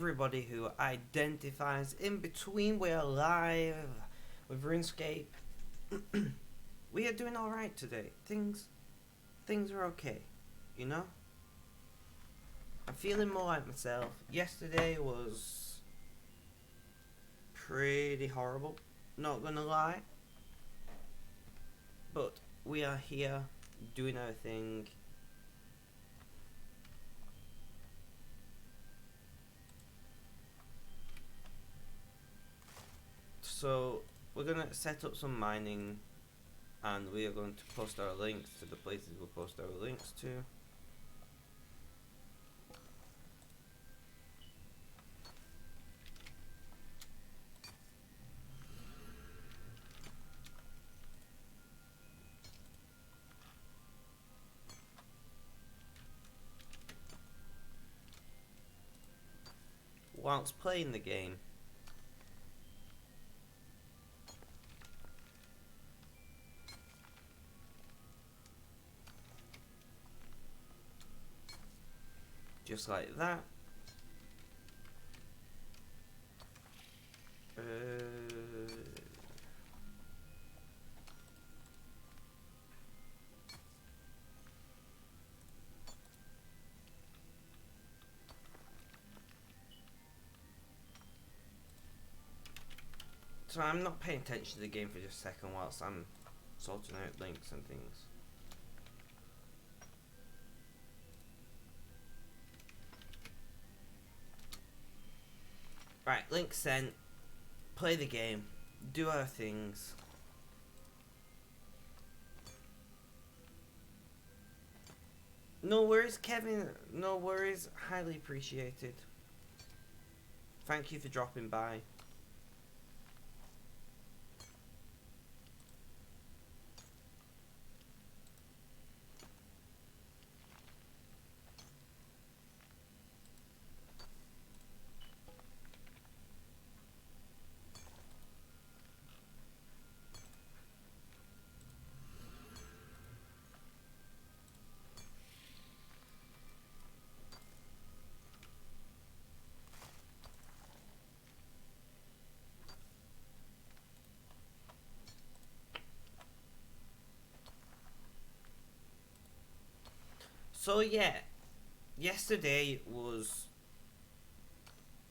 Everybody who identifies in between. We're live with RuneScape. We are doing all right today. Things are okay, you know. I'm feeling more like myself. Yesterday was pretty horrible, not gonna lie. But we are here doing our thing. So we're gonna set up some mining, and we are going to post our links to the places we'll post our links to. Whilst playing the game. Just like that. So I'm not paying attention to the game for just a second whilst I'm sorting out links and things. Right, link sent. Play the game. Do our things. No worries, Kevin. No worries. Highly appreciated. Thank you for dropping by. So yeah, yesterday was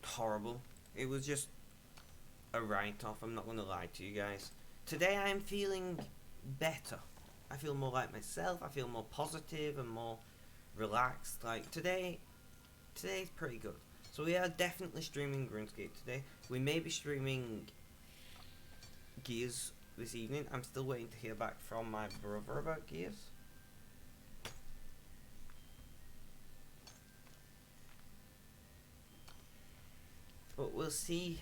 horrible. It was just a write-off, I'm not gonna lie to you guys. Today I'm feeling better. I feel more like myself, I feel more positive and more relaxed. Like today's pretty good. So we are definitely streaming RuneScape today. We may be streaming Gears this evening. I'm still waiting to hear back from my brother about Gears. But we'll see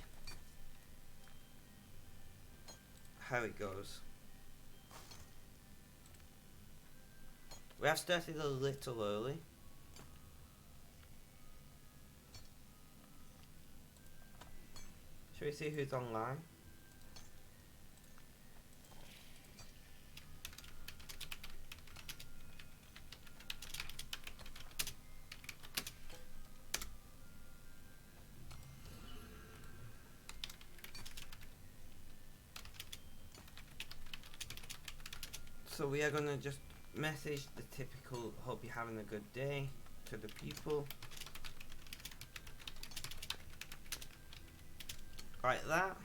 how it goes. We have started a little early. Should we see who's online? So we are gonna just message the typical hope you're having a good day to the people. Like that.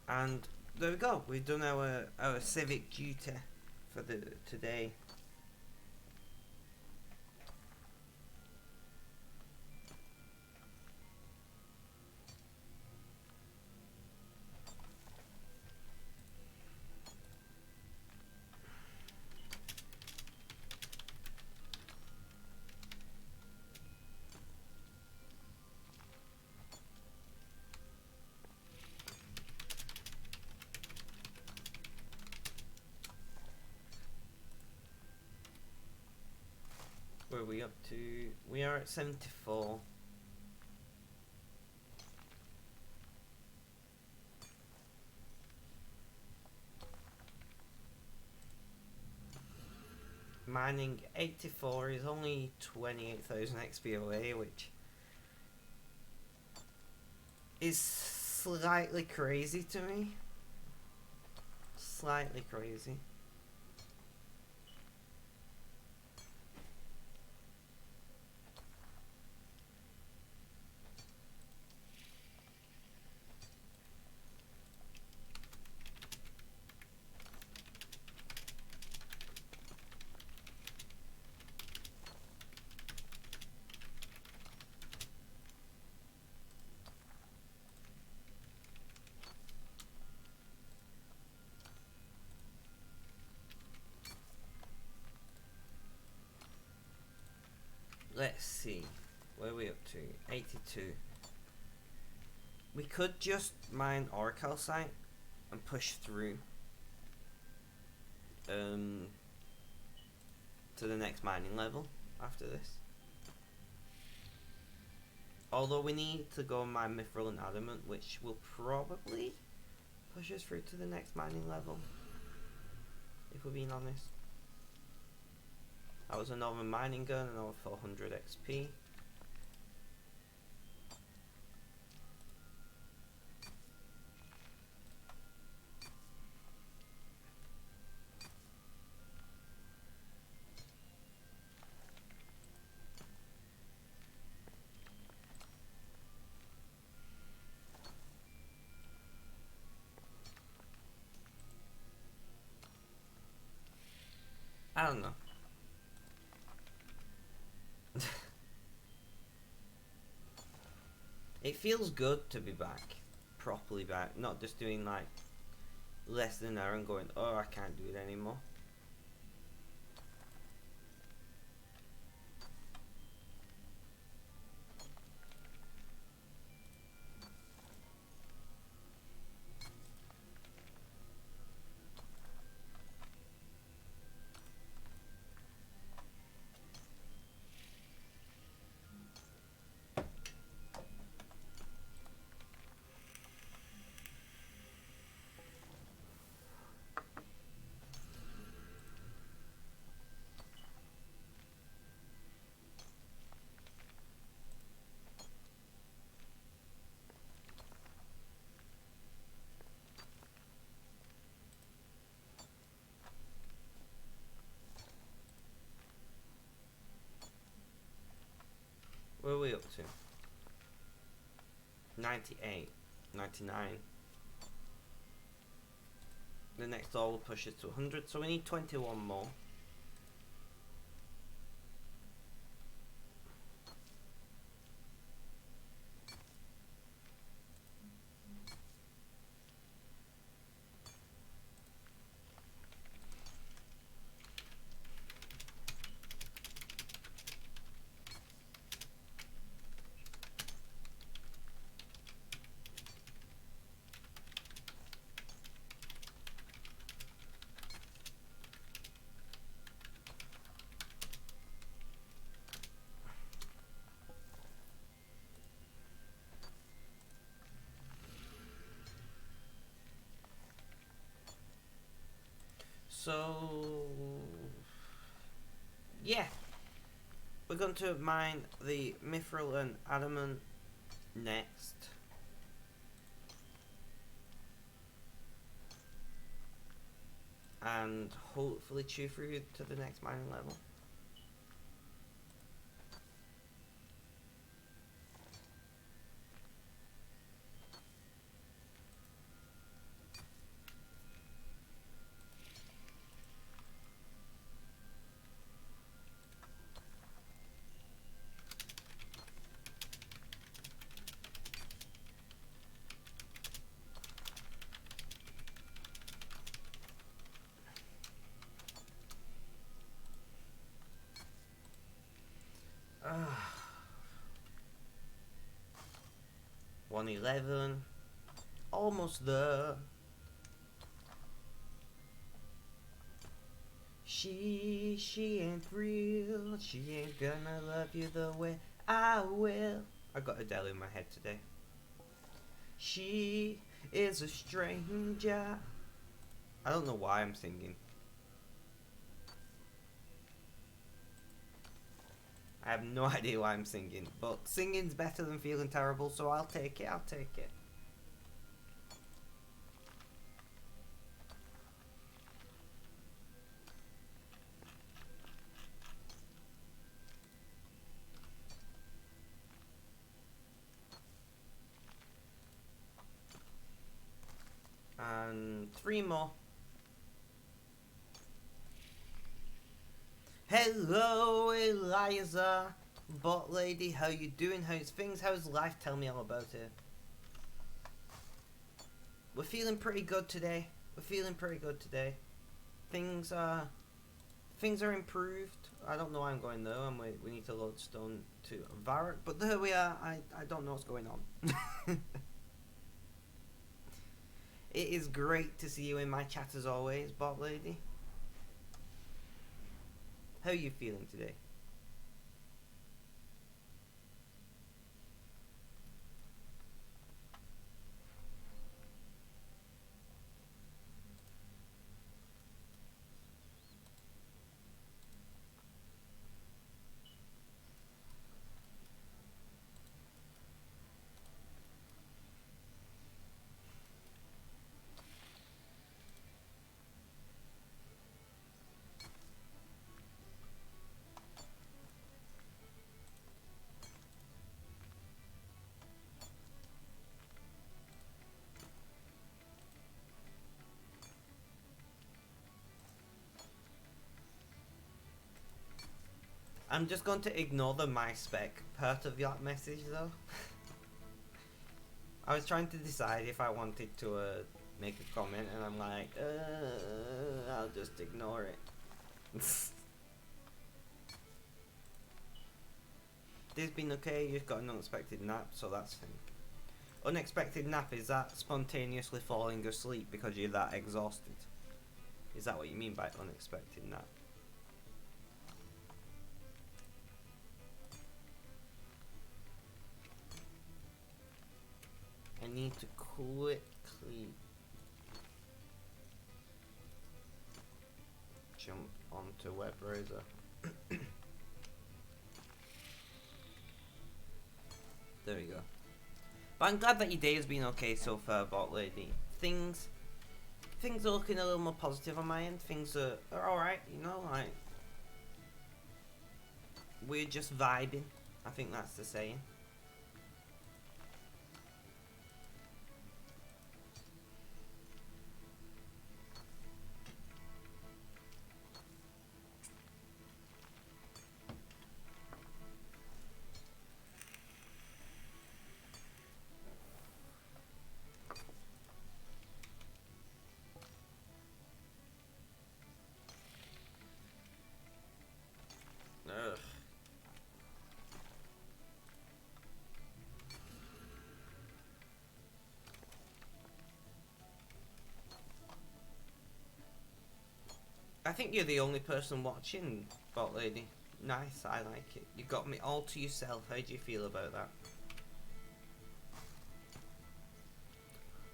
And there we go. We've done our civic duty for the today. Where are we up to? We are at 74. mining 84 is only 28,000 XP away, which is slightly crazy to me. Slightly crazy. Let's see, where are we up to? 82. We could just mine Orichalcite and push through to the next mining level after this. Although we need to go and mine Mithril and Adamant, which will probably push us through to the next mining level, if we're being honest. That was another mining gun, another 400 XP. I don't know. It feels good to be back, properly back, not just doing like less than an hour and going, oh, I can't do it anymore. Where are we up to? 98, 99. The next door will push it to 100, so we need 21 more. So, yeah, we're going to mine the Mithril and Adamant next. And hopefully chew through to the next mining level. . 111, almost there. She ain't real, she ain't gonna love you the way I will. I got Adele in my head today. She is a stranger. I don't know why I'm singing. have no idea why I'm singing, but singing's better than feeling terrible, so I'll take it. I'll take it. And 3 more. Hello, Eliza, bot lady. How you doing? How's things? How's life? Tell me all about it. We're feeling pretty good today. We're feeling pretty good today. Things are improved. I don't know where I'm going though, and we need to load stone to Varrock, but there we are. I don't know what's going on. It is great to see you in my chat as always, bot lady. How are you feeling today? I'm just going to ignore the my spec part of that message though. I was trying to decide if I wanted to make a comment, and I'm like, I'll just ignore it. This been okay, you've got an unexpected nap, so that's fine. Unexpected nap, is that spontaneously falling asleep because you're that exhausted? Is that what you mean by unexpected nap? I need to quickly jump onto web browser. There we go. But I'm glad that your day has been okay so far, bot lady. Things are looking a little more positive on my end. Things are alright, you know, like we're just vibing. I think that's the saying. Ugh. I think you're the only person watching, bot lady. Nice, I like it. You got me all to yourself. How do you feel about that?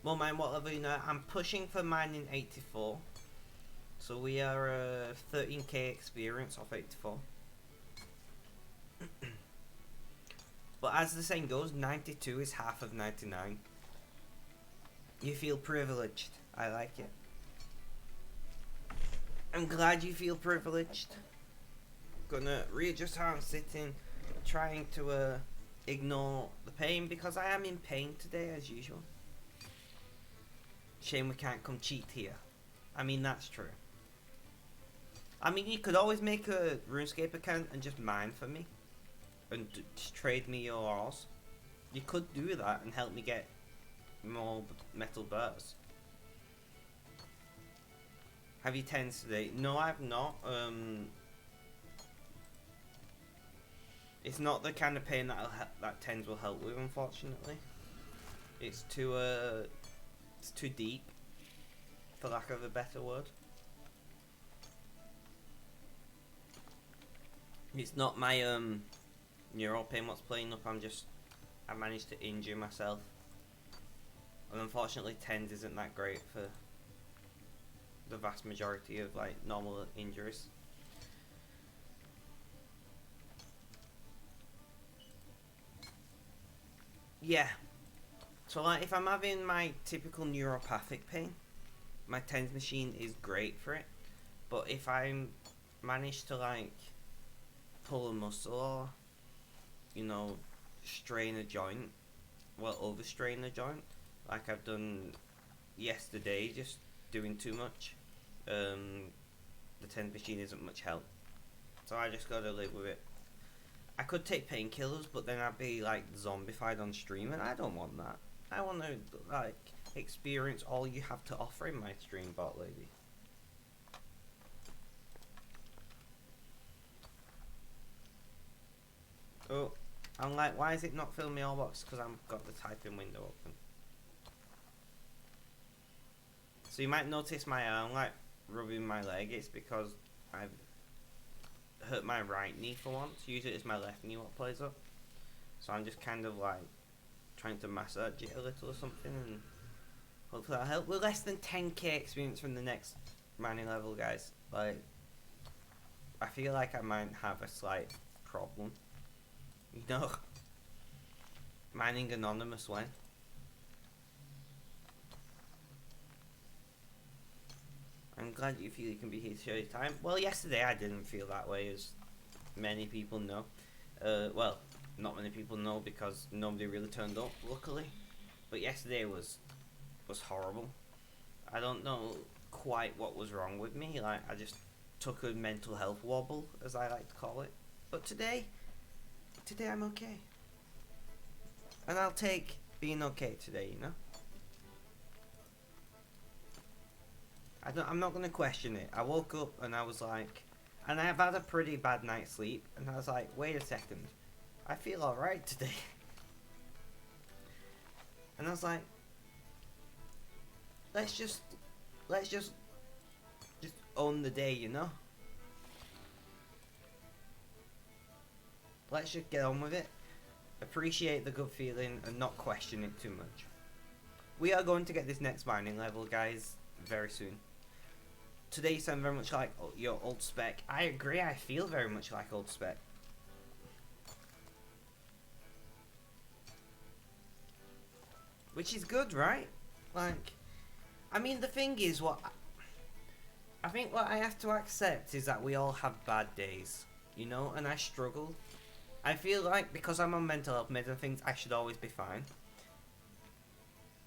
Well, mine, whatever, you know, I'm pushing for mine in 84. So we are 13k experience off 84. But as the saying goes, 92 is half of 99. You feel privileged. I like it. I'm glad you feel privileged. Gonna readjust how I'm sitting, trying to ignore the pain because I am in pain today as usual. Shame we can't come cheat here. I mean, that's true. I mean, you could always make a RuneScape account and just mine for me. And just trade me your ores. You could do that and help me get more metal burrs. Have you tens today? No, I've not. It's not the kind of pain that tens will help with, unfortunately. It's too deep, for lack of a better word. It's not my neural pain what's playing up. I managed to injure myself, and unfortunately, tens isn't that great for the vast majority of like normal injuries. yeah. So like, if I'm having my typical neuropathic pain, my TENS machine is great for it. But if I manage to like pull a muscle or, you know, strain a joint, well, overstrain a joint, like I've done yesterday, just doing too much, the TENS machine isn't much help. So I just gotta live with it. I could take painkillers, but then I'd be like zombified on stream, and I don't want that. I want to like experience all you have to offer in my stream, bot lady. Oh, I'm like, why is it not filling me all box? Because I've got the typing window open. So you might notice my arm like rubbing my leg. It's because I've hurt my right knee for once. Usually it's my left knee what plays up. So I'm just kind of like trying to massage it a little or something, and hopefully that'll help. We're less than 10k experience from the next mining level, guys. Like, I feel like I might have a slight problem. You know, mining anonymous when. I'm glad you feel you can be here to show your time. Well, yesterday I didn't feel that way, as many people know. Well, not many people know because nobody really turned up, luckily. But yesterday was horrible. I don't know quite what was wrong with me. Like, I just took a mental health wobble, as I like to call it. But today I'm okay. And I'll take being okay today, you know? I'm not going to question it. I woke up and I was like, and I've had a pretty bad night's sleep, and I was like, wait a second, I feel alright today. And I was like, let's just own the day, you know? Let's just get on with it, appreciate the good feeling, and not question it too much. We are going to get this next mining level, guys, very soon. Today you sound very much like your old spec. I agree, I feel very much like old spec. Which is good, right? Like, I mean, the thing is, I think what I have to accept is that we all have bad days, you know, and I struggle. I feel like because I'm on mental health meds and things, I should always be fine.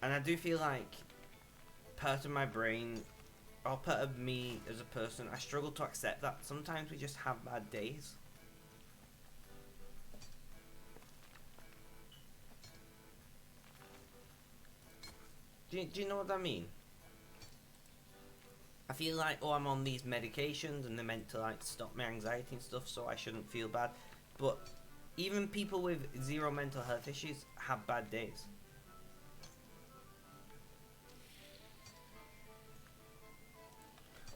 And I do feel like part of my brain, or part of me as a person, I struggle to accept that sometimes we just have bad days. Do you know what I mean? I feel like, oh, I'm on these medications and they're meant to like stop my anxiety and stuff, so I shouldn't feel bad. But even people with zero mental health issues have bad days.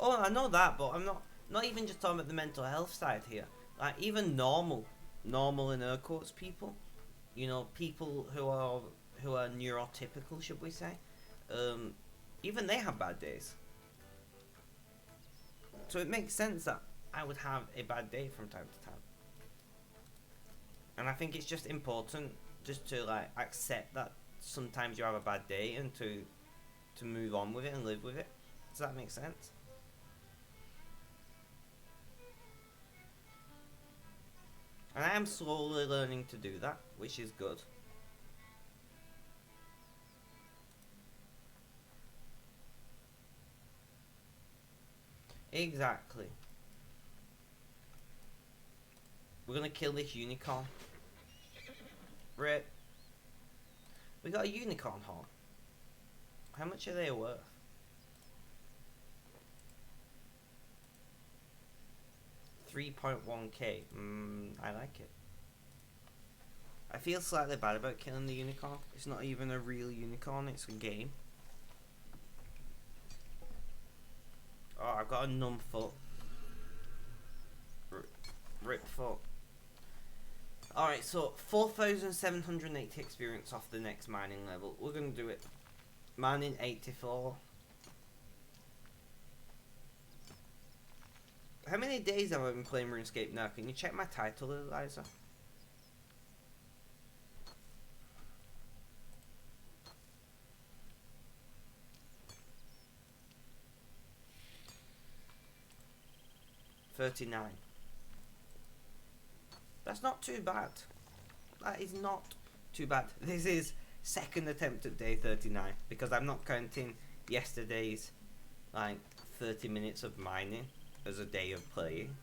Oh, I know that, but I'm not even just talking about the mental health side here. Like, even normal in air quotes people, you know, people who are neurotypical, should we say? Even they have bad days. So it makes sense that I would have a bad day from time to time. And I think it's just important just to like accept that sometimes you have a bad day and to move on with it and live with it. Does that make sense? And I am slowly learning to do that, which is good. Exactly. We're gonna kill this unicorn. Rip. We got a unicorn horn. How much are they worth? 3.1k. I like it. I feel slightly bad about killing the unicorn. It's not even a real unicorn, it's a game. Oh, I've got a numb foot. Rip foot. Alright, so 4,780 experience off the next mining level. We're gonna do it. Mining 84. How many days have I been playing RuneScape now? Can you check my title, Eliza? 39. That's not too bad. That is not too bad. This is second attempt at day 39 because I'm not counting yesterday's like 30 minutes of mining as a day of playing.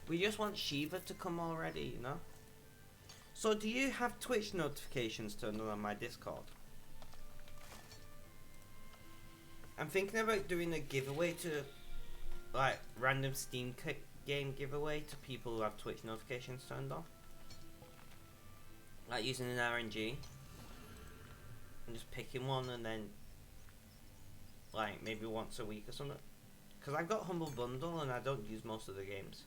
We just want Shiva to come already, you know? So do you have Twitch notifications turned on my Discord? I'm thinking about doing a giveaway to, like, random Steam game giveaway to people who have Twitch notifications turned on. Like using an RNG. And just picking one and then, like, maybe once a week or something. Because I've got Humble Bundle and I don't use most of the games.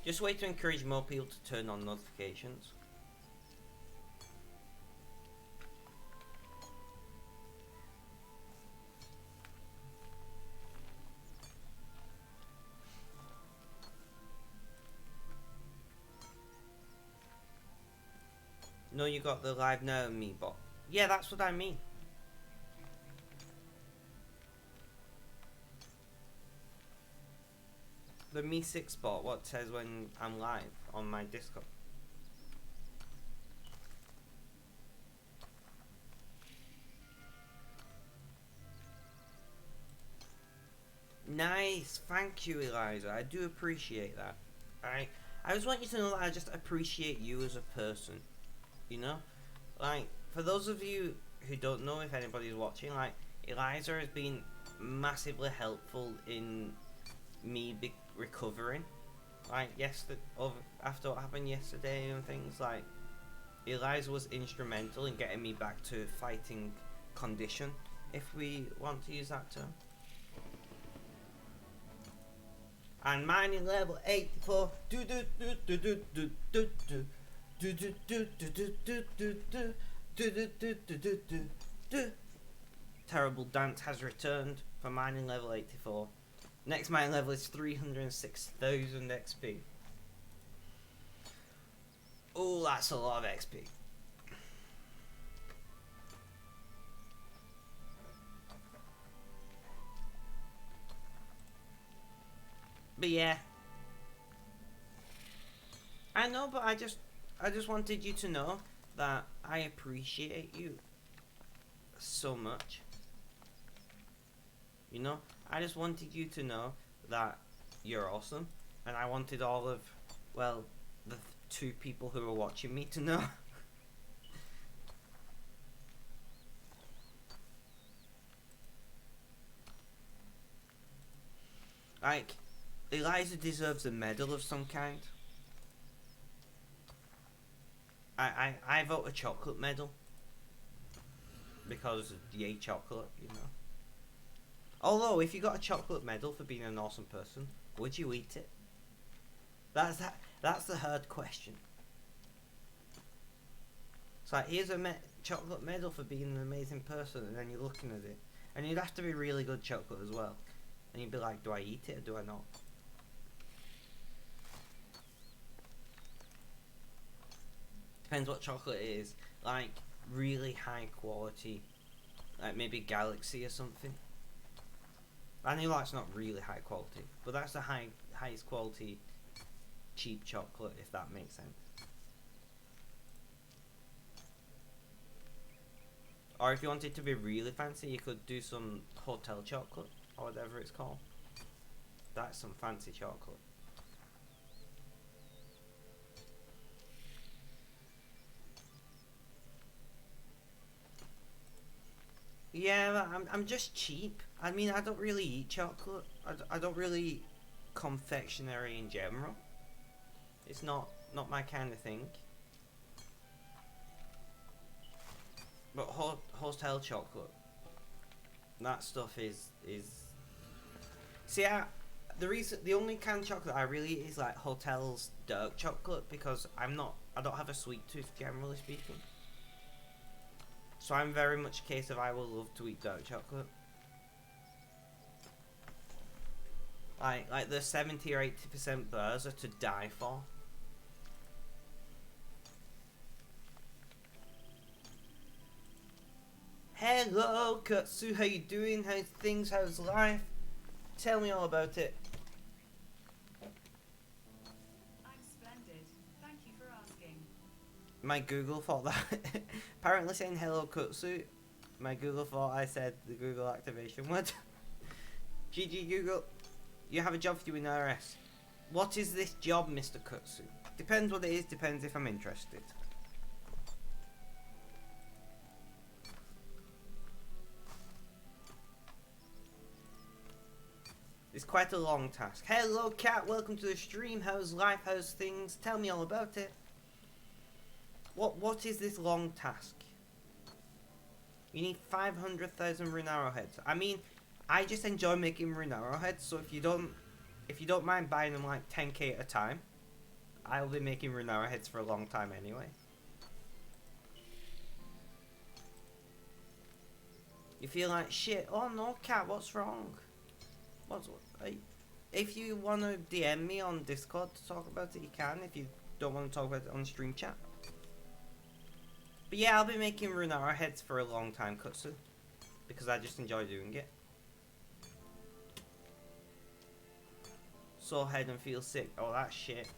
Just wait to encourage more people to turn on notifications. No, you got the live now me bot. Yeah, that's what I mean. The Me 6 bot, what says when I'm live on my Discord. Nice, thank you, Eliza. I do appreciate that. I just want you to know that I just appreciate you as a person. You know, like for those of you who don't know, if anybody's watching, like Eliza has been massively helpful in me recovering. Like after what happened yesterday and things, like Eliza was instrumental in getting me back to fighting condition, if we want to use that term. And mining level 84. Terrible dance has returned for mining level 84. Next mining level is 306,000 XP. Oh, that's a lot of XP. But yeah, I know, but I just wanted you to know that I appreciate you so much. You know, I just wanted you to know that you're awesome, and I wanted all of, well, the two people who are watching me to know. Like, Eliza deserves a medal of some kind. I vote a chocolate medal. Because yay chocolate, you know. Although, if you got a chocolate medal for being an awesome person, would you eat it? That's the hard question. It's like, here's a chocolate medal for being an amazing person, and then you're looking at it. And you'd have to be really good chocolate as well. And you'd be like, do I eat it or do I not? Depends what chocolate it is. Like, really high quality. Like, maybe Galaxy or something. I know that's not really high quality. But that's the highest quality cheap chocolate, if that makes sense. Or if you wanted to be really fancy, you could do some hotel chocolate. Or whatever it's called. That's some fancy chocolate. Yeah, I'm just cheap. I mean, I don't really eat chocolate. I don't really eat confectionery in general. It's not my kind of thing. But hotel chocolate, that stuff is. See, the only canned chocolate I really eat is like Hotel's dark chocolate because I don't have a sweet tooth generally speaking. So I'm very much a case of I will love to eat dark chocolate. Like the 70 or 80% burrs are to die for. Hello, Kutsu. How you doing? How's things? How's life? Tell me all about it. I'm splendid. Thank you for asking. My Google thought that. Apparently saying hello, Kutsu. My Google thought I said the Google activation word. GG Google. You have a job for you in RS. What is this job, Mr. Kutsu? Depends what it is, depends if I'm interested. It's quite a long task. Hello, cat. Welcome to the stream. How's life? How's things? Tell me all about it. What is this long task? You need 500,000 rune arrowheads. I mean, I just enjoy making rune arrowheads. So if you don't mind buying them like 10k at a time, I'll be making rune arrowheads for a long time anyway. You feel like shit. Oh no, cat. What's wrong? If you want to DM me on Discord to talk about it, you can. If you don't want to talk about it on stream chat. But yeah, I'll be making rune arrowheads for a long time, Kutsu. Because I just enjoy doing it. Sore head and feel sick. Oh, that's shit.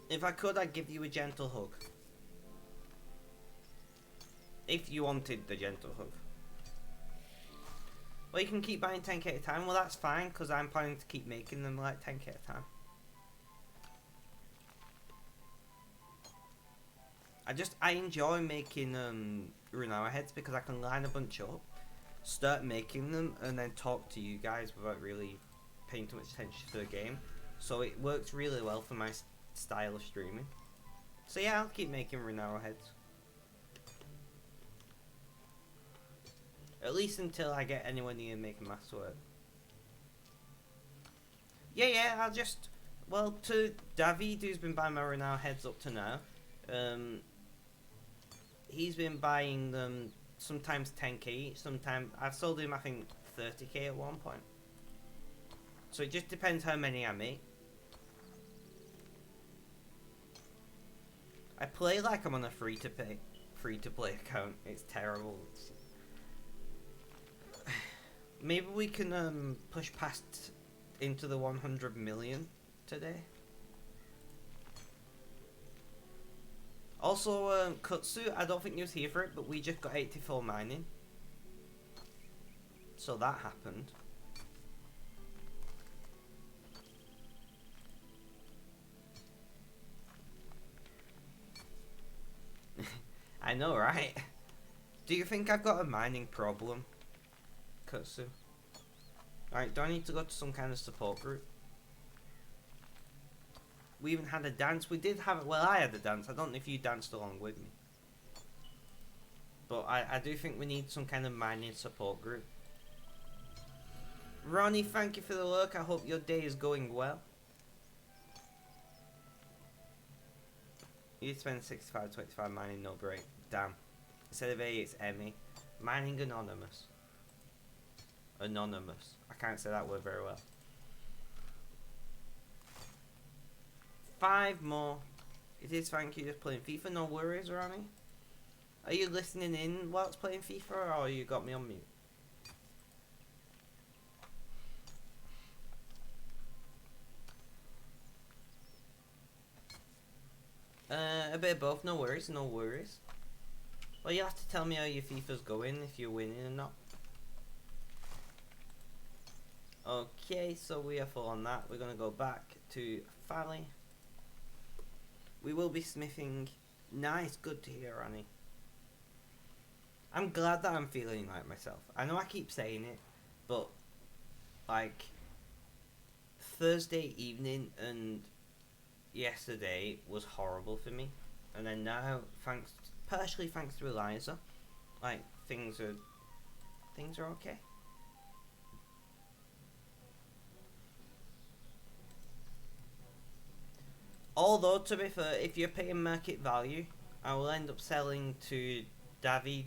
If I could, I'd give you a gentle hug. If you wanted the gentle hug. Well, you can keep buying 10k at a time. Well, that's fine, because I'm planning to keep making them like 10k at a time. I enjoy making rune arrowheads because I can line a bunch up, start making them, and then talk to you guys without really paying too much attention to the game. So it works really well for my style of streaming. So yeah, I'll keep making rune arrowheads. At least until I get anyone near making masterwork. Yeah, I'll just... Well, to David, who's been buying my rune arrowheads up to now, he's been buying them sometimes 10k, sometimes... I've sold him, I think, 30k at one point. So it just depends how many I make. I play like I'm on a free-to-play account. It's terrible. Maybe we can push past into the 100 million today. Also, Kutsu, I don't think you was here for it, but we just got 84 mining. So that happened. I know, right? Do you think I've got a mining problem, Kutsu? Alright, do I need to go to some kind of support group? We even had a dance. We did have... Well, I had a dance. I don't know if you danced along with me. But I do think we need some kind of mining support group. Ronnie, thank you for the look. I hope your day is going well. You spend 65.25 mining, no break. Damn. Instead of A, it's Emmy. Mining Anonymous. Anonymous. I can't say that word very well. 5 more. It is thank you just playing FIFA. No worries, Ronnie. Are you listening in whilst playing FIFA, or you got me on mute? A bit of both. No worries, no worries. Well, you have to tell me how your FIFA's going, if you're winning or not. Okay, so we are full on that. We're gonna go back to Valley. We will be smithing. Nice, good to hear, Ronnie. I'm glad that I'm feeling like myself. I know I keep saying it, but like Thursday evening and yesterday was horrible for me, and then now, partially thanks to Eliza, like things are okay. Although, to be fair, if you're paying market value, I will end up selling to David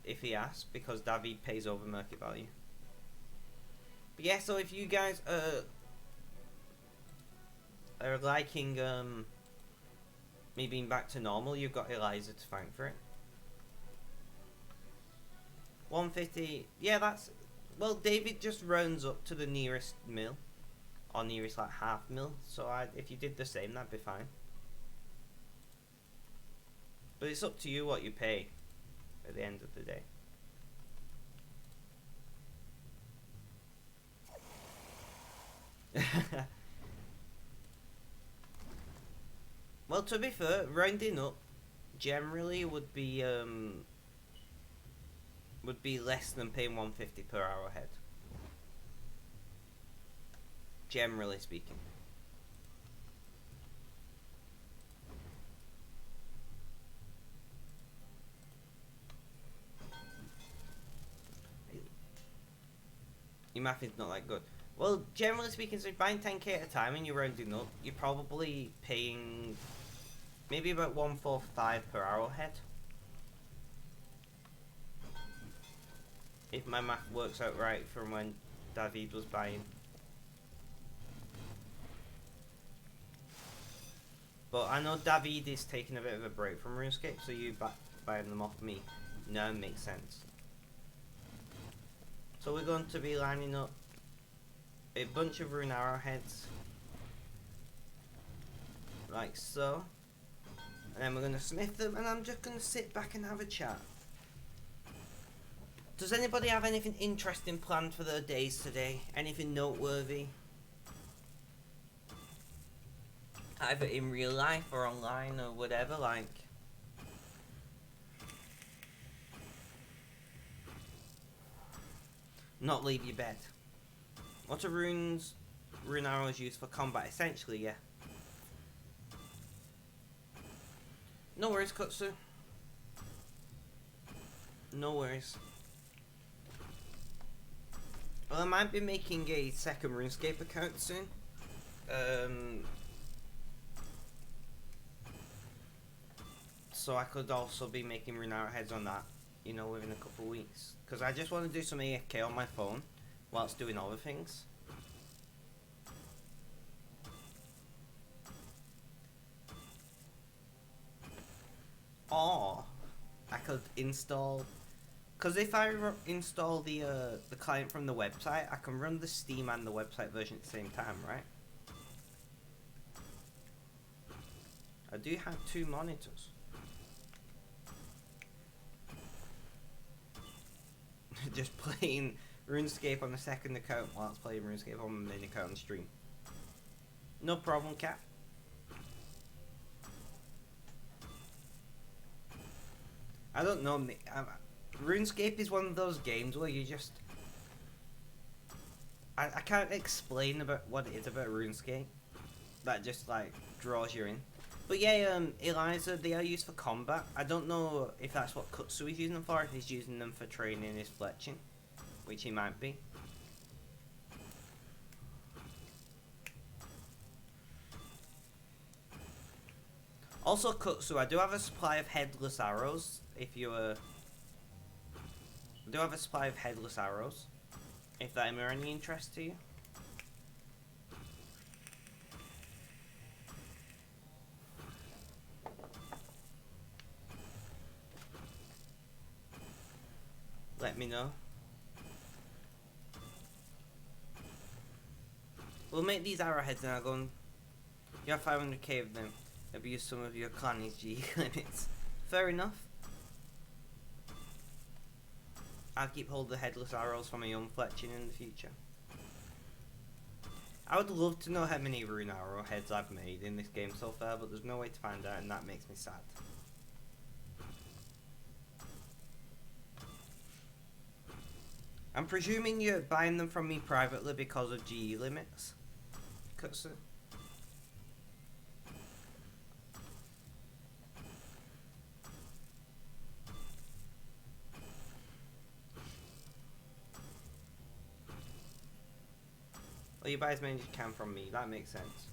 if he asks, because David pays over market value. But yeah, so if you guys are liking me being back to normal, you've got Eliza to thank for it. 150. Yeah, that's... Well, David just rounds up to the nearest mil. Or nearest, like, half mil. So if you did the same, that'd be fine. But it's up to you what you pay at the end of the day. Well, to be fair, rounding up generally would be less than paying 150 per hour head. Generally speaking. Your math is not that good. Well, generally speaking, so if you're buying 10k at a time and you're rounding up, you're probably paying maybe about 145 per hour head. If my math works out right from when David was buying. But I know David is taking a bit of a break from RuneScape, so you buying them off me now makes sense. So we're going to be lining up a bunch of rune arrowheads, like so. And then we're going to smith them, and I'm just going to sit back and have a chat. Does anybody have anything interesting planned for their days today? Anything noteworthy? Either in real life or online or whatever, like. Not leave your bed. What are rune arrows used for combat? Essentially, yeah. No worries, Kutsu. No worries. Well, I might be making a second RuneScape account soon. So I could also be making rune arrowheads on that, you know, within a couple of weeks. Because I just want to do some AFK on my phone whilst doing other things. Or I could install, because if I install the client from the website, I can run the Steam and the website version at the same time, right? I do have 2 monitors. Just playing RuneScape on the second account whilst playing RuneScape on the main account on stream. No problem, cat. I don't know. RuneScape is one of those games where you just... I can't explain about what it is about RuneScape. That just, like, draws you in. But yeah, Eliza, they are used for combat. I don't know if that's what Kutsu is using them for, if he's using them for training his fletching. Which he might be. Also, Kutsu, I do have a supply of headless arrows. If you I do have a supply of headless arrows. If that are any interest to you. Let me know. We'll make these arrowheads and I'll go and... You have 500k of them. Abuse some of your clanny's G limits. Fair enough. I'll keep hold of the headless arrows for my own fletching in the future. I would love to know how many rune arrowheads I've made in this game so far, but there's no way to find out, and that makes me sad. I'm presuming you're buying them from me privately because of GE limits, Kutsu? Well, you buy as many as you can from me, that makes sense.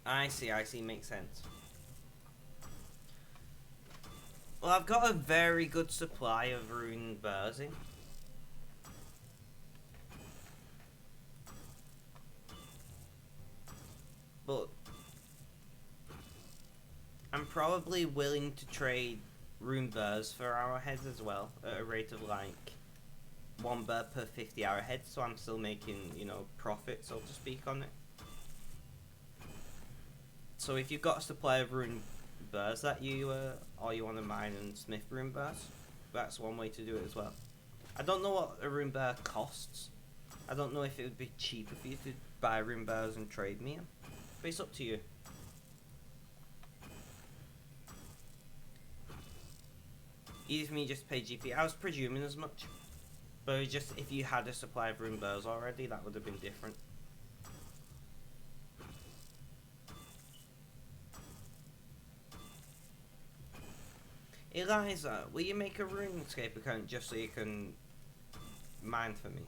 I see, makes sense. Well, I've got a very good supply of rune bursing. But I'm probably willing to trade rune burrs for arrowheads as well, at a rate of like 1 burr per 50 arrowheads, so I'm still making, you know, profit, so to speak, on it. So if you've got a supply of rune burrs that you, or you want to mine and smith rune burrs, that's one way to do it as well. I don't know what a rune burr costs. I don't know if it would be cheaper for you to buy rune burrs and trade me them, but it's up to you. Easy for me just to pay GP. I was presuming as much. But it's just if you had a supply of rune burrs already, that would have been different. Eliza, will you make a RuneScape account just so you can mine for me?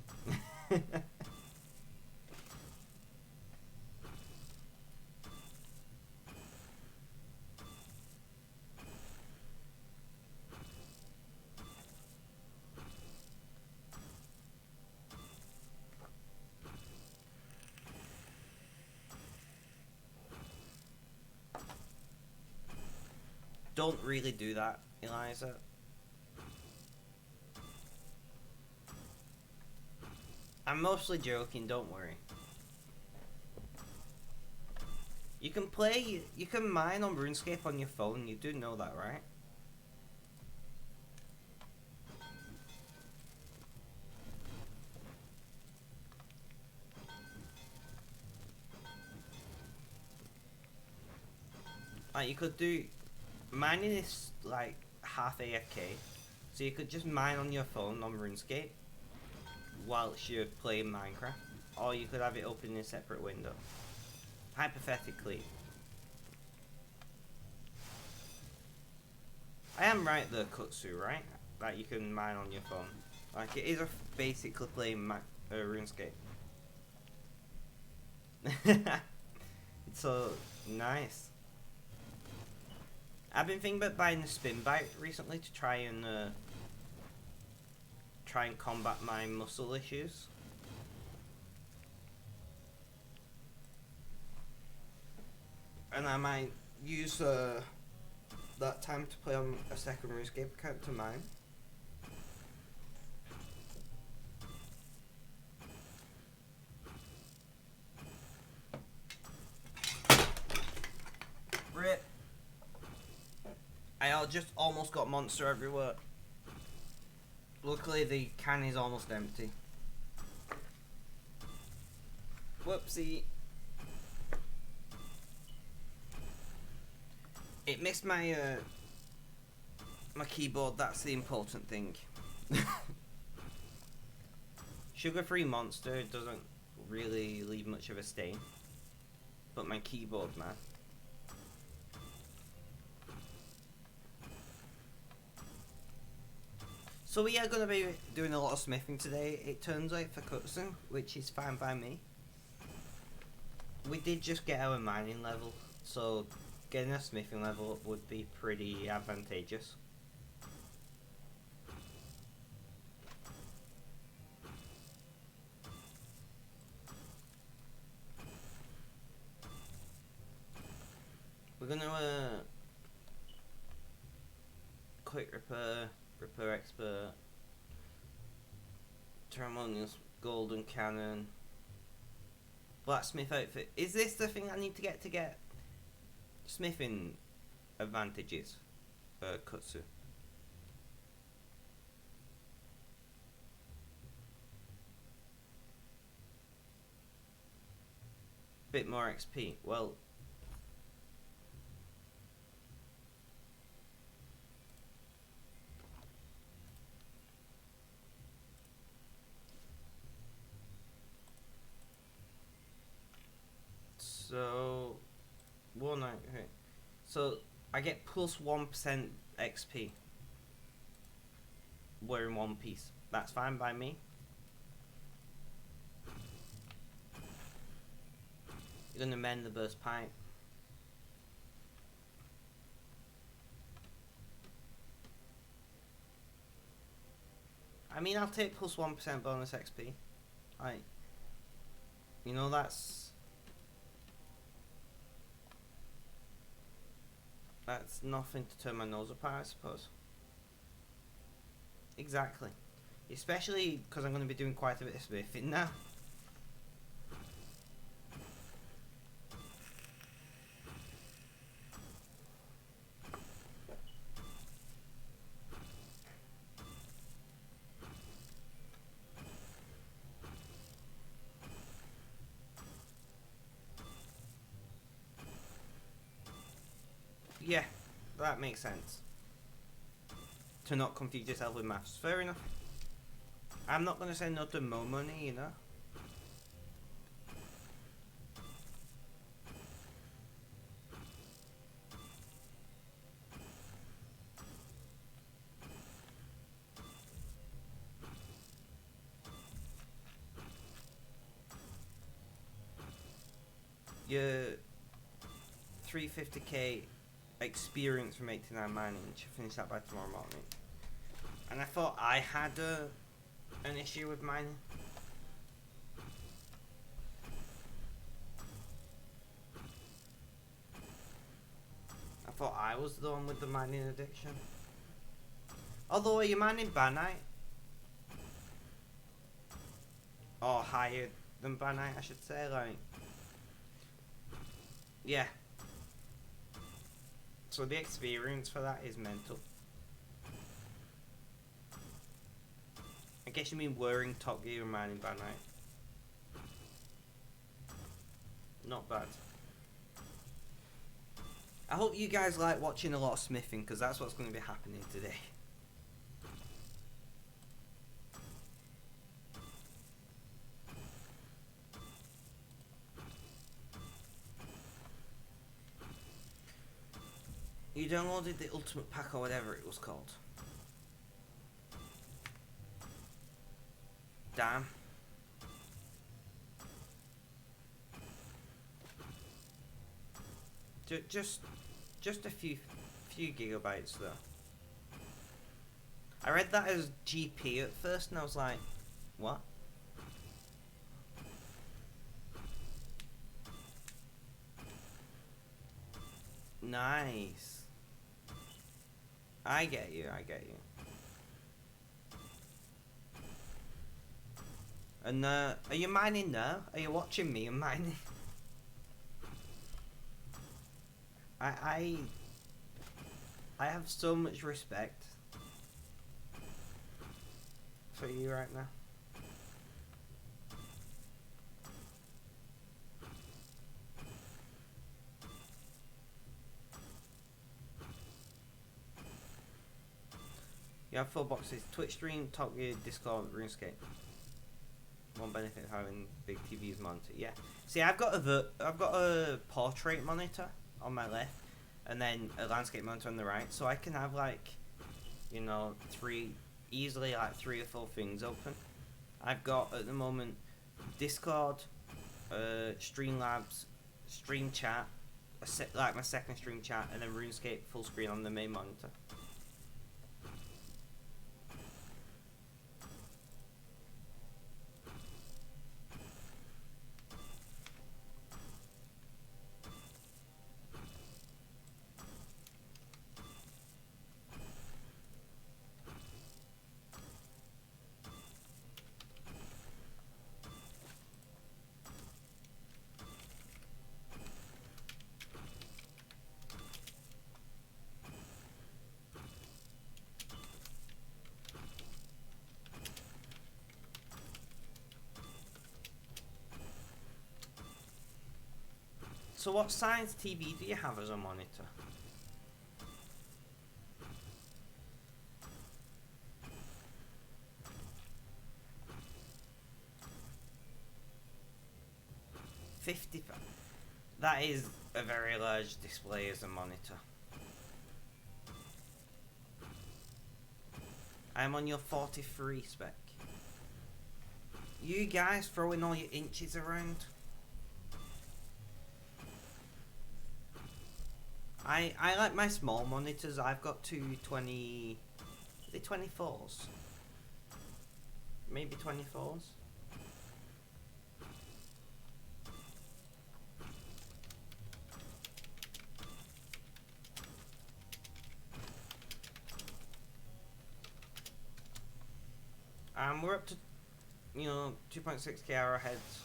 Don't really do that, Eliza. I'm mostly joking, don't worry. You can mine on RuneScape on your phone, you do know that, right? Like, you could do... Mining is, like, half AFK. So you could just mine on your phone on RuneScape whilst you're playing Minecraft. Or you could have it open in a separate window. Hypothetically. I am right there, Kutsu, right? Like, you can mine on your phone. Like, it is basically playing RuneScape. It's so nice. I've been thinking about buying a spin bike recently to try and combat my muscle issues. And I might use that time to play on a second RuneScape account to mine. Rip. I just almost got monster everywhere. Luckily the can is almost empty. Whoopsie. It missed my my keyboard, that's the important thing. Sugar-free monster doesn't really leave much of a stain. But my keyboard, man. So we are going to be doing a lot of smithing today, it turns out, for Kutsu, which is fine by me. We did just get our mining level, so getting a smithing level up would be pretty advantageous. We're going to quick repair expert, ceremonious golden cannon, blacksmith outfit. Is this the thing I need to get smithing advantages for Kutsu? Bit more XP. Well, so okay. So I get plus 1% XP wearing one piece. That's fine by me. You're gonna mend the burst pipe. mean, I'll take plus 1% bonus XP. You know, that's nothing to turn my nose apart, I suppose. Exactly. Especially because I'm going to be doing quite a bit of smithing now. Yeah, that makes sense. To not confuse yourself with maths. Fair enough. I'm not going to say no to more money, you know. Your 350k experience from 89 mining should finish that by tomorrow morning. And I thought I had an issue with mining. I thought I was the one with the mining addiction. Although, are you mining Banite? Or higher than Banite, I should say, like... Yeah. So the experience for that is mental. I guess you mean wearing Top Gear and mining Banite. Not bad. I hope you guys like watching a lot of smithing, because that's what's going to be happening today. You downloaded the Ultimate Pack or whatever it was called. Damn. Just a few gigabytes though. I read that as GP at first and I was like, what? Nice. I get you. And are you mining now? Are you watching me and mining? I have so much respect for you right now. You have 4 boxes: Twitch stream, Top Gear, Discord, RuneScape. One benefit of having big TV's monitor. Yeah. See, I've got a portrait monitor on my left, and then a landscape monitor on the right, so I can have like, you know, easily 3 or 4 things open. I've got at the moment Discord, Streamlabs, Stream Chat, like my second Stream Chat, and then RuneScape full screen on the main monitor. So what size TV do you have as a monitor? That is a very large display as a monitor. I'm on your 43 spec. You guys throwing all your inches around. I like my small monitors. I've got two 24s. maybe 24s. We're up to, 2.6k arrowheads.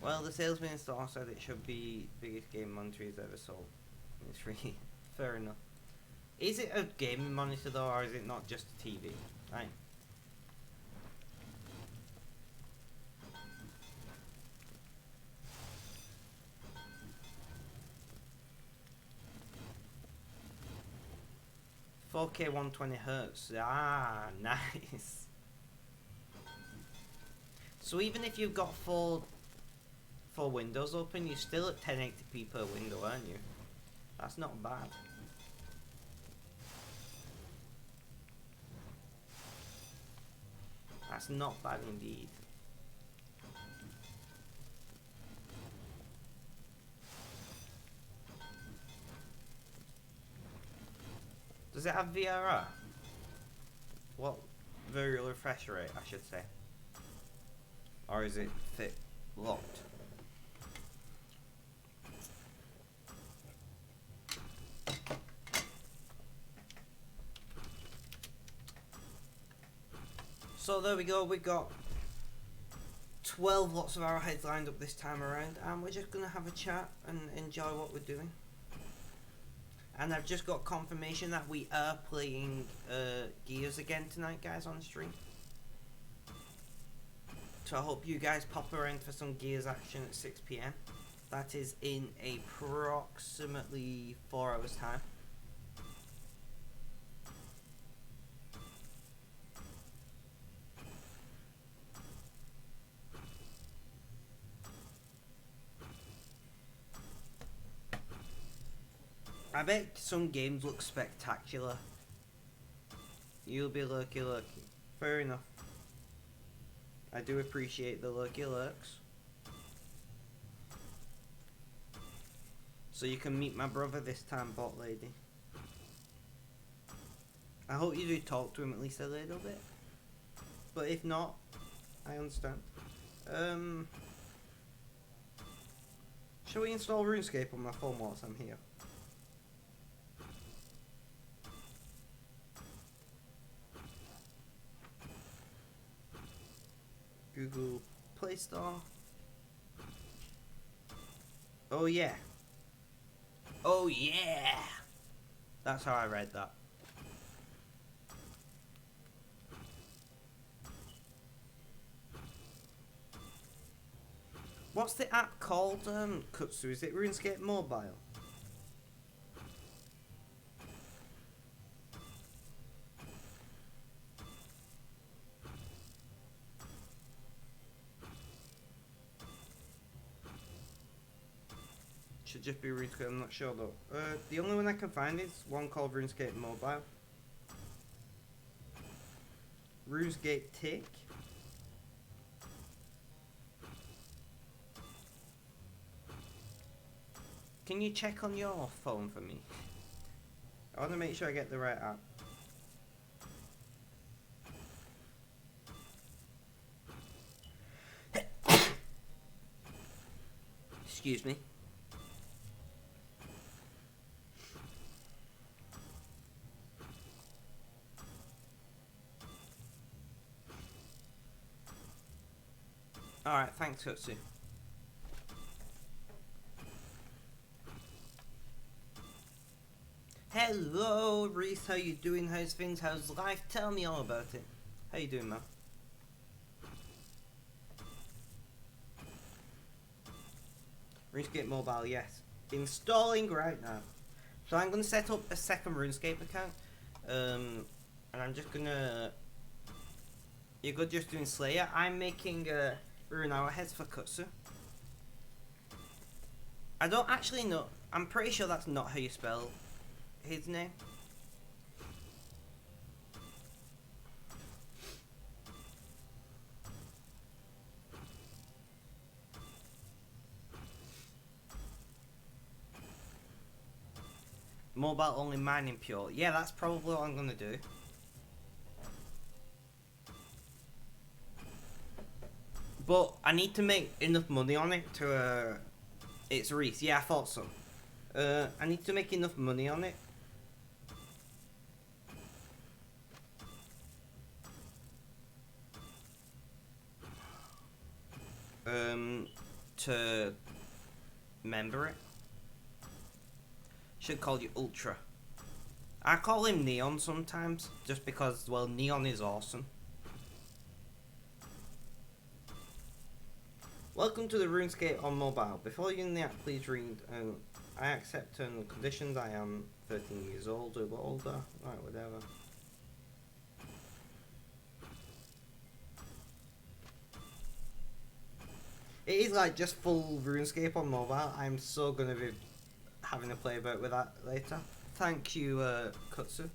Well, the salesman in store said it should be biggest game monitor he's ever sold. It's really fair enough. Is it a gaming monitor though, or is it not just a TV? Right. "4K 120 hertz. Ah, nice. So even if you've got four windows open, you're still at 1080p per window, aren't you? That's not bad. That's not bad indeed. Does it have VRR? What variable refresh rate, I should say? Or is it fit locked? So there we go, we've got 12 lots of arrowheads lined up this time around, and we're just going to have a chat and enjoy what we're doing. And I've just got confirmation that we are playing Gears again tonight, guys, on stream. So I hope you guys pop around for some Gears action at 6 PM. That is in approximately 4 hours time. I bet some games look spectacular. You'll be lurky. Fair enough. I do appreciate the lurky lurks. So you can meet my brother this time, bot lady. I hope you do talk to him at least a little bit. But if not, I understand. Shall we install RuneScape on my phone whilst I'm here? Google Play Store. Oh yeah. Oh yeah. That's how I read that. What's the app called, Kutsu? Is it RuneScape Mobile? Should just be RuneScape, I'm not sure though. The only one I can find is one called RuneScape Mobile. RuneScape Tick. Can you check on your phone for me? I want to make sure I get the right app. Excuse me. Alright, thanks, Kutsu. Hello, Reese. How you doing? How's things? How's life? Tell me all about it. How you doing, man? RuneScape Mobile, yes. Installing right now. So I'm going to set up a second RuneScape account. And I'm just going to... You're good just doing Slayer. I'm making Rune Arrowheads for Kutsu. I don't actually know. I'm pretty sure that's not how you spell his name. Mobile only mining pure. Yeah, that's probably what I'm gonna do. But I need to make enough money on it to, it's Reese. Yeah, I thought so. I need to make enough money on it. To member it. Should call you Ultra. I call him Neon sometimes, just because, well, Neon is awesome. Welcome to the RuneScape on mobile. Before you in the app, please read. I accept terms and conditions. I am 13 years old or older. Right, whatever. It is like just full RuneScape on mobile. I'm so gonna be having a play about with that later. Thank you, Kutsu.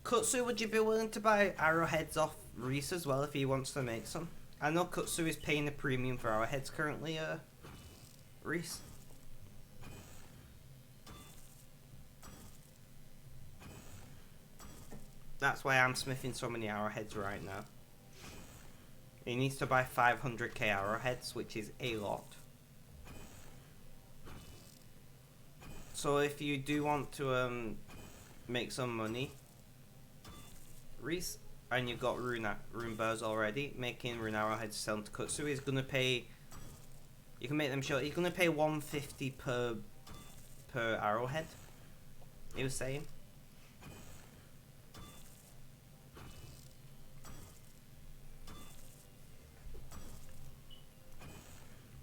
Kutsu, would you be willing to buy arrowheads off Reese as well if he wants to make some? I know Kutsu is paying a premium for arrowheads currently, Reese. That's why I'm smithing so many arrowheads right now. He needs to buy 500k arrowheads, which is a lot. So if you do want to make some money, Reese, and you've got rune burrs already, making rune arrowheads selling to Kutsu is gonna pay. You can make them short. He's gonna pay 150 per arrowhead. He was saying.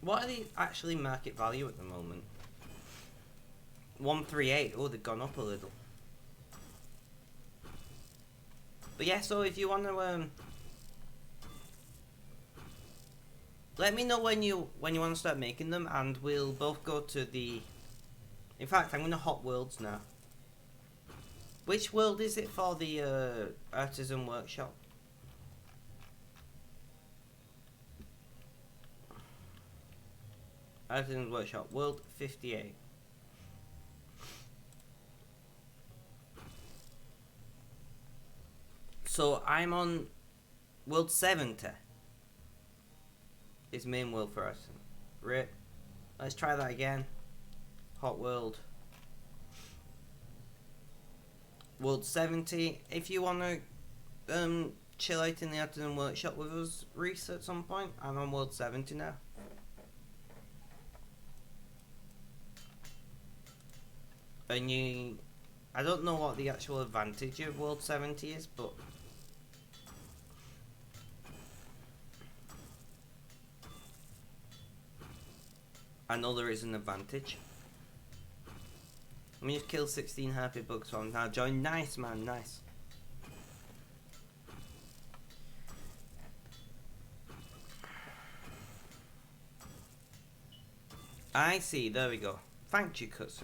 What are the actually market value at the moment? 138. Oh, they've gone up a little. But yeah, so if you want to let me know when you want to start making them, and we'll both go to the. In fact, I'm gonna hot worlds now. Which world is it for the artisan workshop? Artisan workshop, world 58. So I'm on world 70. Is main world for us. Right. Let's try that again. Hot world. World 70. If you wanna chill out in the artisan workshop with us, Reese, at some point, I'm on world 70 now. And I don't know what the actual advantage of world 70 is, but I know there is an advantage. Let me just kill 16 happy bugs from now. Join. Nice, man, nice. I see, there we go. Thank you, Kutsu.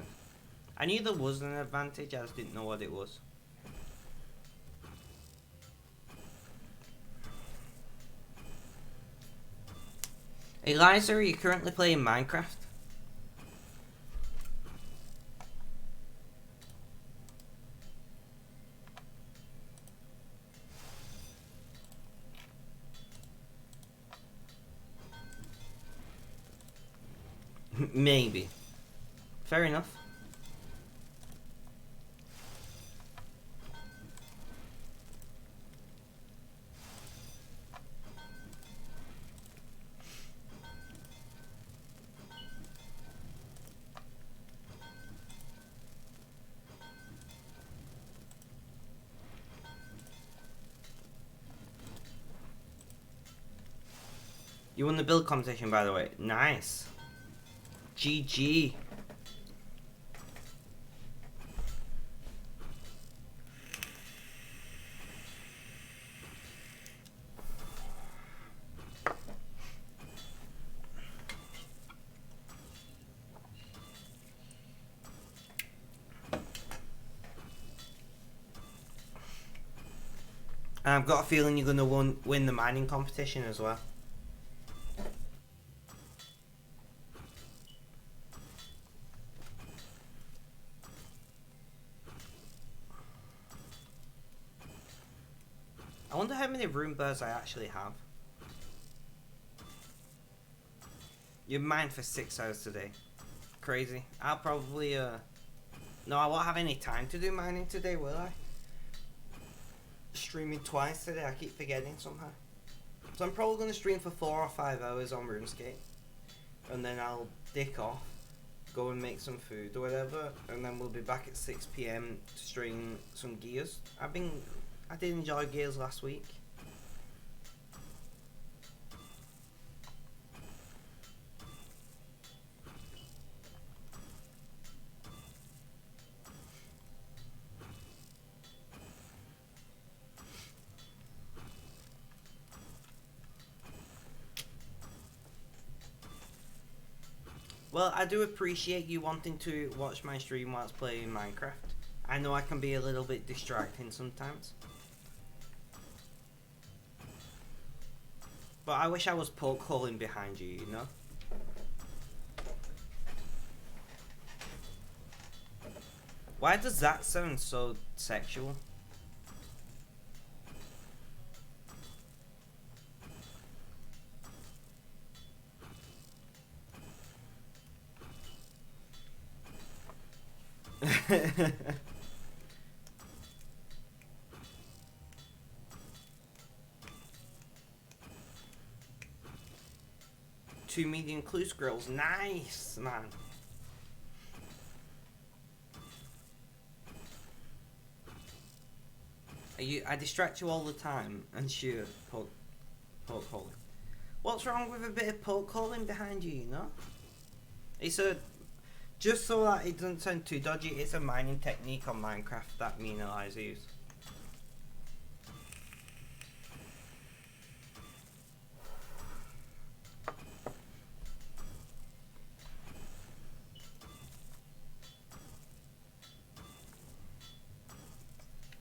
I knew there was an advantage, I just didn't know what it was. Eliza, are you currently playing Minecraft? Maybe. Fair enough. You won the build competition, by the way. Nice. GG. And I've got a feeling you're going to win the mining competition as well. I wonder how many rune bars I actually have. You mined for 6 hours today. Crazy. I'll probably, no, I won't have any time to do mining today, will I? Streaming twice today, I keep forgetting somehow. So I'm probably going to stream for 4 or 5 hours on RuneScape. And then I'll dick off, go and make some food or whatever, and then we'll be back at 6 PM to stream some Gears. I did enjoy Gears last week. Well, I do appreciate you wanting to watch my stream whilst playing Minecraft. I know I can be a little bit distracting sometimes. But I wish I was poke holing behind you, you know? Why does that sound so sexual? Two medium clue scrolls. Nice, man. I distract you all the time and shoot poke holing. What's wrong with a bit of poke holing behind you, you know? It's a... Just so that it doesn't sound too dodgy, it's a mining technique on Minecraft that me and Eliza use.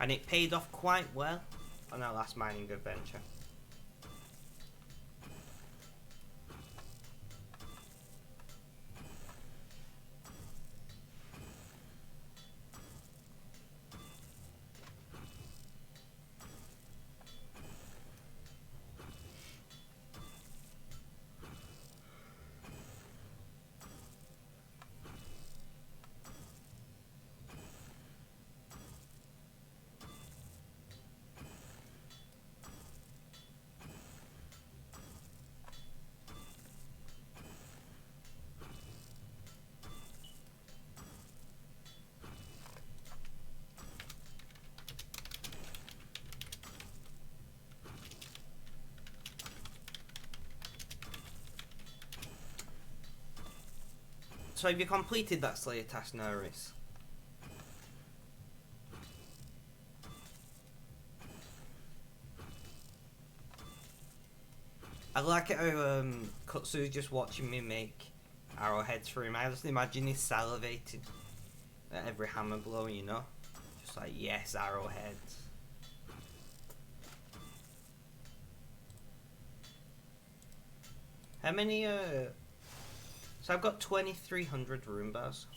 And it paid off quite well on our last mining adventure. So have you completed that Slayer task now, Reese? I like it how Kutsu's just watching me make arrowheads for him. I just imagine he's salivating at every hammer blow, you know? Just like, yes, arrowheads. How many, So I've got 2,300 rune bars.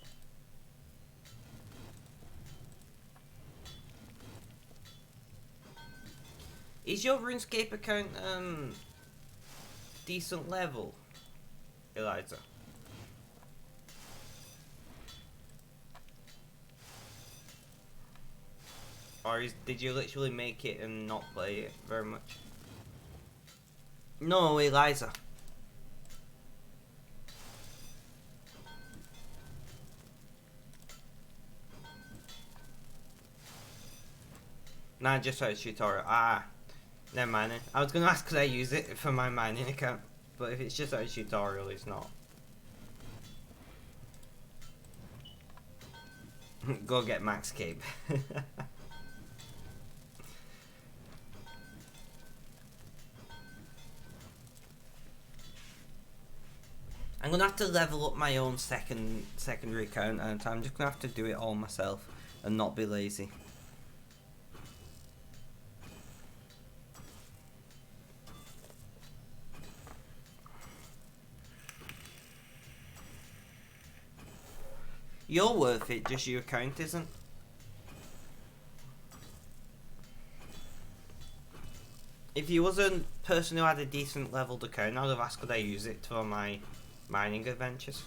Is your RuneScape account, decent level, Eliza? Or did you literally make it and not play it very much? No, Eliza. Nah, just a tutorial. Ah, never mind then. I was gonna ask because I use it for my mining account, but if it's just a tutorial, it's not. Go get Max Cape. I'm gonna have to level up my own secondary account, and I'm just gonna have to do it all myself and not be lazy. You're worth it, just your account isn't. If you was a person who had a decent leveled account, I'd have asked could I use it for my mining adventures.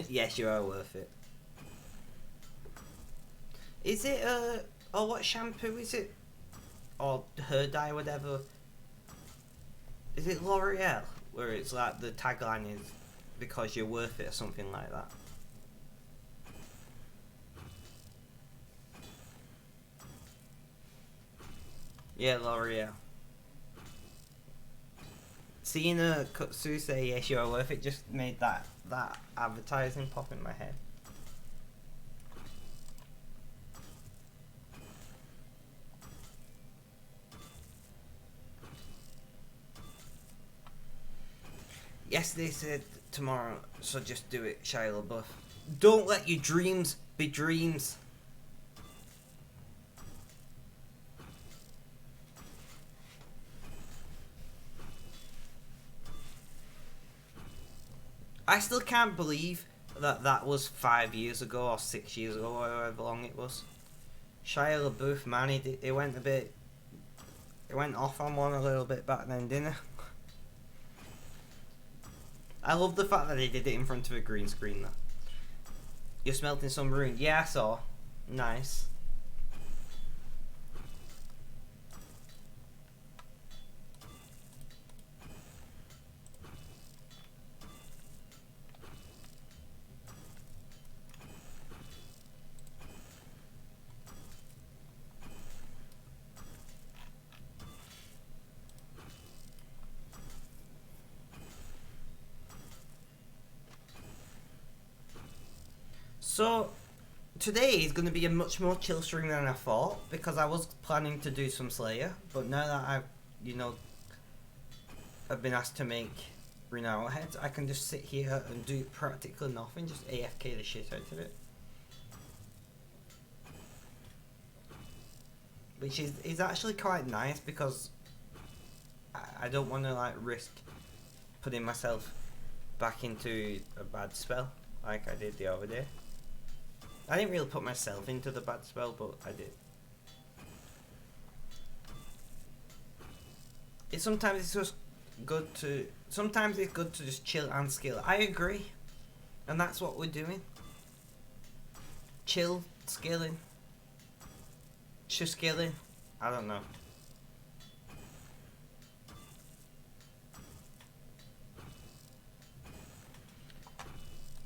Yes, you are worth it. Is it or what shampoo is it? Or hair dye, whatever. Is it L'Oreal? Where it's like the tagline is because you're worth it or something like that. Yeah, L'Oreal. Seeing a Kutsu say yes, you are worth it just made that advertising pop in my head. Yes, they said tomorrow, so just do it, Shia LaBeouf. Don't let your dreams be dreams. I still can't believe that was 5 years ago or 6 years ago, or however long it was. Shia LaBeouf, man, he went a bit... He went off on one a little bit back then, didn't he? I love the fact that they did it in front of a green screen, though. You're smelting some rune. Yeah, I saw. Nice. So, today is going to be a much more chill stream than I thought, because I was planning to do some Slayer, but now that I've been asked to make Rune Arrowheads, I can just sit here and do practically nothing, just AFK the shit out of it. Which is actually quite nice, because I don't want to like risk putting myself back into a bad spell like I did the other day. I didn't really put myself into the bad spell, but I did. Sometimes it's just good to... Sometimes it's good to just chill and skill. I agree. And that's what we're doing. Chill, skilling. Just skilling. I don't know.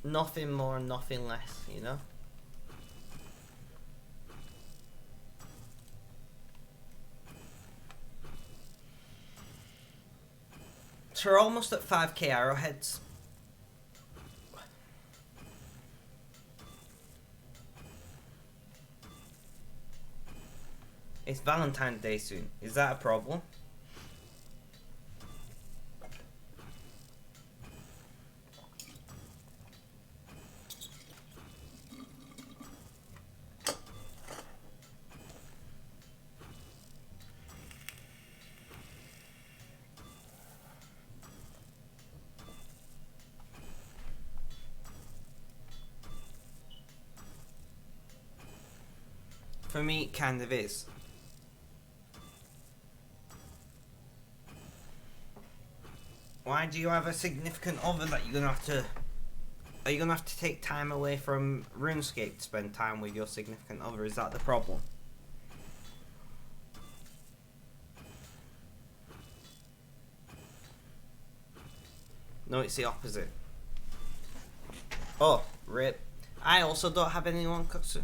Nothing more, nothing less, you know? So we're almost at 5k arrowheads. It's Valentine's Day soon. Is that a problem? For me, it kind of is. Why do you have a significant other that you're gonna have to... Are you gonna have to take time away from RuneScape to spend time with your significant other? Is that the problem? No, it's the opposite. Oh, rip. I also don't have anyone, Kutsu.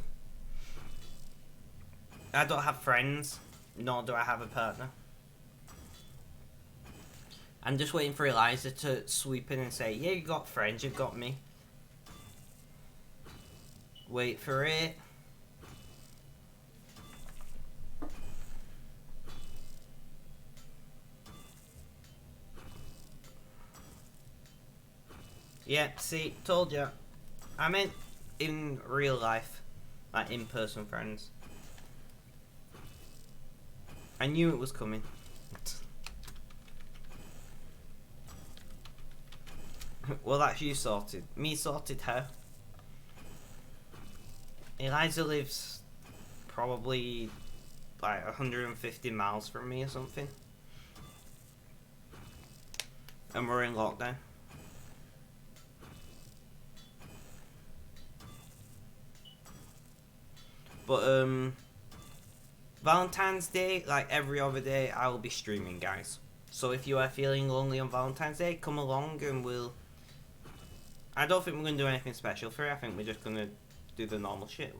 I don't have friends, nor do I have a partner. I'm just waiting for Eliza to sweep in and say, yeah, you got friends, you've got me. Wait for it. Yeah, see, told ya. I meant in real life, like in-person friends. I knew it was coming. Well, that's you sorted. Me sorted her. Eliza lives probably like 150 miles from me or something. And we're in lockdown. But Valentine's Day, like every other day, I will be streaming, guys. So if you are feeling lonely on Valentine's Day, come along and we'll... I don't think we're going to do anything special for it. I think we're just going to do the normal shit.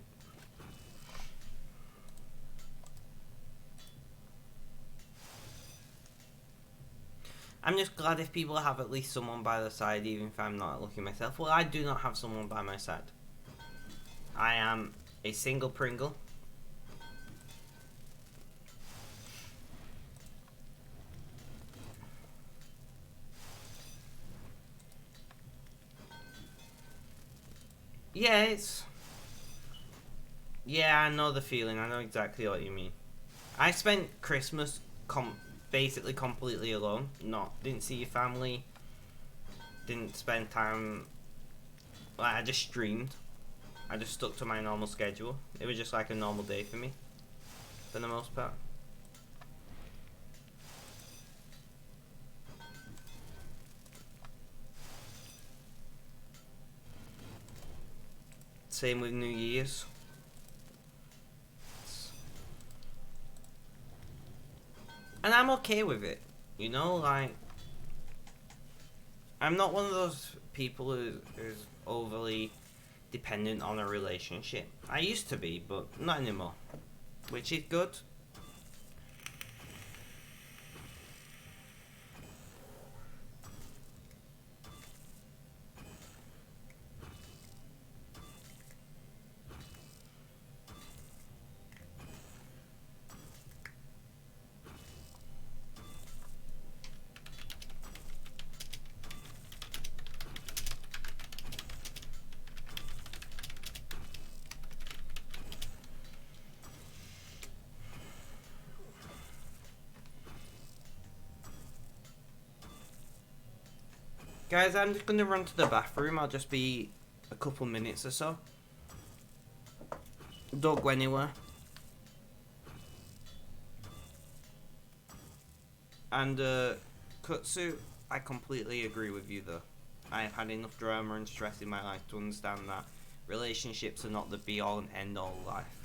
I'm just glad if people have at least someone by their side, even if I'm not looking myself. Well, I do not have someone by my side. I am a single Pringle. Yeah, it's... Yeah, I know the feeling. I know exactly what you mean. I spent Christmas basically completely alone. Didn't see your family. Didn't spend time... Like, I just streamed. I just stuck to my normal schedule. It was just like a normal day for me. For the most part. Same with New Year's. And I'm okay with it. You know, like... I'm not one of those people who's overly dependent on a relationship. I used to be, but not anymore. Which is good. Guys, I'm just gonna run to the bathroom. I'll just be a couple minutes or so. Don't go anywhere. And, Kutsu, I completely agree with you though. I have had enough drama and stress in my life to understand that relationships are not the be all and end all of life.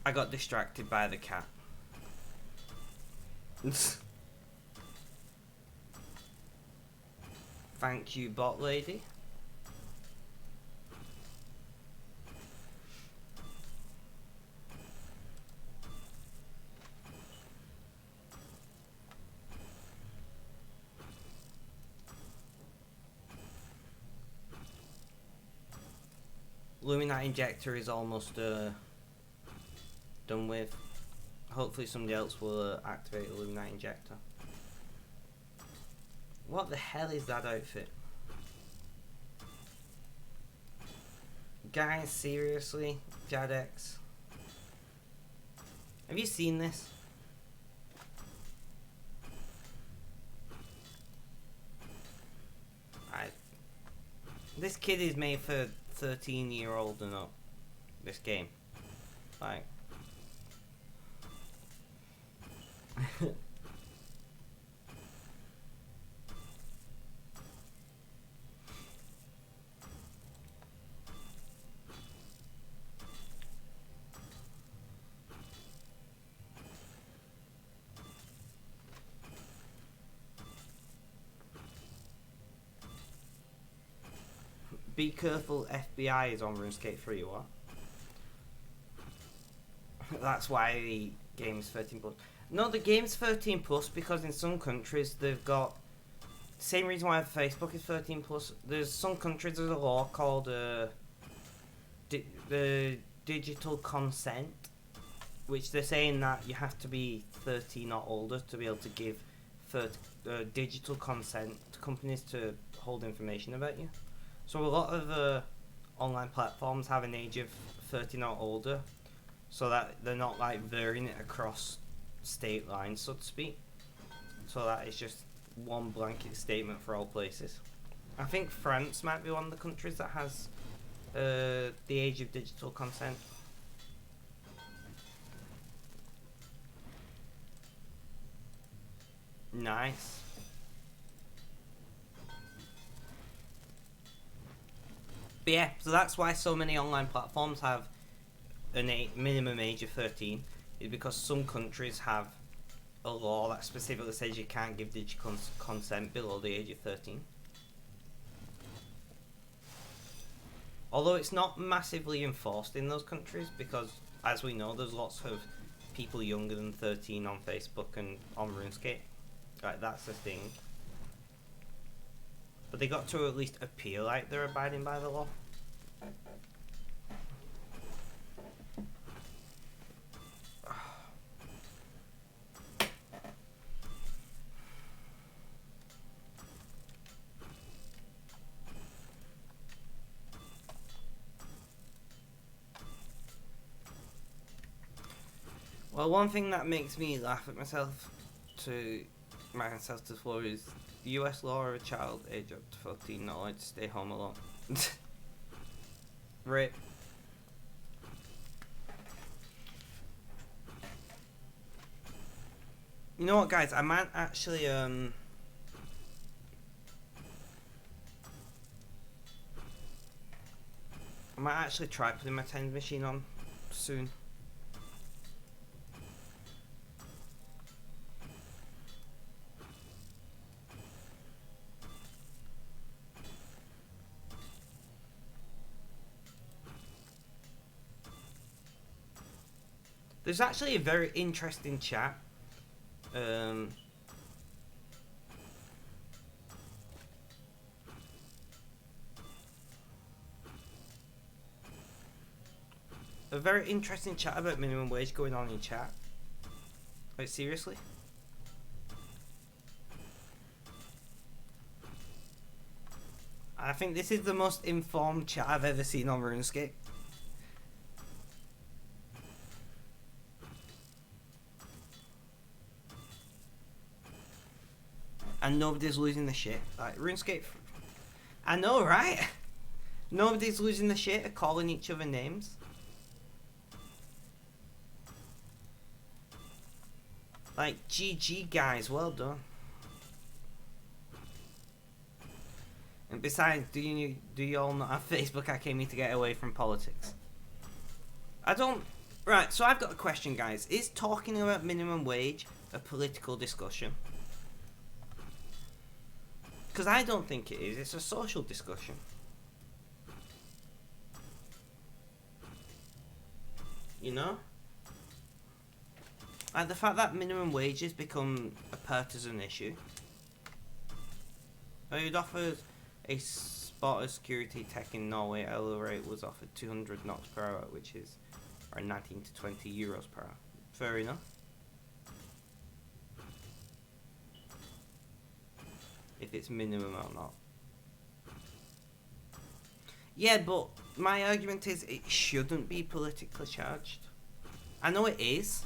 I got distracted by the cat. Thank you, bot lady. Luminite injector is almost done with. Hopefully somebody else will activate the Luminite injector. What the hell is that outfit? Guys, seriously? Jadex? Have you seen this? This kid is made for 13-year-old and up. This game. Like... Be careful, FBI is on RuneScape 3, what? That's why the game is 13 plus. No, the game's 13 plus because in some countries they've got... Same reason why Facebook is 13 plus. There's some countries there's a law called the digital consent, which they're saying that you have to be 13 or older to be able to give digital consent to companies to hold information about you. So a lot of online platforms have an age of 13 or older, so that they're not like veering it across state lines, so to speak. So that it's just one blanket statement for all places. I think France might be one of the countries that has the age of digital consent. Nice. But yeah, so that's why so many online platforms have a minimum age of 13, is because some countries have a law that specifically says you can't give digital consent below the age of 13. Although it's not massively enforced in those countries, because as we know, there's lots of people younger than 13 on Facebook and on RuneScape. Like, that's the thing. But they got to at least appear like they're abiding by the law. Well, one thing that makes me laugh at myself to the floor is the US law of a child age up to 14 not allowed to stay home alone. Rip. You know what, guys? I might actually I might actually try putting my time machine on soon. There's actually a very interesting chat. A very interesting chat about minimum wage going on in chat. Like, seriously? I think this is the most informed chat I've ever seen on RuneScape. And nobody's losing the shit. Like, RuneScape... I know, right? Nobody's losing the shit at calling each other names. Like, GG, guys. Well done. And besides, do you all not have Facebook? I came here to get away from politics. I don't Right, so I've got a question, guys. Is talking about minimum wage a political discussion? Because I don't think it is. It's a social discussion. You know? Like the fact that minimum wages become a partisan issue. It offered a spotter security tech in Norway. Hourly rate was offered 200 knots per hour, which is around 19 to 20 euros per hour. Fair enough. If it's minimum or not. Yeah, but my argument is it shouldn't be politically charged. I know it is.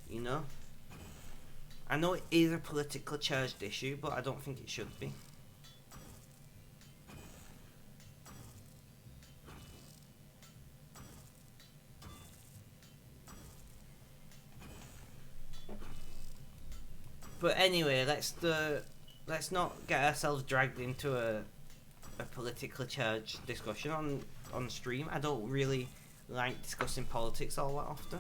You know? I know it is a politically charged issue, but I don't think it should be. But anyway, let's not get ourselves dragged into a politically charged discussion on stream. I don't really like discussing politics all that often.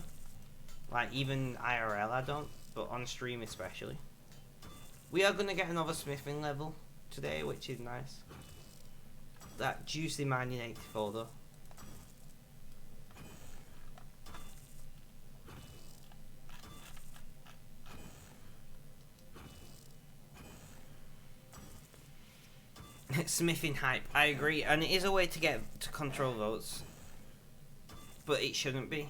Like even IRL I don't, but on stream especially. We are gonna get another smithing level today, which is nice. That juicy mining 84 though. Smithing hype, I agree, and it is a way to get to control votes, but it shouldn't be.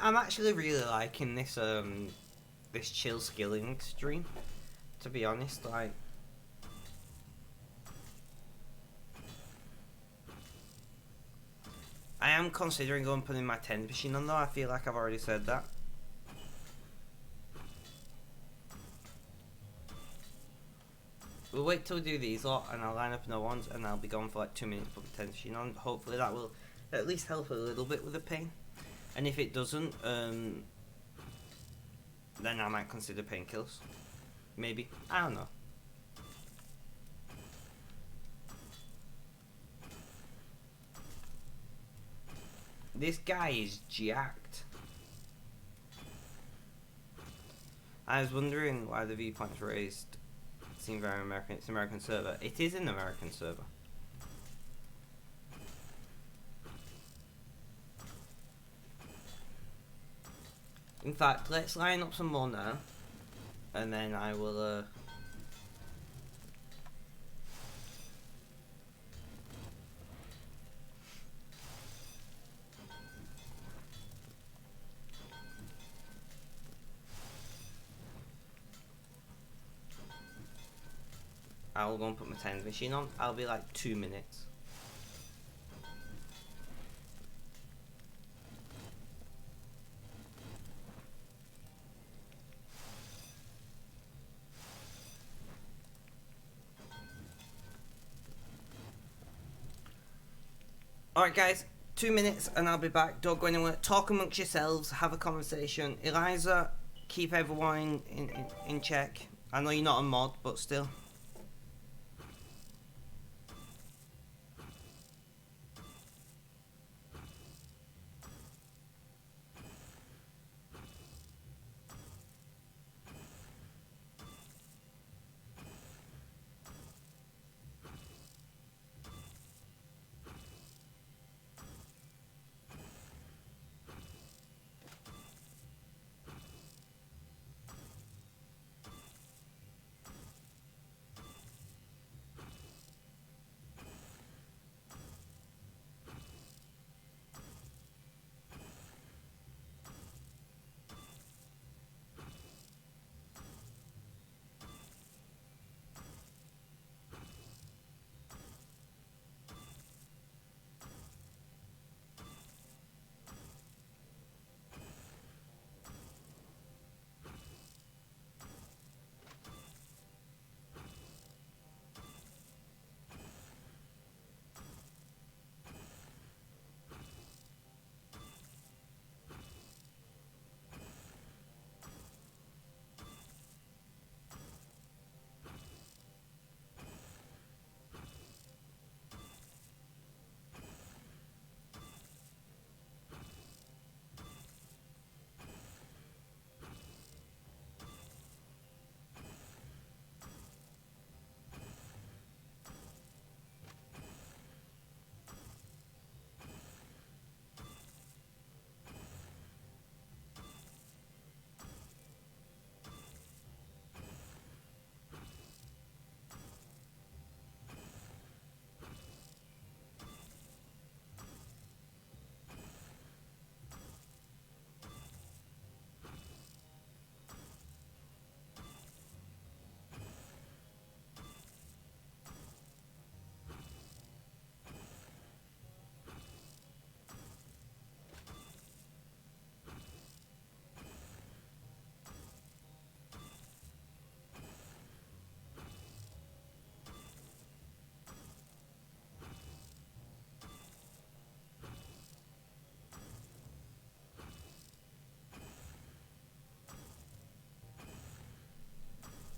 I'm actually really liking this this chill skilling stream, to be honest. Like, I am considering going putting my 10 machine on though. I feel like I've already said that. We'll wait till we do these lot and I'll line up no ones and I'll be gone for like 2 minutes put my 10 machine on. Hopefully that will at least help a little bit with the pain. And if it doesn't, then I might consider painkillers. Maybe. I don't know. This guy is jacked. I was wondering why the viewpoints raised seem very American. It's an American server. It is an American server. In fact, let's line up some more now, and then I will. I'll go and put my 10 machine on. I'll be like 2 minutes. Alright guys, 2 minutes and I'll be back. Don't go anywhere. Talk amongst yourselves, have a conversation. Eliza, keep everyone in check. I know you're not a mod, but still.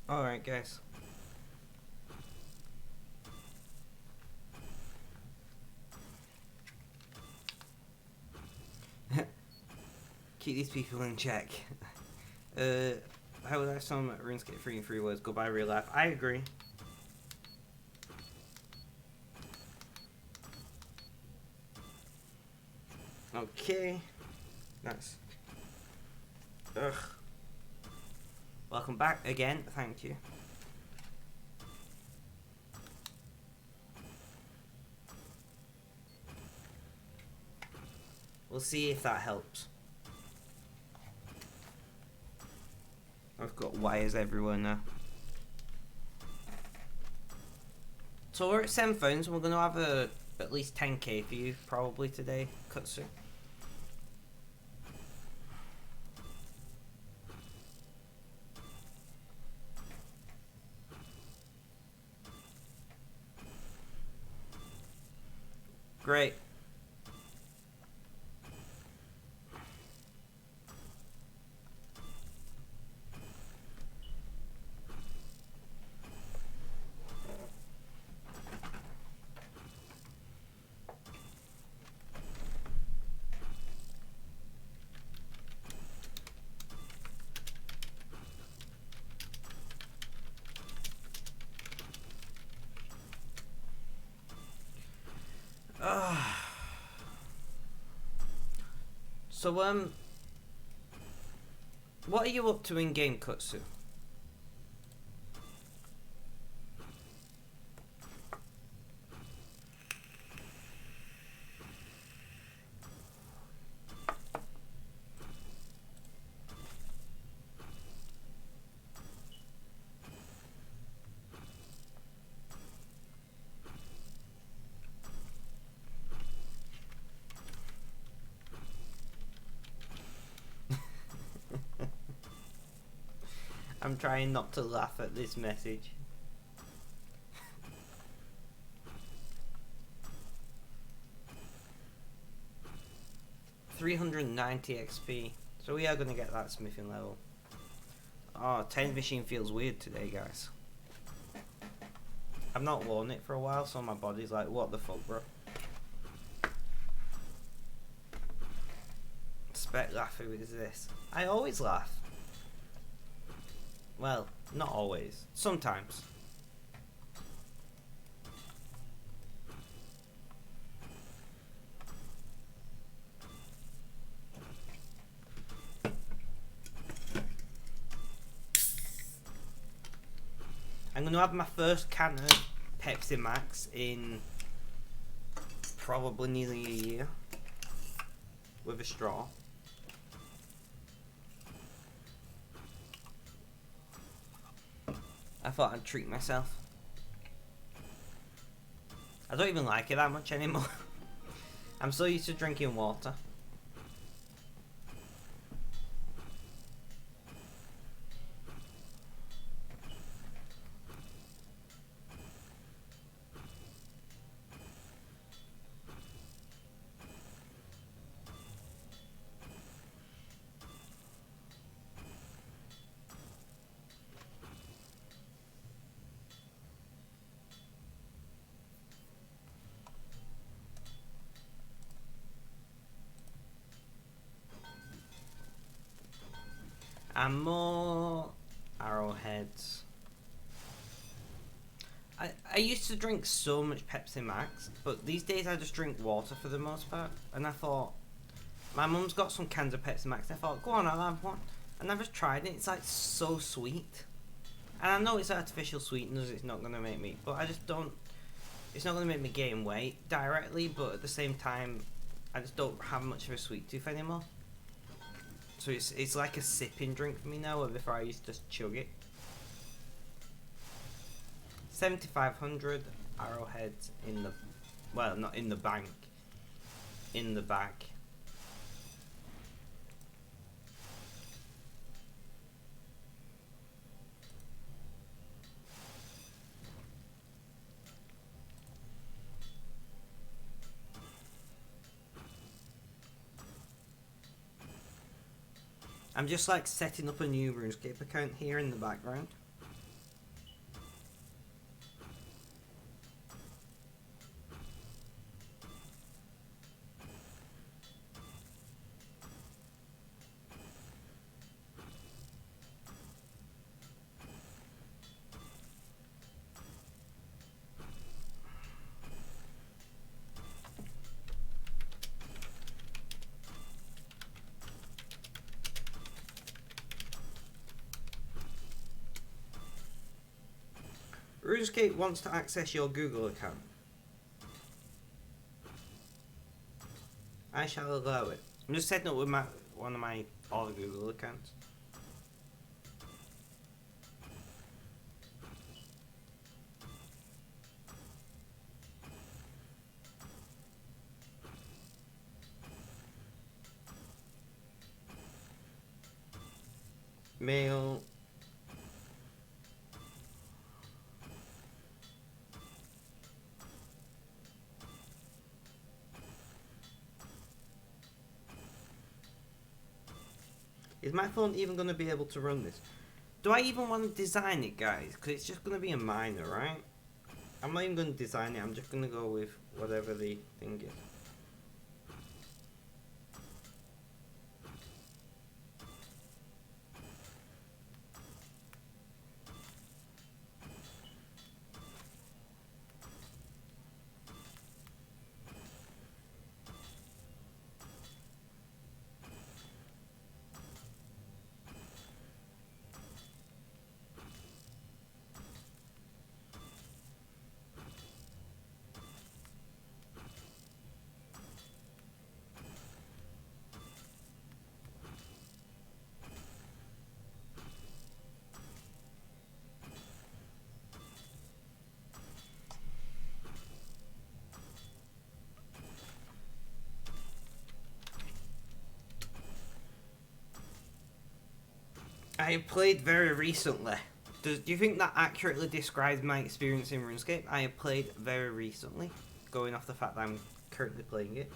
Alright, guys. Keep these people in check. How would I sum RuneScape 3 in 3 words? Go by real life. I agree. Okay. Nice. Ugh. Welcome back again. Thank you. We'll see if that helps. I've got wires everywhere now. So we're at 7 phones and we're going to have at least 10k for you probably today, Kutsu. Great. So what are you up to in game, Kutsu? I'm trying not to laugh at this message. $390 XP. So we are going to get that smithing level. Oh, 10 machine feels weird today, guys. I've not worn it for a while, so my body's like, what the fuck, bro? Spec laugh, who is this? I always laugh. Well, not always. Sometimes. I'm going to have my first can of Pepsi Max in probably nearly a year. With a straw. I thought I'd treat myself. I don't even like it that much anymore. I'm so used to drinking water. And more arrowheads. I used to drink so much Pepsi Max, but these days I just drink water for the most part. And I thought, my mum's got some cans of Pepsi Max. I thought, go on, I'll have one. And I've just tried it. It's like so sweet. And I know it's artificial sweeteners. It's not gonna make me, but I just don't. It's not gonna make me gain weight directly, but at the same time, I just don't have much of a sweet tooth anymore. So it's like a sipping drink for me now, where before I used to just chug it. 7,500 arrowheads in the, well, not in the bank, in the bag. I'm just like setting up a new RuneScape account here in the background. RuneScape wants to access your Google account. I shall allow it. I'm just setting up with one of my other Google accounts. Mail. Is my phone even going to be able to run this? Do I even want to design it, guys? Because it's just going to be a minor, right? I'm not even going to design it. I'm just going to go with whatever the thing is. I have played very recently. Do you think that accurately describes my experience in RuneScape? I have played very recently, going off the fact that I'm currently playing it.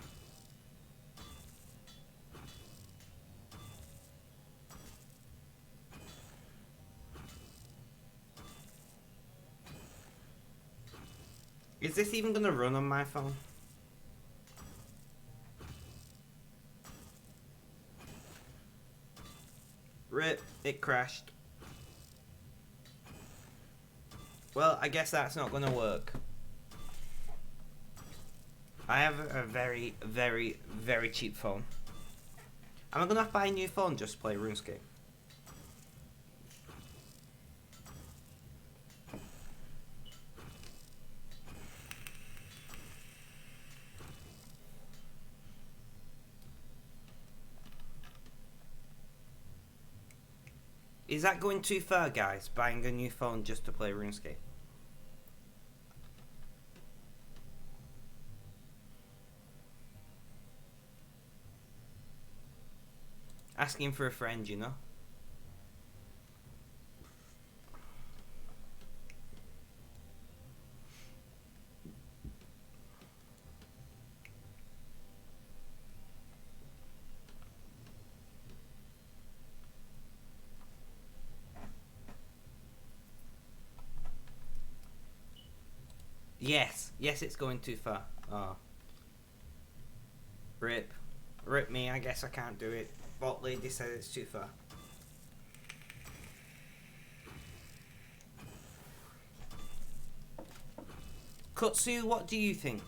Is this even going to run on my phone? RIP, it crashed. Well, I guess that's not going to work. I have a very, very, very cheap phone. Am I going to have to buy a new phone just to play RuneScape? Is that going too far, guys? Buying a new phone just to play RuneScape? Asking for a friend, you know? Yes, yes, it's going too far. Oh. RIP. RIP me, I guess I can't do it. Bot lady said it's too far. Kutsu, what do you think?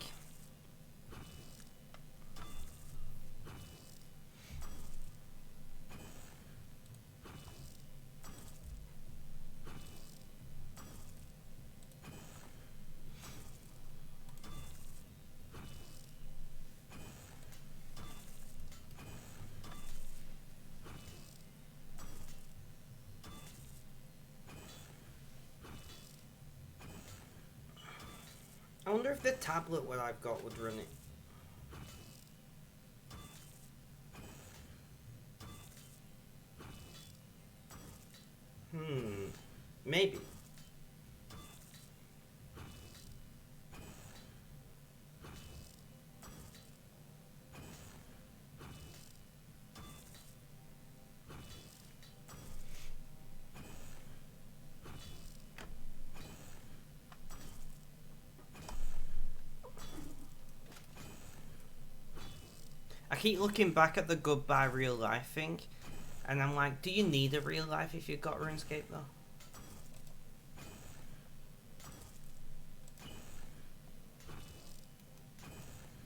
I wonder if the tablet what I've got would run it. Maybe. I keep looking back at the goodbye real life thing, and I'm like, do you need a real life if you've got RuneScape though?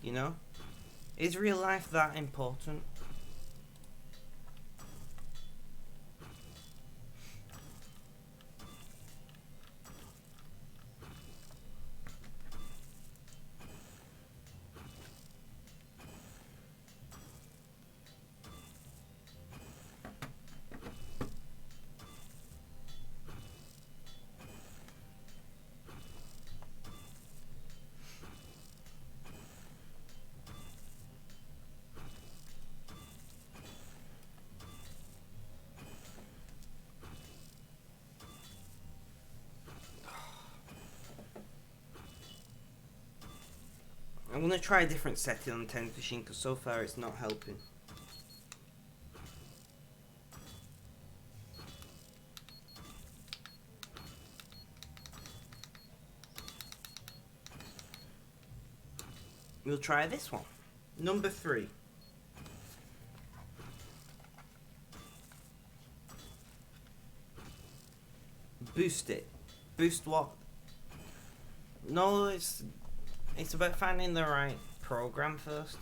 You know? Is real life that important? I'm going to try a different setting on the tennis machine because so far it's not helping. We'll try this one. Number 3. Boost it. Boost what? No, it's about finding the right program first.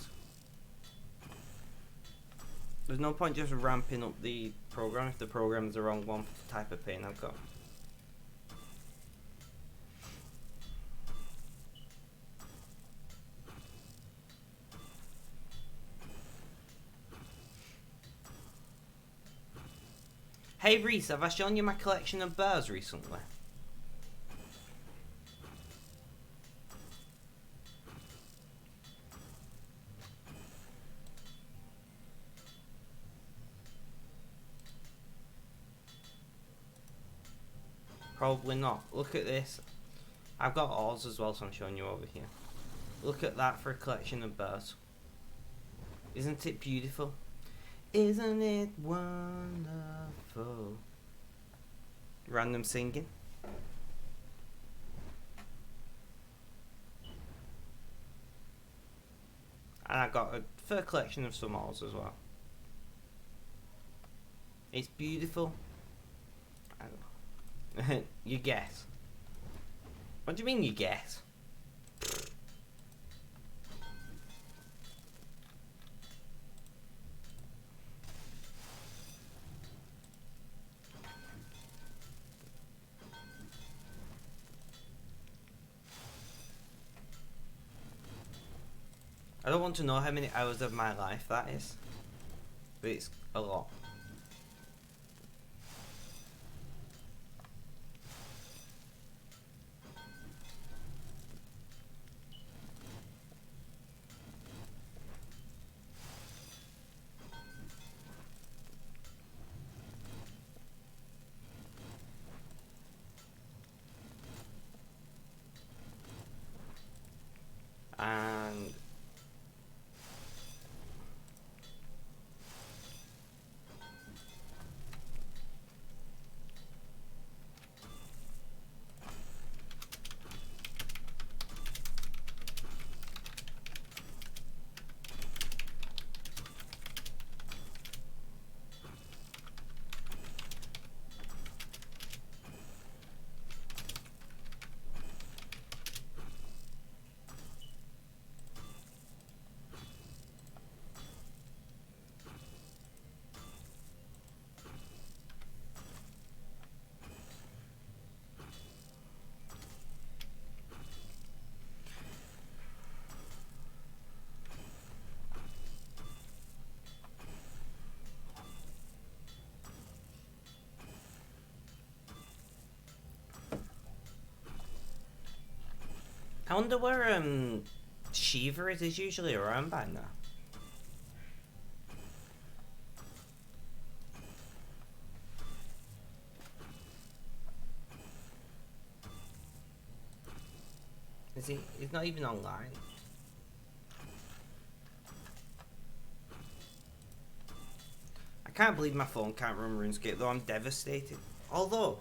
There's no point just ramping up the program if the program's the wrong one for the type of pain I've got. Hey Reese, have I shown you my collection of bears recently? Probably not. Look at this. I've got Oz as well, so I'm showing you over here. Look at that for a collection of bears. Isn't it beautiful? Isn't it wonderful? Random singing. And I got a fair collection of some Oz as well. It's beautiful. You guess. What do you mean you guess? I don't want to know how many hours of my life that is, but it's a lot. And I wonder where Shiva is. He's usually around by now. Is he? He's not even online. I can't believe my phone can't run RuneScape though. I'm devastated. Although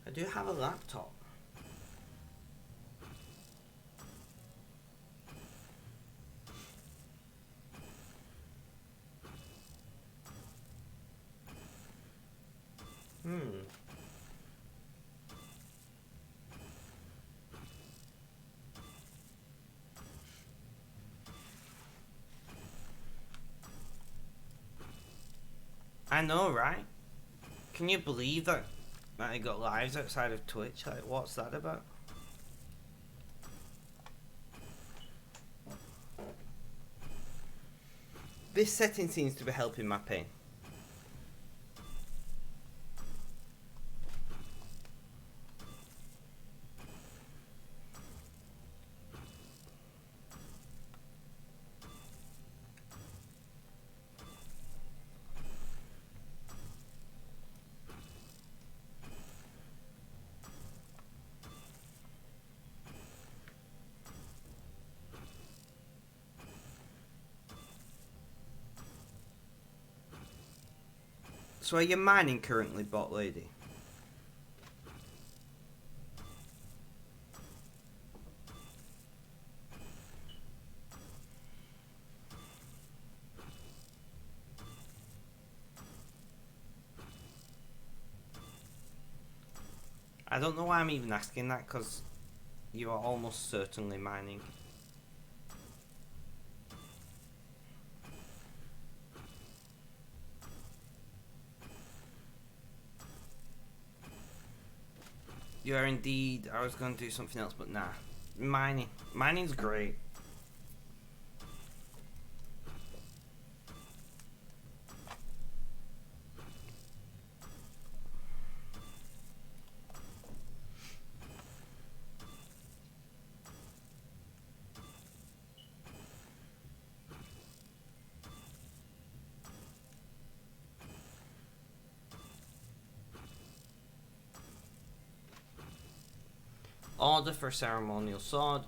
I do have a laptop. I know, right? Can you believe that I got lives outside of Twitch? Like, what's that about? This setting seems to be helping my pain. So are you mining currently, bot lady? I don't know why I'm even asking that, because you are almost certainly mining. You are indeed. I was going to do something else, but nah. Mining. Mining's great. Order for ceremonial sword.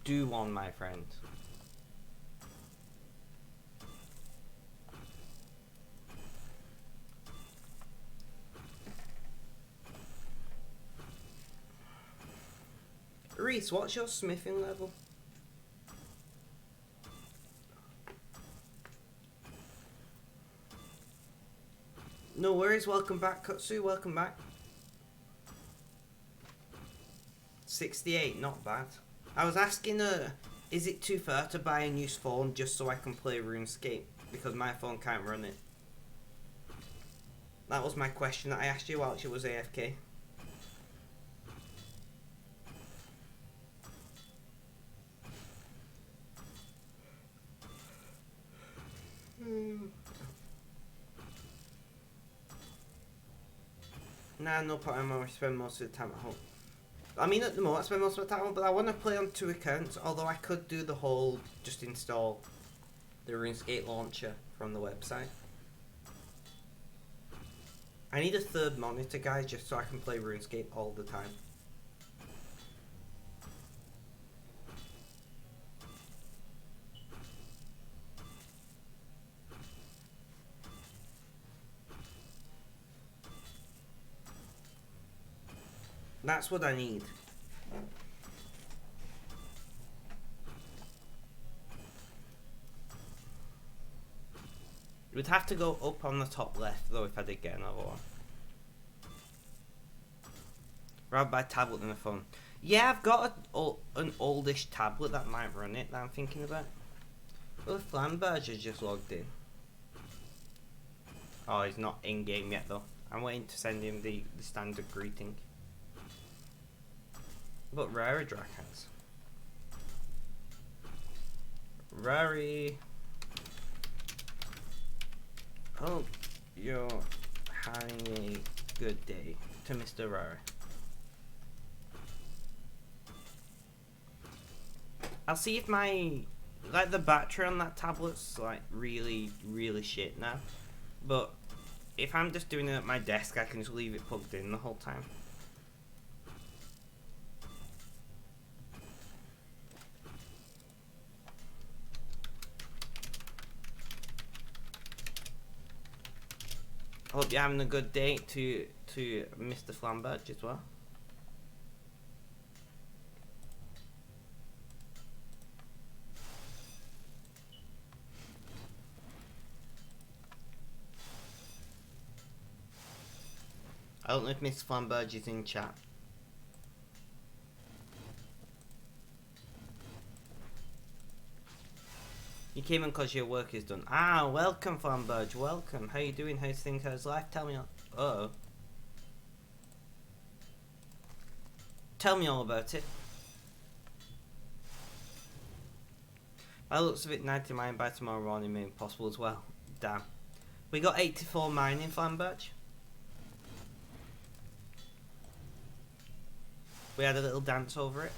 Do one, my friend. Reese, what's your smithing level? No worries, welcome back, Kutsu, welcome back. 68, not bad. I was asking is it too far to buy a new phone just so I can play RuneScape? Because my phone can't run it. That was my question that I asked you while she was AFK. Nah, no problem. I spend most of the time at home. I mean, at the moment, I spend most of the time at home, but I want to play on 2 accounts. Although I could do the whole just install the RuneScape launcher from the website. I need a 3rd monitor, guys, just so I can play RuneScape all the time. That's what I need. It would have to go up on the top left, though, if I did get another one. Rather buy a tablet than a phone. Yeah, I've got an oldish tablet that might run it that I'm thinking about. Well, Flamberge has just logged in. Oh, he's not in-game yet, though. I'm waiting to send him the standard greeting. But Raridrak has. Rari. Hope you're having a good day. To Mr. Rari. I'll see if my... Like, the battery on that tablet's, like, really, really shit now. But if I'm just doing it at my desk, I can just leave it plugged in the whole time. Hope you're having a good day to Mr. Flamberge as well. I don't know if Mr. Flamberge is in chat. You came in because your work is done. Ah, welcome Flamberge, welcome. How you doing? How's things? How's life? Tell me all. Uh-oh. Tell me all about it. By the looks of it, 90 mine by tomorrow morning may be possible as well. Damn. We got 84 mining, Flamberge. We had a little dance over it.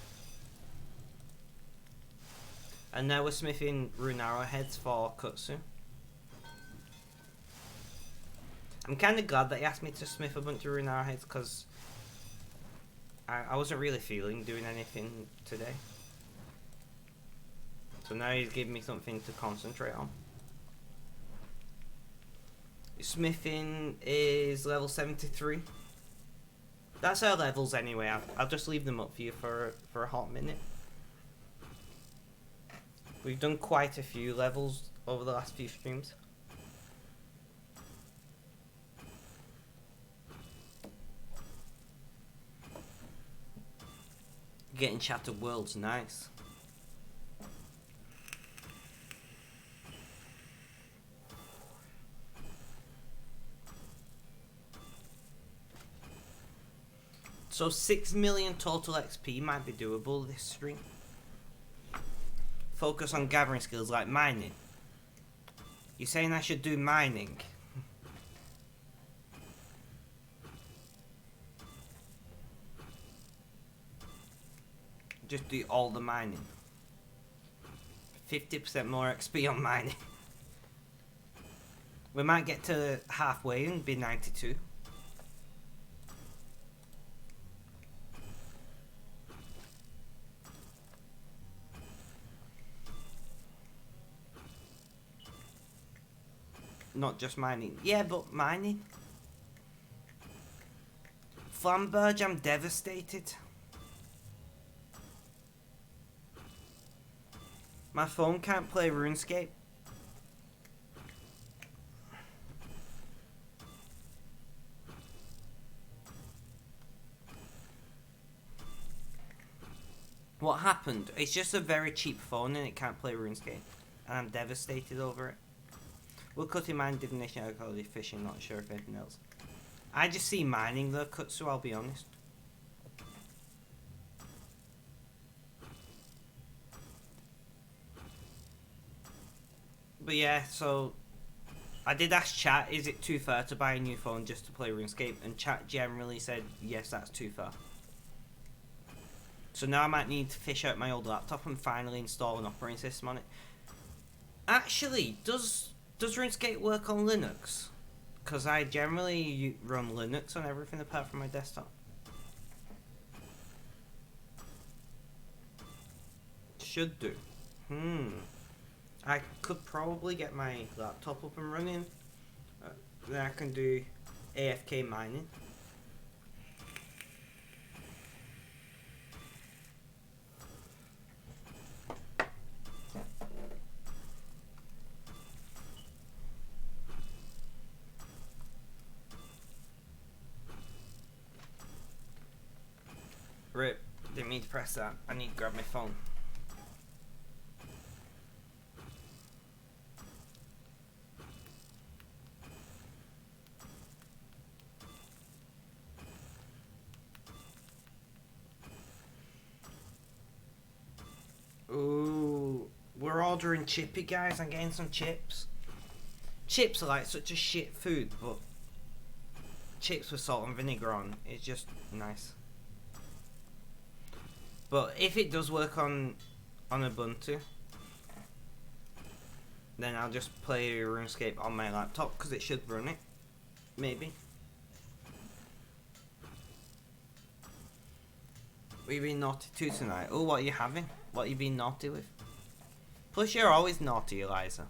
And now we're smithing rune arrowheads for Kutsu. I'm kind of glad that he asked me to smith a bunch of rune arrowheads because I wasn't really feeling doing anything today. So now he's giving me something to concentrate on. Smithing is level 73. That's our levels anyway. I'll just leave them up for you for a hot minute. We've done quite a few levels over the last few streams. Getting Shattered Worlds, nice. So 6 million total XP might be doable this stream. Focus on gathering skills like mining. You're saying I should do mining? Just do all the mining. 50% more XP on mining. We might get to halfway and be 92. Not just mining. Yeah, but mining. Flamberge, I'm devastated. My phone can't play RuneScape. What happened? It's just a very cheap phone and it can't play RuneScape. And I'm devastated over it. We're cutting mine, divination, agriculture, fishing, not sure if anything else. I just see mining though, Kutsu, I'll be honest. But yeah, so I did ask chat, is it too far to buy a new phone just to play RuneScape? And chat generally said, yes, that's too far. So now I might need to fish out my old laptop and finally install an operating system on it. Actually, does RuneScape work on Linux? Because I generally run Linux on everything apart from my desktop. Should do. I could probably get my laptop up and running. Then I can do AFK mining. Rip, didn't mean to press that. I need to grab my phone. Ooh, we're ordering chippy, guys. I'm getting some chips. Chips are like such a shit food, but chips with salt and vinegar on, it's just nice. But if it does work on Ubuntu, then I'll just play RuneScape on my laptop because it should run it. Maybe. What you been naughty to tonight? Oh, what are you having? What you been naughty with? Plus, you're always naughty, Eliza.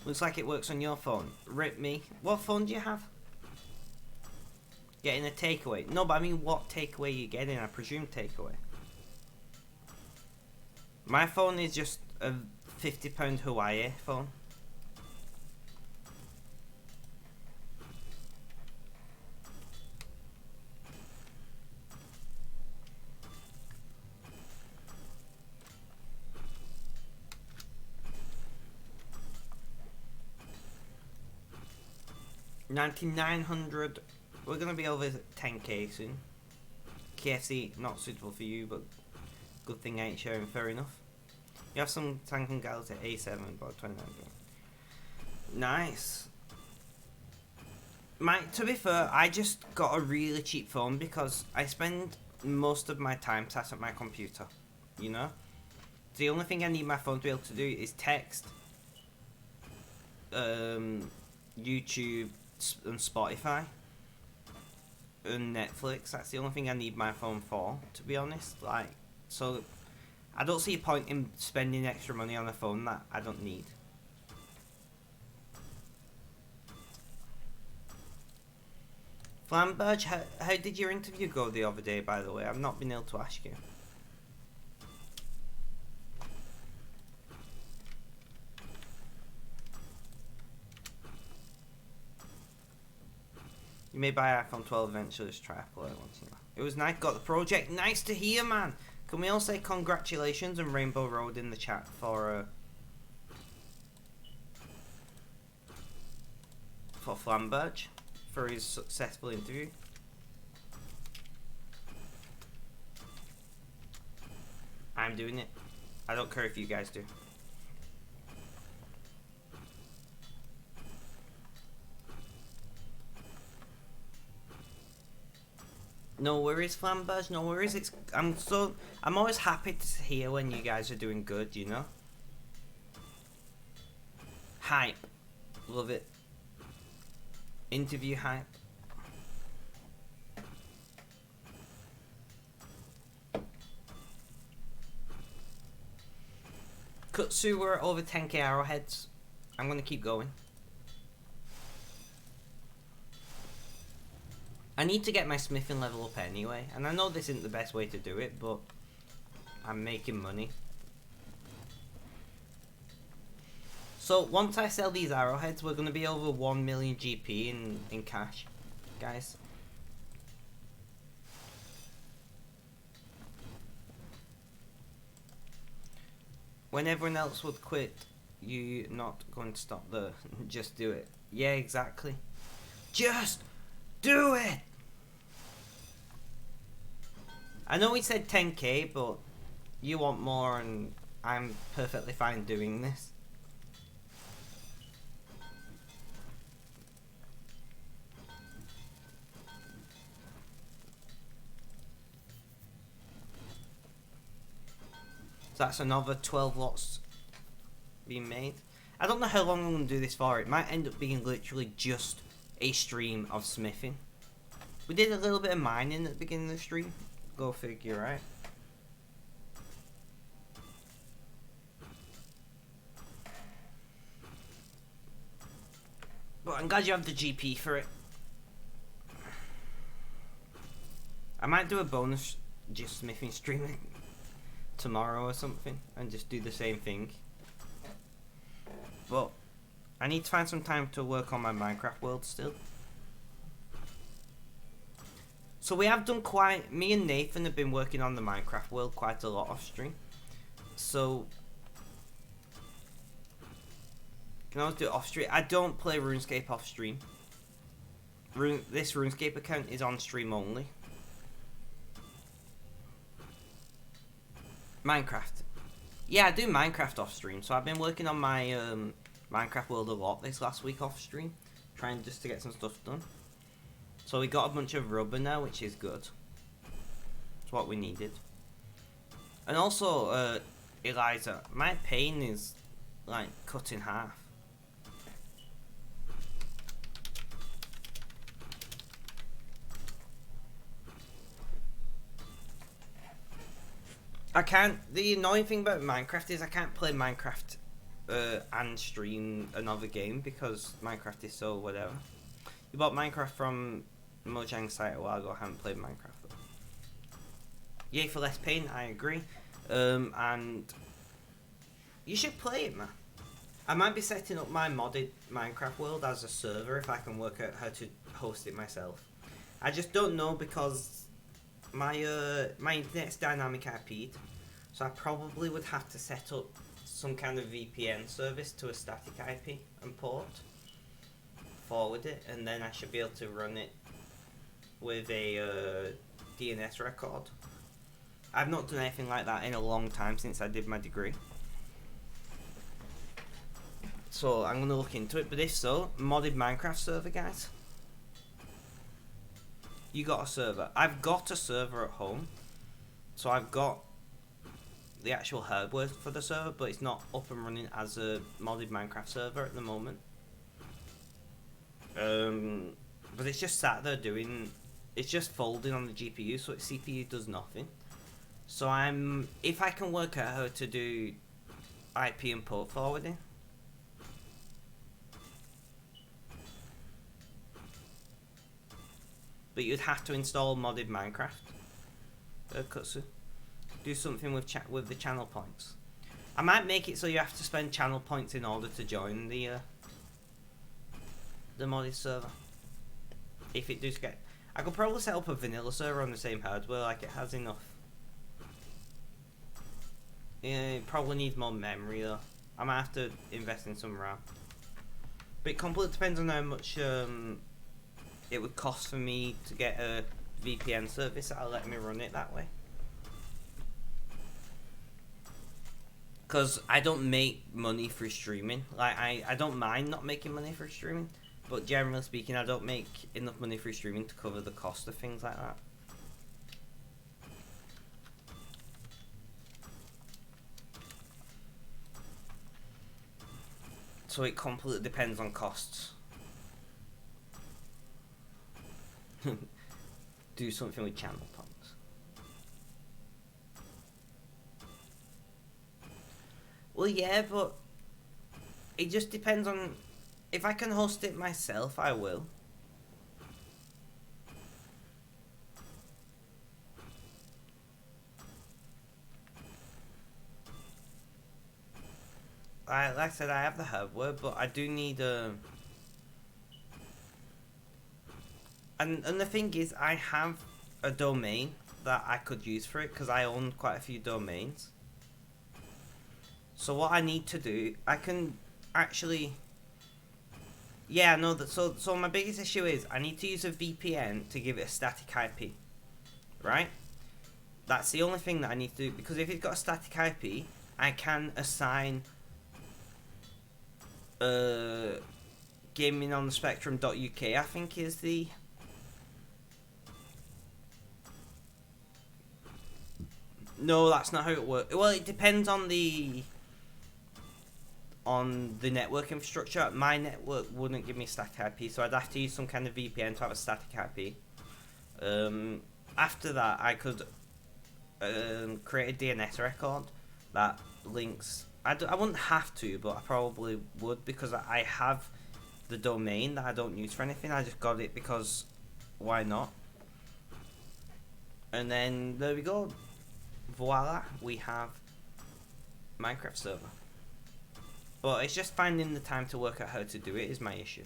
Looks like it works on your phone. Rip me. What phone do you have? Getting a takeaway. No, but I mean what takeaway are you getting? I presume takeaway. My phone is just a £50 Hawaii phone. $9,900. We're gonna be over 10k soon. KFC not suitable for you, but good thing I ain't sharing. Fair enough. You have some Samsung Galaxy A7 about 29. Nice. To be fair, I just got a really cheap phone because I spend most of my time sat at my computer. You know, the only thing I need my phone to be able to do is text, YouTube and Spotify and Netflix. That's the only thing I need my phone for, to be honest. Like, so I don't see a point in spending extra money on a phone that I don't need. Flamberge, how did your interview go the other day, by the way? I've not been able to ask you. You may buy iPhone 12 eventually, just try Apple once in a while. It was nice, got the project. Nice to hear, man. Can we all say congratulations and Rainbow Road in the chat for Flamberge for his successful interview? I'm doing it. I don't care if you guys do. No worries, Flamberge. No worries. I'm always happy to hear when you guys are doing good. You know. Hype, love it. Interview hype. Kutsu, we're at over 10k arrowheads. I'm gonna keep going. I need to get my smithing level up anyway, and I know this isn't the best way to do it, but I'm making money. So once I sell these arrowheads, we're gonna be over 1 million GP in cash, guys. When everyone else would quit, you not going to stop the just do it. Yeah, exactly. Just do it! I know we said 10k, but you want more and I'm perfectly fine doing this. So that's another 12 lots being made. I don't know how long I'm going to do this for. It might end up being literally just a stream of smithing. We did a little bit of mining at the beginning of the stream. Go figure, right? But I'm glad you have the GP for it. I might do a bonus just smithing streaming tomorrow or something and just do the same thing. But I need to find some time to work on my Minecraft world still. So we have done me and Nathan have been working on the Minecraft world quite a lot off stream. So can I always do it off stream? I don't play RuneScape off stream. This RuneScape account is on stream only. Minecraft. Yeah, I do Minecraft off stream. So I've been working on my Minecraft world a lot this last week off stream, trying just to get some stuff done. So we got a bunch of rubber now, which is good. It's what we needed. And also, Eliza, my pain is like cut in half. The annoying thing about Minecraft is I can't play Minecraft and stream another game because Minecraft is so whatever. You bought Minecraft from Mojang site a while ago. I haven't played Minecraft though. Yay for less pain, I agree. And you should play it, man. I might be setting up my modded Minecraft world as a server if I can work out how to host it myself. I just don't know because my internet's dynamic IP'd, so I probably would have to set up some kind of VPN service to a static IP and port, forward it, and then I should be able to run it with a DNS record. I've not done anything like that in a long time since I did my degree. So I'm going to look into it, but if so, modded Minecraft server, guys. You got a server. I've got a server at home. So I've got the actual hardware for the server, but it's not up and running as a modded Minecraft server at the moment. But it's just sat there doing, it's just folding on the GPU, so its CPU does nothing. So if I can work out how to do IP and port forwarding, but you'd have to install modded Minecraft. Kutsu, do something with the channel points. I might make it so you have to spend channel points in order to join the modded server. If it does get, I could probably set up a vanilla server on the same hardware, like it has enough. Yeah, it probably needs more memory though. I might have to invest in some RAM. But it completely depends on how much it would cost for me to get a VPN service that'll let me run it that way. Because I don't make money for streaming. Like, I don't mind not making money for streaming, but generally speaking, I don't make enough money for streaming to cover the cost of things like that. So it completely depends on costs. Do something with channel points. Well, yeah, but it just depends on, if I can host it myself, I will. Like I said, I have the hardware, but I do need a. And the thing is, I have a domain that I could use for it because I own quite a few domains. So what I need to do, I can actually. Yeah, no. So my biggest issue is I need to use a VPN to give it a static IP, right? That's the only thing that I need to do, because if it's got a static IP, I can assign gaming on the spectrum.uk, I think is the. No, that's not how it works. Well, it depends on the network infrastructure. My network wouldn't give me static IP, so I'd have to use some kind of VPN to have a static IP. After that, I could create a DNS record that links. I wouldn't have to, but I probably would, because I have the domain that I don't use for anything. I just got it because why not? And then there we go. Voila, we have Minecraft server. But it's just finding the time to work out how to do it is my issue.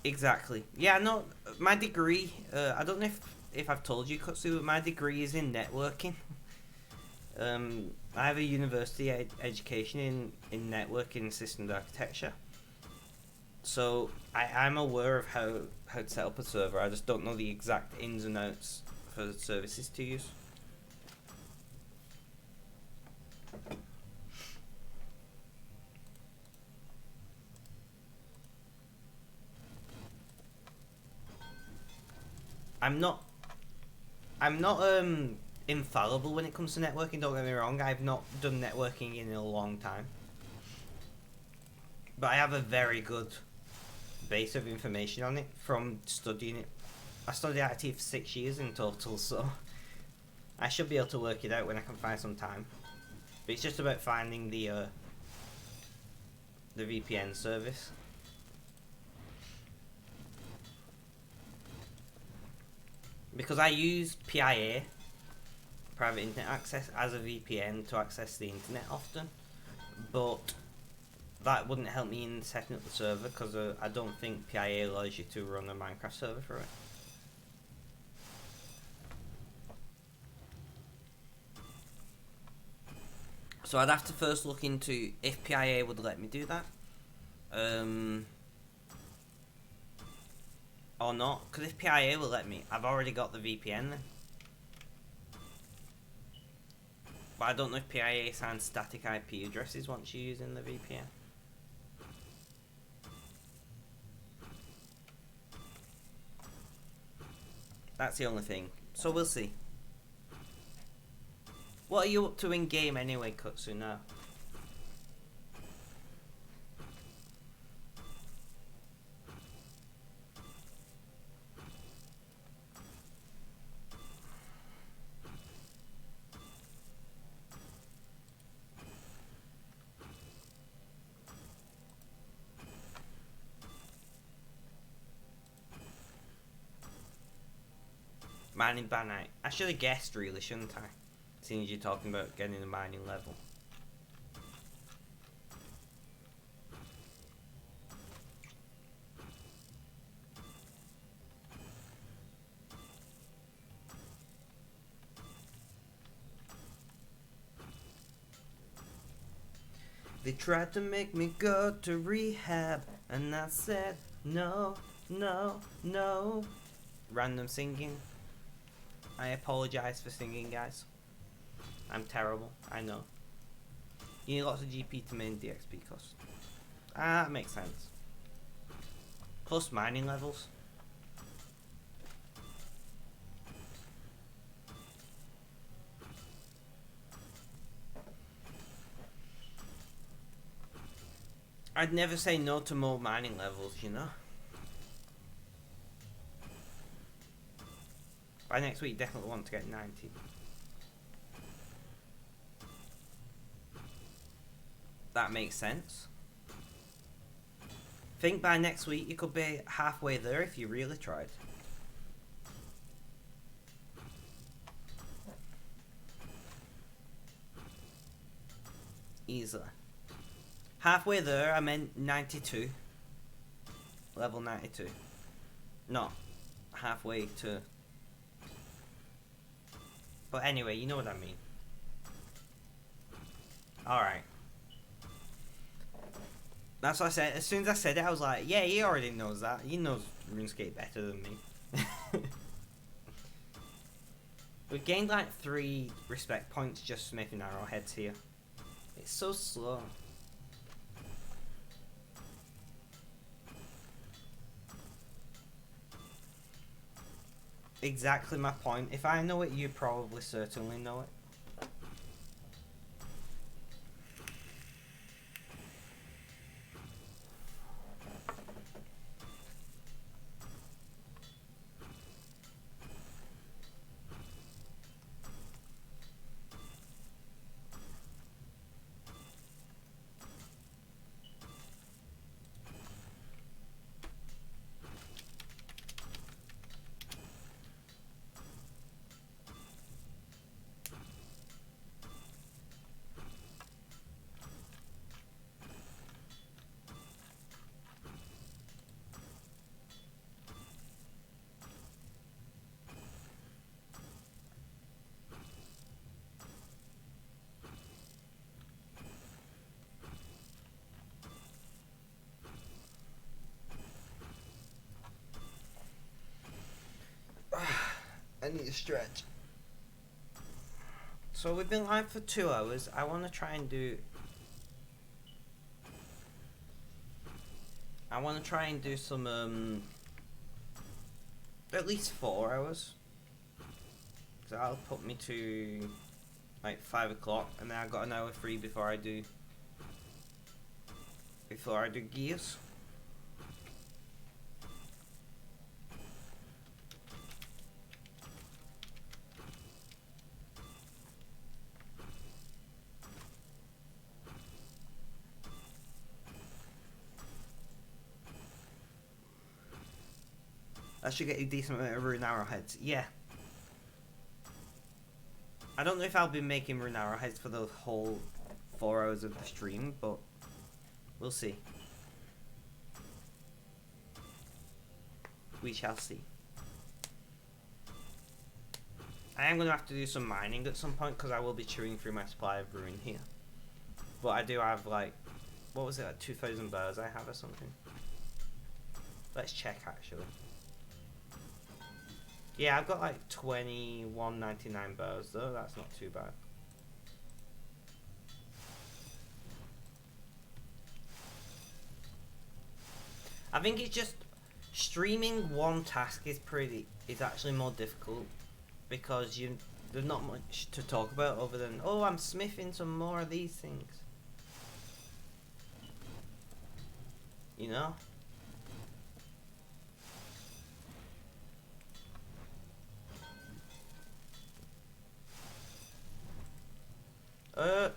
Exactly. Yeah, no, my degree, I don't know if I've told you, Kutsu, but my degree is in networking. I have a university education in networking and systems architecture. So I'm aware of how to set up a server. I just don't know the exact ins and outs for the services to use. I'm not infallible when it comes to networking, don't get me wrong. I've not done networking in a long time. But I have a very good base of information on it from studying it. I studied IT for 6 years in total, so I should be able to work it out when I can find some time. But it's just about finding the VPN service. Because I use PIA, private internet access, as a VPN to access the internet often, but that wouldn't help me in setting up the server, because I don't think PIA allows you to run a Minecraft server for it. So I'd have to first look into if PIA would let me do that, or not. Because if PIA will let me, I've already got the VPN then. But I don't know if PIA assigns static IP addresses once you're using the VPN. That's the only thing. So we'll see. What are you up to in game anyway, Kutsu, now? Mining Banite. I should have guessed, really, shouldn't I? Seeing as you're talking about getting a mining level. They tried to make me go to rehab, and I said no, no, no. Random singing. I apologize for singing, guys. I'm terrible, I know. You need lots of GP to main DXP cost. Ah, that makes sense. Plus mining levels. I'd never say no to more mining levels, you know? By next week, definitely want to get 90. That makes sense. Think by next week you could be halfway there if you really tried. Easily. Halfway there, I meant 92. Level 92. Not halfway to... But anyway, you know what I mean. Alright. That's what I said. As soon as I said it, I was like, yeah, he already knows that. He knows RuneScape better than me. We've gained like 3 respect points just smithing arrowheads here. It's so slow. Exactly my point. If I know it, you probably certainly know it. I need to stretch. So we've been live for 2 hours. I want to try and do... some, at least 4 hours. So that'll put me to, like, 5 o'clock. And then I've got an hour free before I do gears. That should get you a decent amount of rune arrowheads. Yeah. I don't know if I'll be making rune arrowheads for the whole 4 hours of the stream, but we'll see. We shall see. I am going to have to do some mining at some point because I will be chewing through my supply of rune here. But I do have, like, what was it, like 2,000 birds I have or something? Let's check, actually. Yeah, I've got like 21.99 bows though, that's not too bad. I think it's just streaming one task is actually more difficult because there's not much to talk about other than, oh, I'm smithing some more of these things. You know? I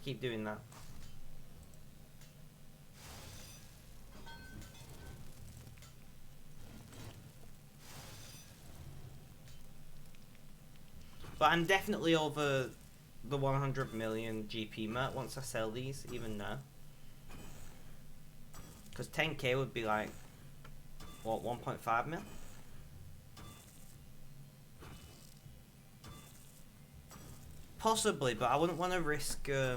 keep doing that. But I'm definitely over the 100 million GP mark once I sell these, even now. Because 10k would be like, what, 1.5 mil? Possibly, but I wouldn't want to risk. I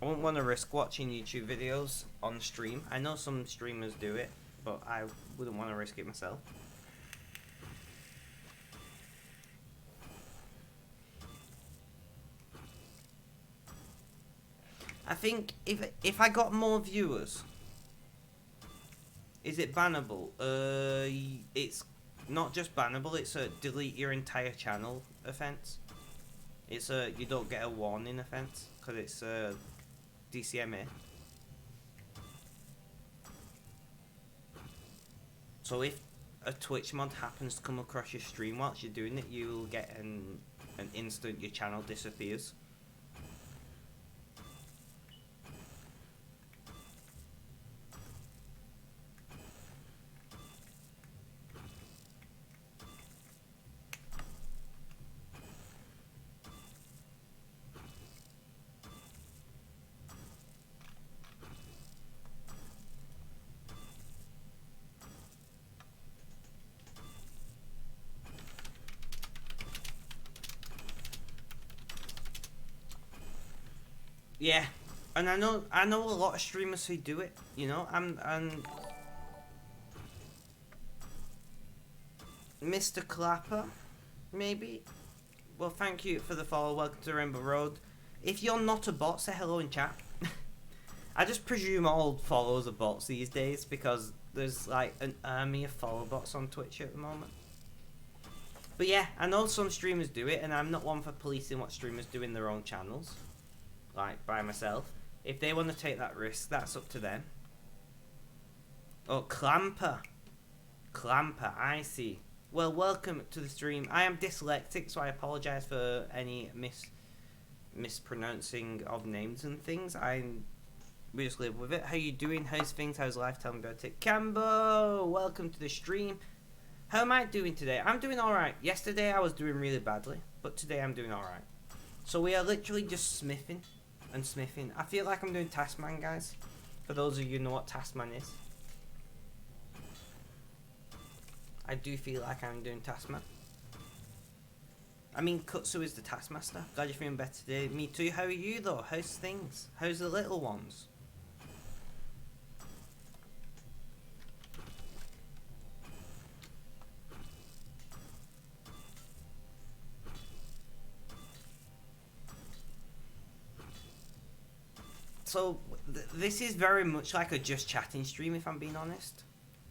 wouldn't want to risk watching YouTube videos on stream. I know some streamers do it, but I wouldn't want to risk it myself. I think if I got more viewers, is it bannable? It's not just bannable. It's a delete your entire channel offense. It's a you don't get a warning offense because it's DCMA. So if a Twitch mod happens to come across your stream whilst you're doing it, you will get an instant your channel disappears. Yeah, and I know a lot of streamers who do it. You know, and Mr. Clapper, maybe. Well, thank you for the follow. Welcome to Rainbow Road. If you're not a bot, say hello in chat. I just presume all followers are bots these days because there's like an army of follow bots on Twitch at the moment. But yeah, I know some streamers do it, and I'm not one for policing what streamers do in their own channels. Like, by myself. If they want to take that risk, that's up to them. Oh, Clamper. Clamper, I see. Well, welcome to the stream. I am dyslexic, so I apologise for any mispronouncing of names and things. We just live with it. How you doing? How's things? How's life? Tell me about it. Cambo, welcome to the stream. How am I doing today? I'm doing alright. Yesterday I was doing really badly, but today I'm doing alright. So we are literally just smithing and smithing. I feel like I'm doing Taskman, guys. For those of you who know what Taskman is. I do feel like I'm doing Taskman. I mean, Kutsu is the Taskmaster. Glad you're feeling better today. Me too. How are you, though? How's things? How's the little ones? So, this is very much like a just chatting stream, if I'm being honest.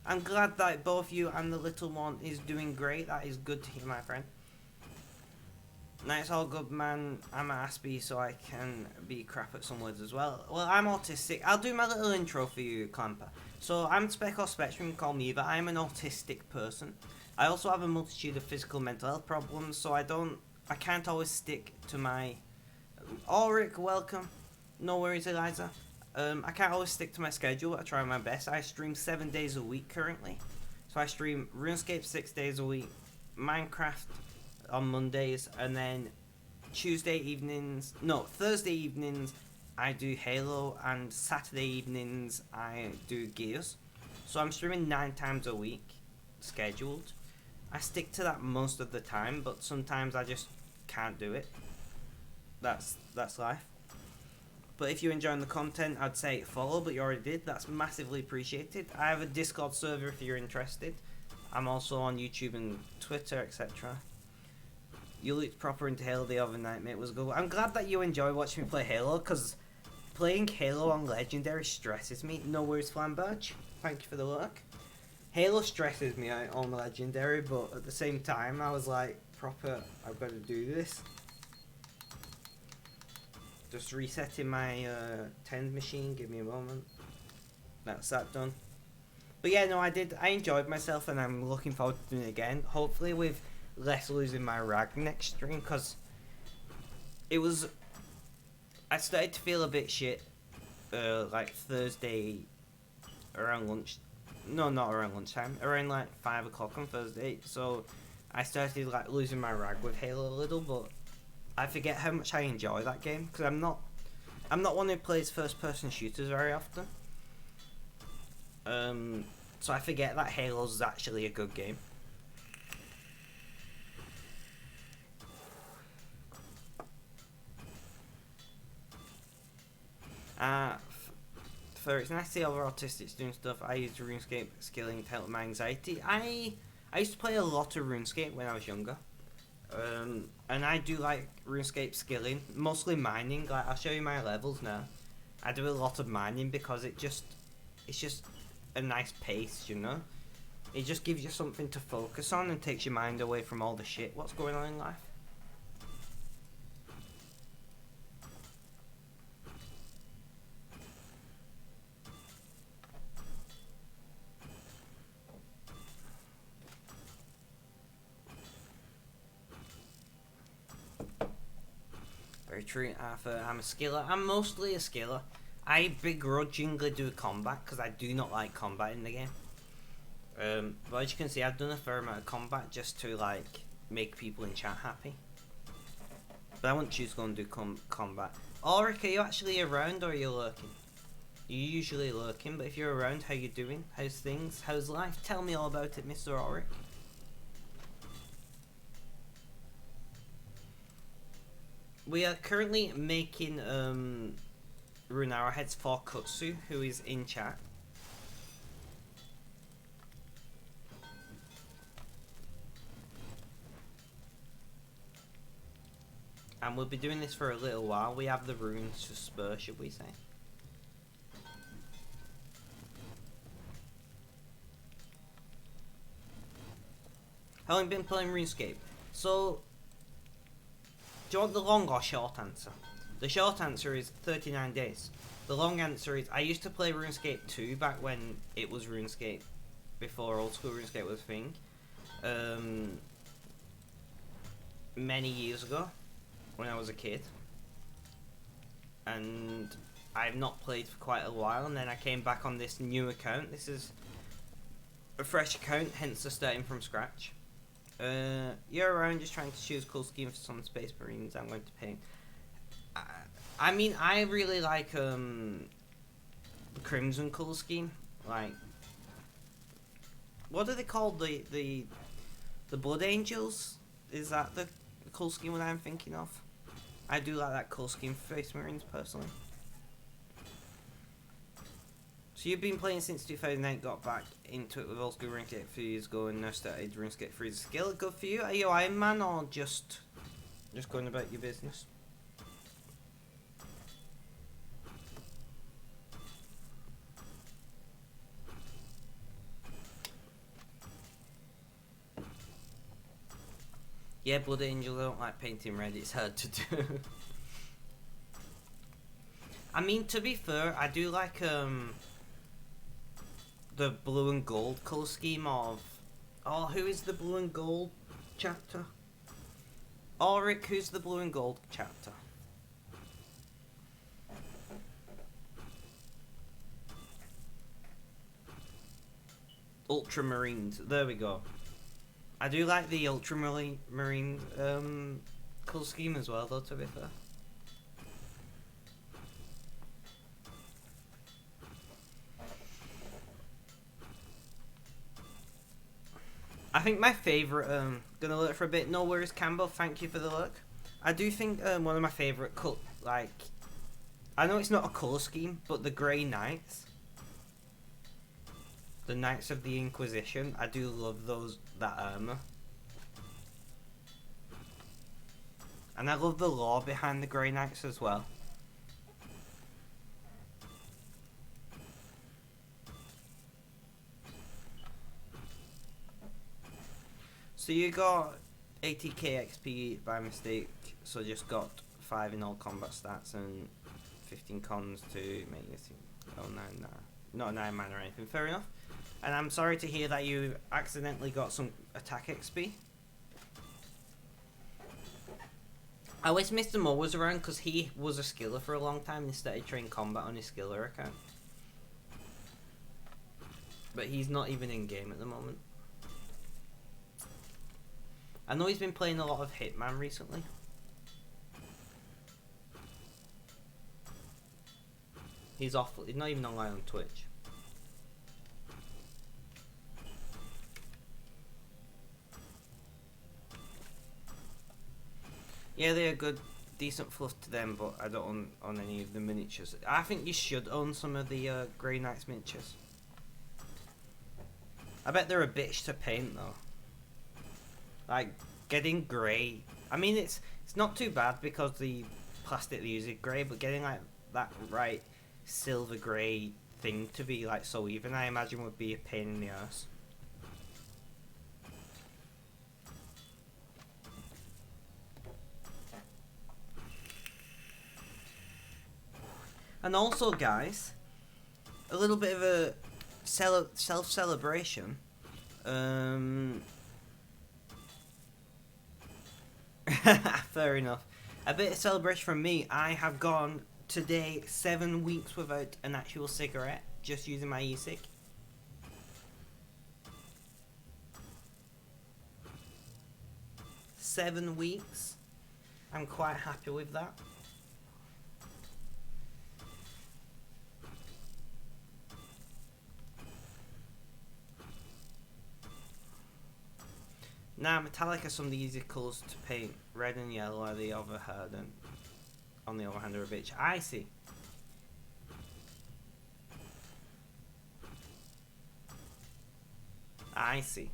I'm glad that both you and the little one is doing great. That is good to hear, my friend. No, it's all good, man. I'm a Aspie, so I can be crap at some words as well. Well, I'm autistic. I'll do my little intro for you, Clamper. So, I'm Spec or Spectrum, you can call me either. I'm an autistic person. I also have a multitude of physical mental health problems, so I can't always stick to my... Ulrich, welcome. No worries, Eliza. I can't always stick to my schedule, but I try my best. I stream 7 days a week currently. So I stream RuneScape 6 days a week, Minecraft on Mondays, and then Thursday evenings, I do Halo, and Saturday evenings I do Gears. So I'm streaming 9 times a week, scheduled. I stick to that most of the time, but sometimes I just can't do it. That's life. But if you're enjoying the content, I'd say follow, but you already did. That's massively appreciated. I have a Discord server if you're interested. I'm also on YouTube and Twitter, etc. You looked proper into Halo the other night, mate. It was good. I'm glad that you enjoy watching me play Halo, because playing Halo on Legendary stresses me. No worries, Flamberge. Thank you for the look. Halo stresses me out on Legendary, but at the same time, I was like, proper, I've got to do this. Just resetting my tend machine, give me a moment. That's that done. But yeah, no, I enjoyed myself and I'm looking forward to doing it again. Hopefully with less losing my rag next stream, because I started to feel a bit shit, like Thursday around lunch. No, not around lunchtime. Around like 5 o'clock on Thursday. So I started like losing my rag with Halo a little, but I forget how much I enjoy that game because I'm not one who plays first-person shooters very often. So I forget that Halo's actually a good game. For it's nice to see other autistics doing stuff. I use RuneScape skilling to help my anxiety. I used to play a lot of RuneScape when I was younger. And I do like RuneScape skilling, mostly mining. Like I'll show you my levels now. I do a lot of mining because it's just a nice pace, you know. It just gives you something to focus on and takes your mind away from all the shit what's going on in life. Very true, Arthur. I'm a skiller. I'm mostly a skiller. I begrudgingly do combat because I do not like combat in the game. But as you can see, I've done a fair amount of combat just to like make people in chat happy. But I wouldn't choose to go and do combat. Ulrich, are you actually around or are you lurking? You're usually lurking, but if you're around, how you doing? How's things? How's life? Tell me all about it, Mr. Ulrich. We are currently making rune arrowheads for Kutsu, who is in chat. And we'll be doing this for a little while. We have the runes to spur, should we say. How long have you been playing RuneScape? So, do you want the long or short answer? The short answer is 39 days. The long answer is I used to play RuneScape 2 back when it was RuneScape, before old school RuneScape was a thing. Many years ago, when I was a kid. And I've not played for quite a while, and then I came back on this new account. This is a fresh account, hence the starting from scratch. You're around just trying to choose cool schemes for some Space Marines. I'm going to paint. I mean, I really like the Crimson color scheme. Like, what are they called? The Blood Angels? Is that the color scheme that I'm thinking of? I do like that color scheme for Space Marines personally. So you've been playing since 2008, got back into it with old school RuneScape a few years ago, and now started RuneScape 3 as a skill. Good for you. Are you Iron Man or just going about your business? Yeah, Blood Angel, I don't like painting red, it's hard to do. I mean, to be fair, I do like the blue and gold colour scheme of... Oh, who is the blue and gold chapter? Ulrich, who's the blue and gold chapter? Ultramarines, there we go. I do like the Ultramarine colour scheme as well, though, to be fair. I think my favourite, gonna look for a bit, no worries Campbell, thank you for the look. I do think one of my favourite, like, I know it's not a colour scheme, but the Grey Knights. The Knights of the Inquisition, I do love that armour. And I love the lore behind the Grey Knights as well. So you got 80k XP by mistake, so just got 5 in all combat stats and 15 cons to make you think, oh 9, not 9 mana or anything, fair enough. And I'm sorry to hear that you accidentally got some attack XP. I wish Mr. Mo was around because he was a skiller for a long time and he started training combat on his skiller account. But he's not even in game at the moment. I know he's been playing a lot of Hitman recently. He's off. He's not even online on Twitch. Yeah, they're good, decent fluff to them, but I don't own any of the miniatures. I think you should own some of the Grey Knights miniatures. I bet they're a bitch to paint though. Like getting grey. I mean, it's not too bad because the plastic they use is grey, but getting like that right silver grey thing to be like so even, I imagine would be a pain in the ass. And also, guys, a little bit of a self-celebration. Fair enough. A bit of celebration from me. I have gone today 7 weeks without an actual cigarette, just using my e-cig. Seven weeks. I'm quite happy with that. Now, metallic are some of the easier colours to paint. Red and yellow are the other hand, and on the other hand are a bitch. I see. I see.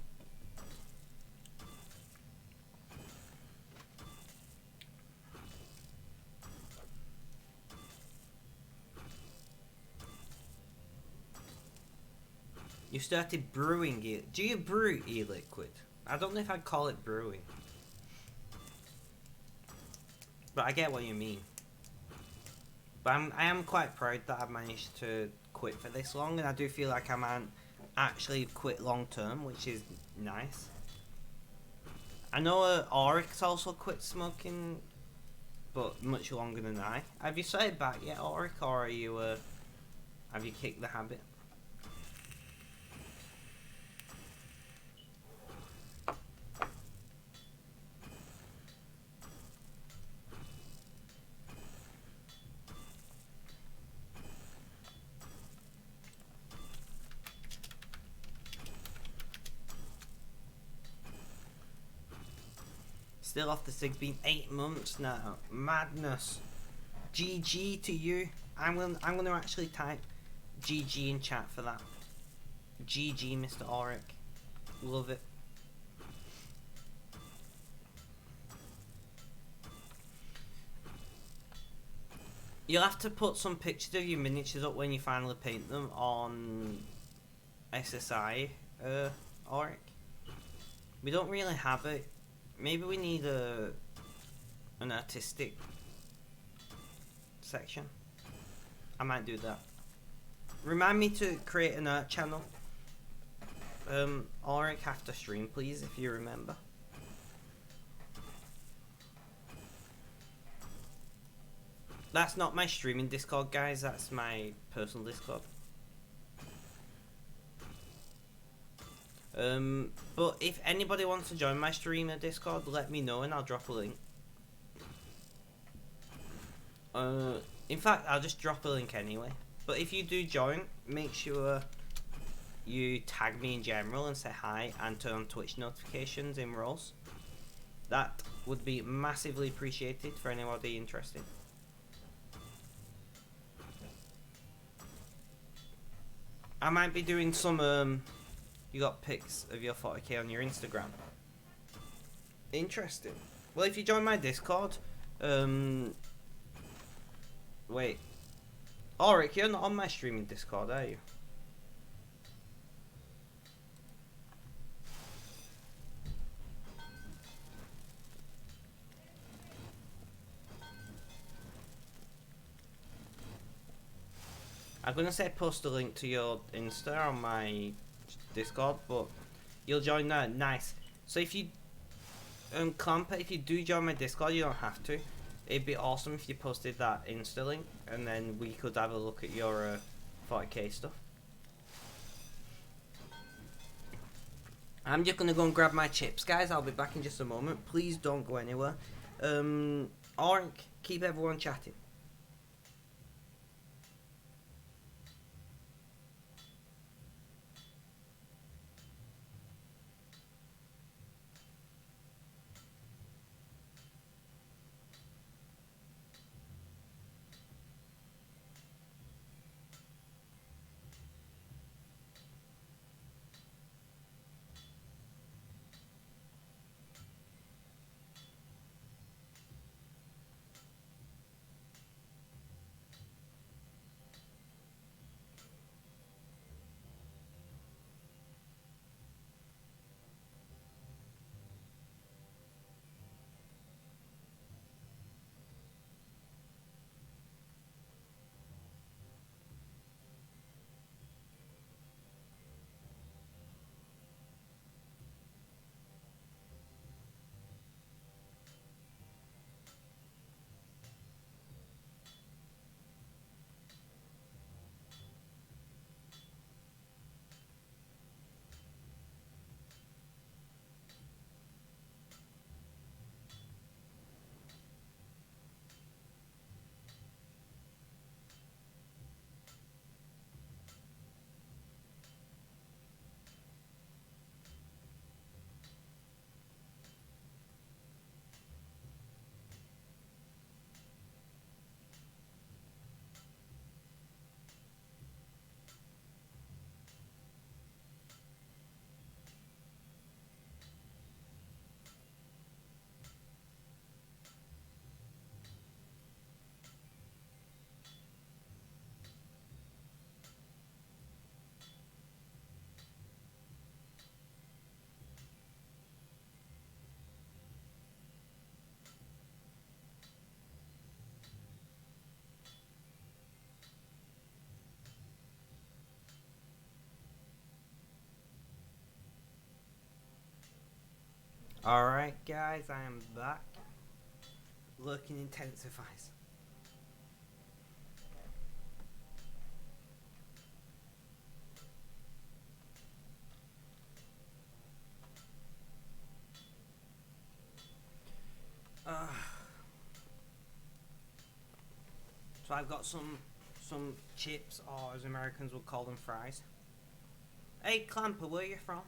You started brewing it. Do you brew e-liquid? I don't know if I'd call it brewing. But I get what you mean. But I am quite proud that I've managed to quit for this long, and I do feel like I might actually quit long term, which is nice. I know Auric's also quit smoking, but much longer than I. Have you started back yet, Auric, or are you have you kicked the habit? Still off the SIG's been 8 months now. Madness. GG to you. I'm gonna actually type GG in chat for that. GG, Mr. Auric. Love it. You'll have to put some pictures of your miniatures up when you finally paint them on SSI, Auric. We don't really have it. Maybe we need an artistic section. I might do that. Remind me to create an art channel. Auric, after stream, please, if you remember. That's not my streaming Discord, guys. That's my personal Discord. But if anybody wants to join my streamer Discord, let me know and I'll drop a link. In fact, I'll just drop a link anyway. But if you do join, make sure you tag me in general and say hi and turn on Twitch notifications in roles. That would be massively appreciated for anybody interested. I might be doing some, you got pics of your 40k on your Instagram. Interesting. Well, if you join my Discord, wait. Auric, you're not on my streaming Discord, are you? I'm gonna say post a link to your Insta on my Discord, but you'll join that. Nice. So if you Clamper, if you do join my Discord, you don't have to. It'd be awesome if you posted that Insta link, and then we could have a look at your 40k stuff. I'm just gonna go and grab my chips, guys. I'll be back in just a moment. Please don't go anywhere. Orink, keep everyone chatting. Alright, guys, I am back. Lurking intensifies. So I've got some chips, or as Americans would call them, fries. Hey, Clamper, where you from?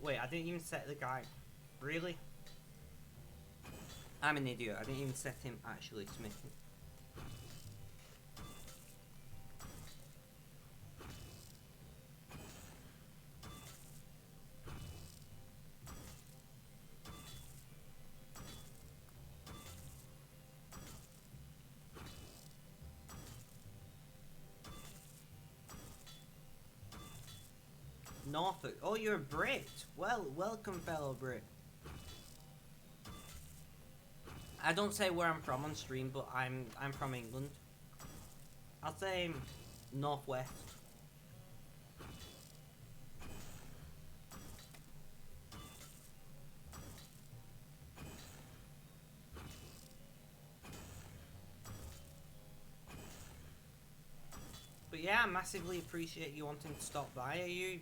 Wait, I didn't even set the guy. Really? I'm an idiot. I didn't even set him actually smithing. Norfolk. Oh, you're a Brit. Well, welcome, fellow Brit. I don't say where I'm from on stream, but I'm from England. I'll say northwest. But yeah, I massively appreciate you wanting to stop by. Are you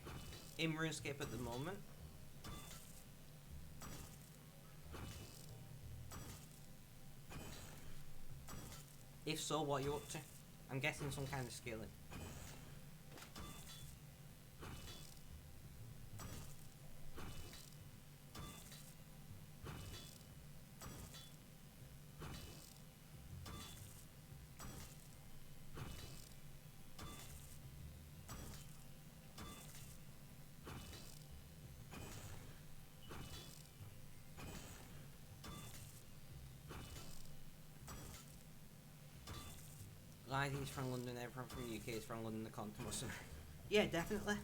in RuneScape at the moment? If so, what are you up to? I'm guessing some kind of skilling. He's from London, everyone from the UK is from London, the content was. Yeah, definitely.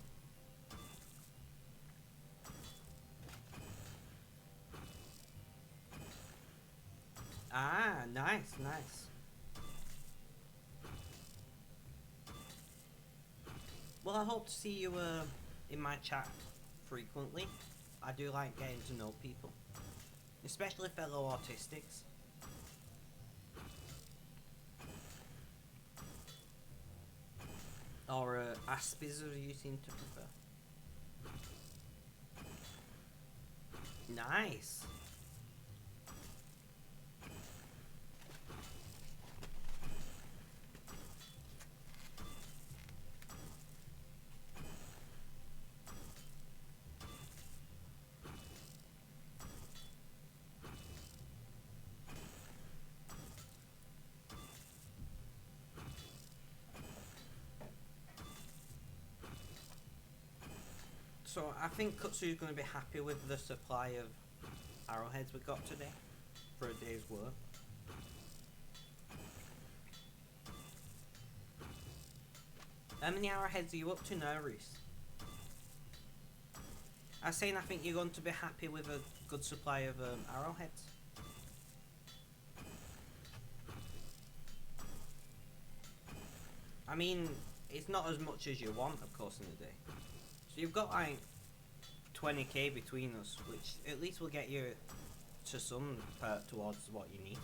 Ah, nice, nice. Well, I hope to see you in my chat frequently. I do like getting to know people, especially fellow autistics. Or Aspies, as you seem to prefer. Nice. So I think Kutsu's going to be happy with the supply of arrowheads we got today for a day's work. How many arrowheads are you up to now, Reese? I was saying I think you're going to be happy with a good supply of arrowheads. I mean, it's not as much as you want, of course, in a day. So you've got like 20k between us, which at least will get you to some towards what you need.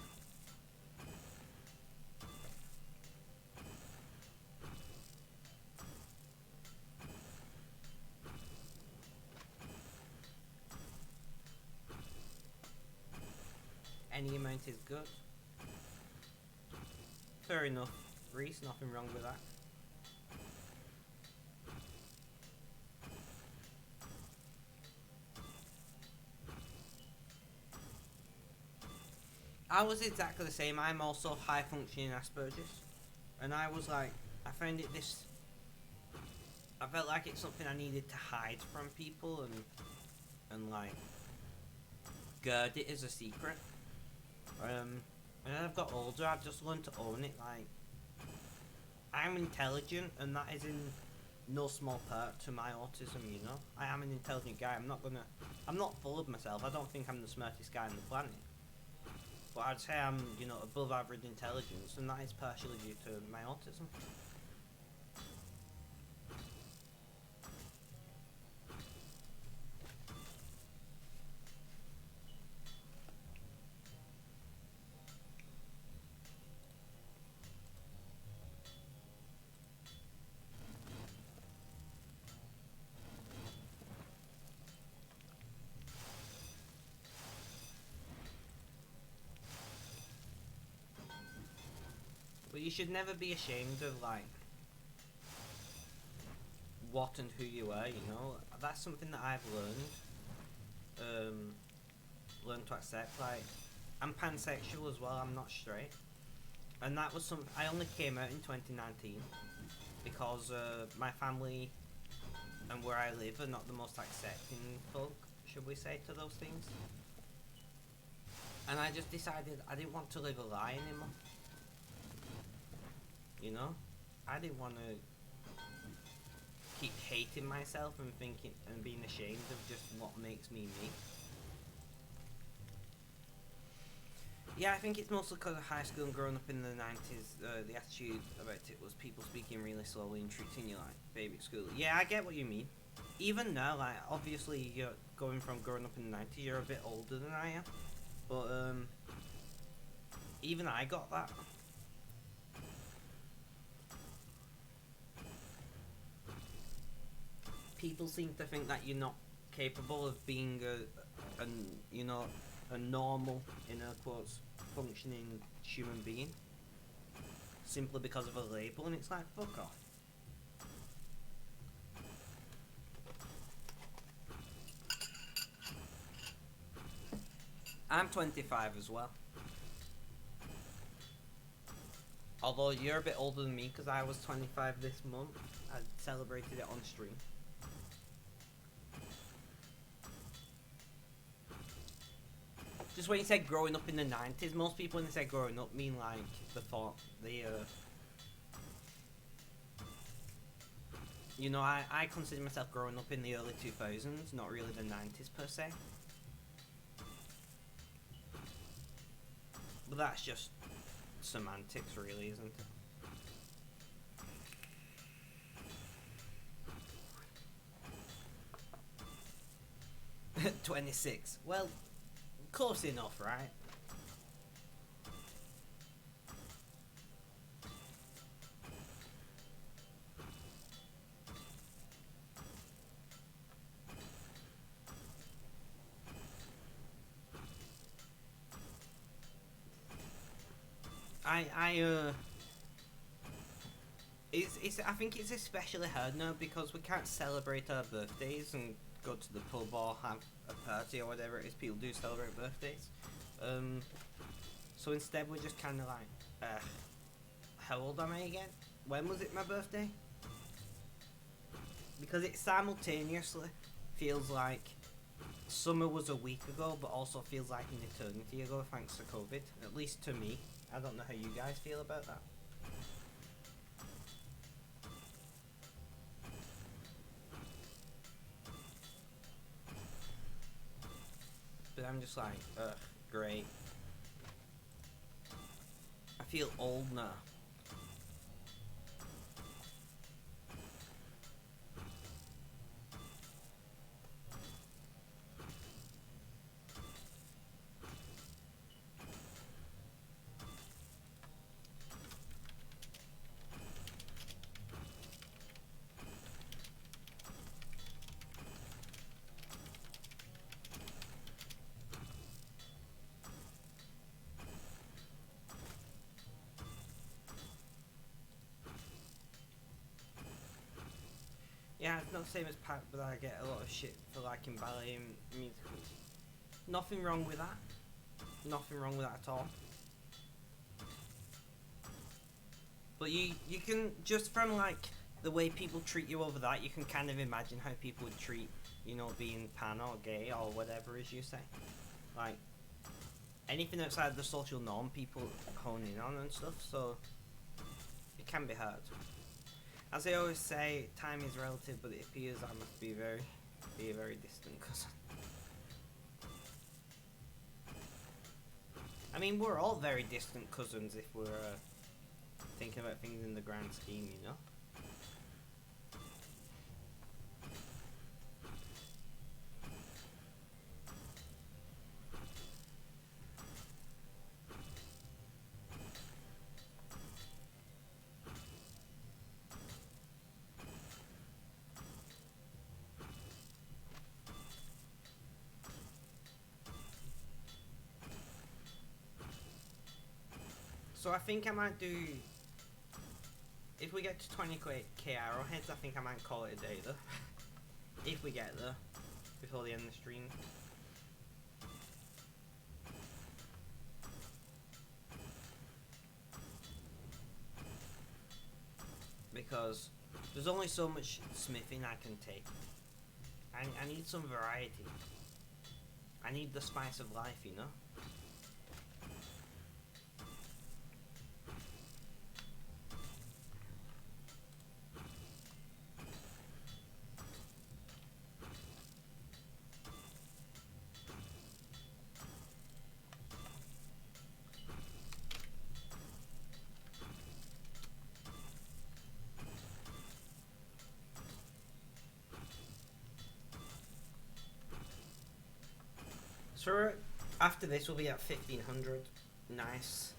Any amount is good. Fair enough, Reese, nothing wrong with that. I was exactly the same. I'm also high functioning Asperger's, and I was like, I found it this. I felt like it's something I needed to hide from people and like gird it as a secret. And as I've got older, I've just learned to own it. Like, I'm intelligent, and that is in no small part to my autism. You know, I am an intelligent guy. I'm not full of myself. I don't think I'm the smartest guy on the planet. But I'd say I'm, above average intelligence, and that is partially due to my autism. But you should never be ashamed of, like, what and who you are, That's something that I've learned to accept. Like, I'm pansexual as well, I'm not straight. And that was something, I only came out in 2019 because my family and where I live are not the most accepting folk, should we say, to those things. And I just decided I didn't want to live a lie anymore. I didn't want to keep hating myself and thinking and being ashamed of just what makes me me. Yeah, I think it's mostly because of high school and growing up in the 90s. The attitude about it was people speaking really slowly and treating you like baby at school. Yeah, I get what you mean. Even now, like, obviously you're going from growing up in the 90s, you're a bit older than I am. But even I got that. People seem to think that you're not capable of being a normal, in air quotes, functioning human being simply because of a label, and it's like, fuck off. I'm 25 as well. Although you're a bit older than me because I was 25 this month. I celebrated it on stream. Just when you said growing up in the 90s, most people when they say growing up mean like I consider myself growing up in the early 2000s, not really the 90s per se. But that's just semantics really, isn't it? 26. Well, close enough, right? I I think it's especially hard now because we can't celebrate our birthdays and go to the pub or have a party or whatever it is people do celebrate birthdays. So instead we're just kind of like, how old am I again? When was it my birthday? Because it simultaneously feels like summer was a week ago, but also feels like an eternity ago thanks to COVID. At least to me. I don't know how you guys feel about that. But I'm just like, ugh, great. I feel old now. Yeah, it's not the same as Pat, but I get a lot of shit for liking ballet and musicals. Nothing wrong with that. Nothing wrong with that at all. But you can, just from like the way people treat you over that, you can kind of imagine how people would treat, you know, being pan or gay or whatever as you say. Like, anything outside the social norm people hone in on and stuff, so it can be hard. As I always say, time is relative, but it appears I must be a very distant cousin. I mean, we're all very distant cousins if we're thinking about things in the grand scheme, you know? So I think I might do... If we get to 20k arrowheads, I think I might call it a day though. If we get there. Before the end of the stream. Because there's only so much smithing I can take. I need some variety. I need the spice of life, you know? So after this we'll be at 1500. Nice.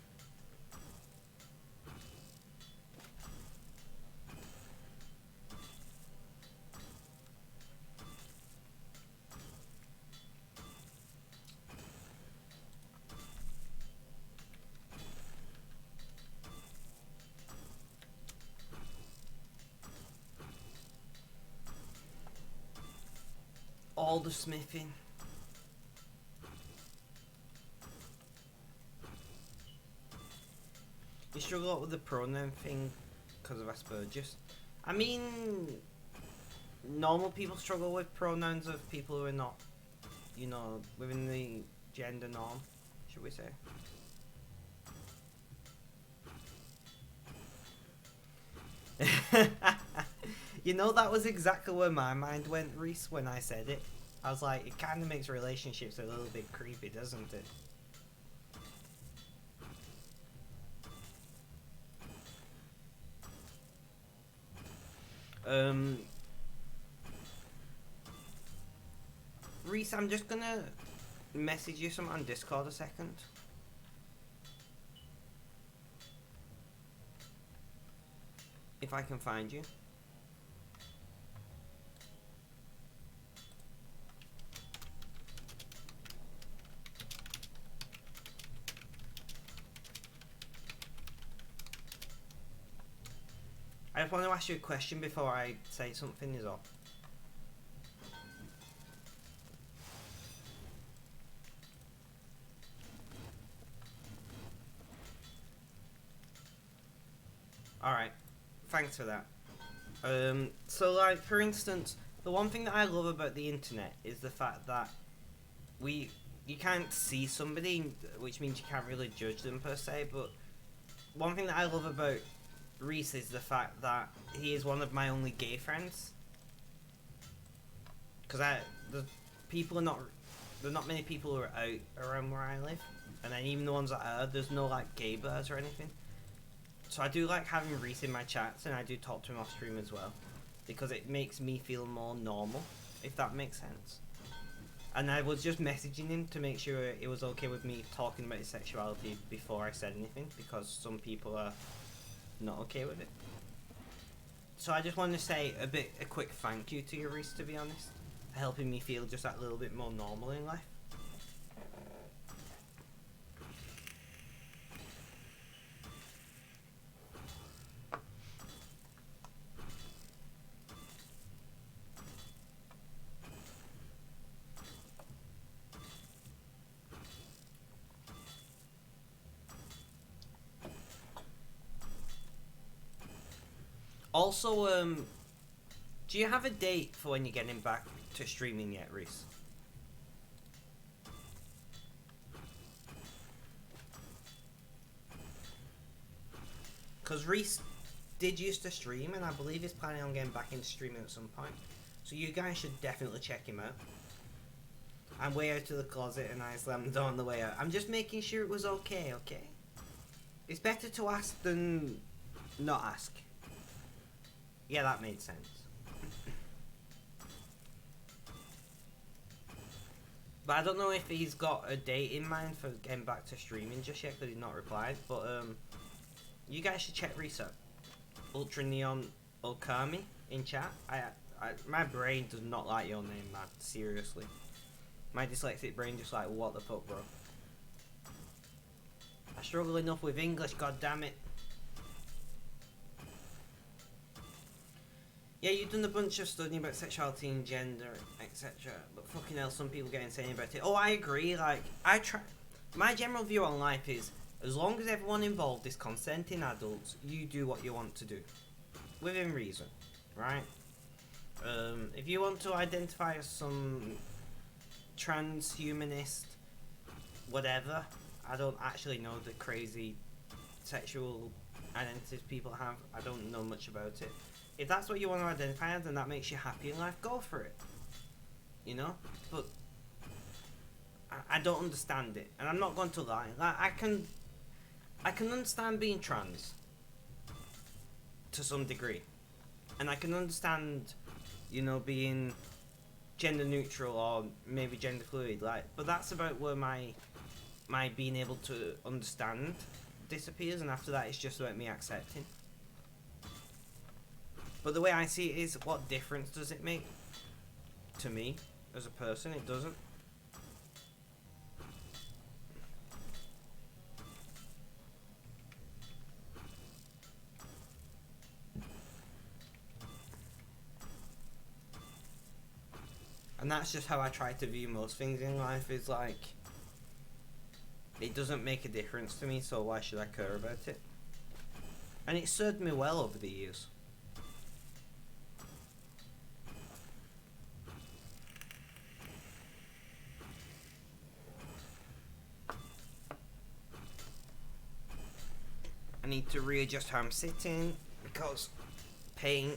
All the smithing. You struggle a lot with the pronoun thing because of Asperger's. I mean, normal people struggle with pronouns of people who are not, you know, within the gender norm, should we say. You know, that was exactly where my mind went, Reese, when I said it. I was like, it kind of makes relationships a little bit creepy, doesn't it? Reese, I'm just gonna message you some on Discord a second. If I can find you. I just want to ask you a question before I say something is all. Alright, thanks for that. So like, for instance, the one thing that I love about the internet is the fact that you can't see somebody, which means you can't really judge them per se, but one thing that I love about Reese is the fact that he is one of my only gay friends. Because there's not many people who are out around where I live, and then even the ones that are, there's no like gay bars or anything. So I do like having Reese in my chats, and I do talk to him off stream as well, because it makes me feel more normal, if that makes sense. And I was just messaging him to make sure it was okay with me talking about his sexuality before I said anything, because some people are not okay with it. So I just want to say a quick thank you to you, Reese, to be honest, for helping me feel just that little bit more normal in life. Also, do you have a date for when you're getting back to streaming yet, Reese? Because Reese did used to stream, and I believe he's planning on getting back into streaming at some point. So you guys should definitely check him out. I'm way out of the closet and I slammed the door on the way out. I'm just making sure it was okay, okay? It's better to ask than not ask. Yeah, that made sense. But I don't know if he's got a date in mind for getting back to streaming just yet, because he's not replied. But you guys should check Reese out. Ultra Neon Okami in chat. My brain does not like your name, man. Seriously. My dyslexic brain just like, what the fuck, bro? I struggle enough with English, god damn it. Yeah, you've done a bunch of studying about sexuality and gender, etc. But fucking hell, some people get insane about it. Oh, I agree. Like, my general view on life is, as long as everyone involved is consenting adults, you do what you want to do. Within reason, right? If you want to identify as some transhumanist, whatever, I don't actually know the crazy sexual identities people have. I don't know much about it. If that's what you want to identify as and that makes you happy in life, go for it. You know? But I don't understand it. And I'm not going to lie. Like, I can understand being trans to some degree. And I can understand, you know, being gender neutral or maybe gender fluid. Like, but that's about where my being able to understand disappears, and after that it's just about me accepting. But the way I see it is, what difference does it make to me as a person? It doesn't. And that's just how I try to view most things in life, is like, it doesn't make a difference to me, so why should I care about it? And it served me well over the years. I need to readjust how I'm sitting, because pain,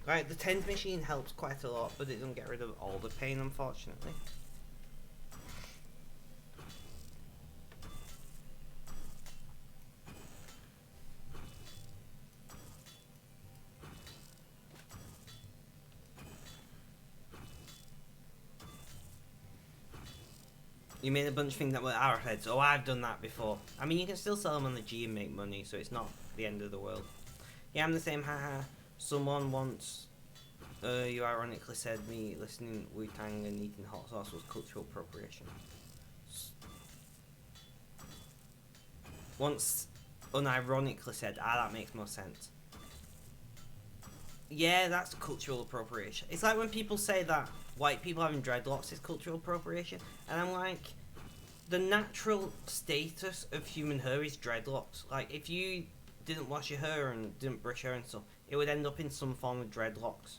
like, the TENS machine helps quite a lot, but it doesn't get rid of all the pain, unfortunately. You made a bunch of things that were arrowheads. Oh, I've done that before. I mean, you can still sell them on the G and make money, so it's not the end of the world. Yeah, I'm the same, haha. Someone once, you ironically said me listening Wu-Tang and eating hot sauce was cultural appropriation. Once unironically said, that makes more sense. Yeah, that's cultural appropriation. It's like when people say that white people having dreadlocks is cultural appropriation, and I'm like, the natural status of human hair is dreadlocks. Like, if you didn't wash your hair and didn't brush your hair and stuff, it would end up in some form of dreadlocks.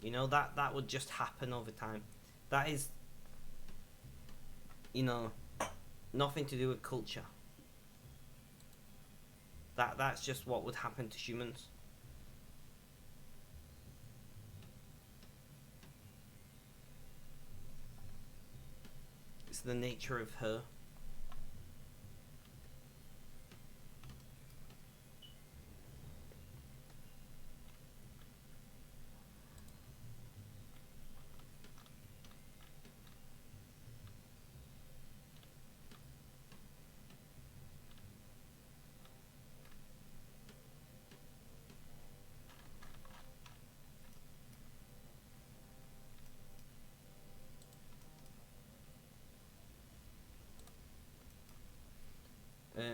You know, that would just happen over time. That is, you know, nothing to do with culture. That's just what would happen to humans. It's the nature of her.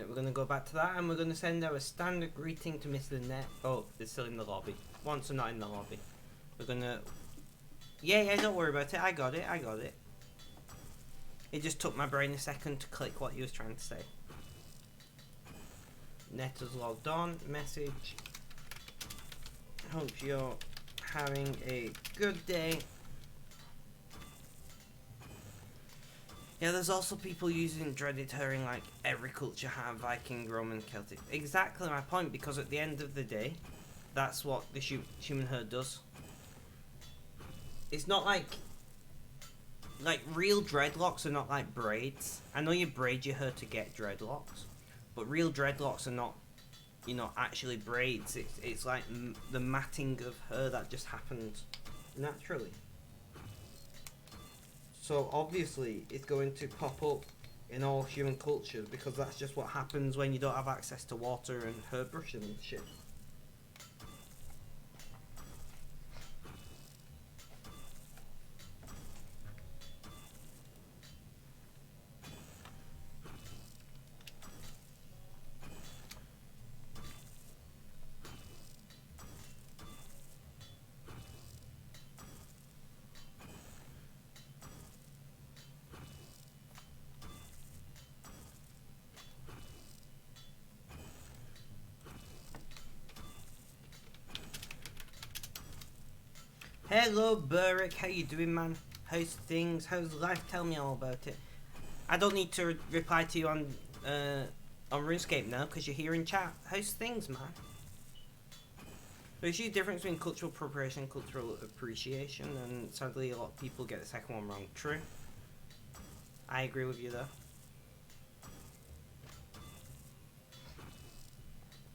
We're going to go back to that, and we're going to send out a standard greeting to Mr. Net. Oh, they're still in the lobby. Once they're not in the lobby. We're going to... Yeah, don't worry about it. I got it. It just took my brain a second to click what he was trying to say. Net has logged on. Message. Hope you're having a good day. Yeah, there's also people using dreaded herring like every culture have, Viking, Roman, Celtic. Exactly my point, because at the end of the day, that's what the human herd does. It's not like real dreadlocks are not like braids. I know you braid your hair to get dreadlocks, but real dreadlocks are not, you know, actually braids. It's like the matting of hair that just happens naturally. So obviously it's going to pop up in all human cultures, because that's just what happens when you don't have access to water and hair brushing and shit. Hello Burrick, how you doing, man? How's things? How's life? Tell me all about it. I don't need to reply to you on RuneScape now, because you're here in chat. How's things, man? There's a difference between cultural appropriation and cultural appreciation, and sadly a lot of people get the second one wrong. True. I agree with you though.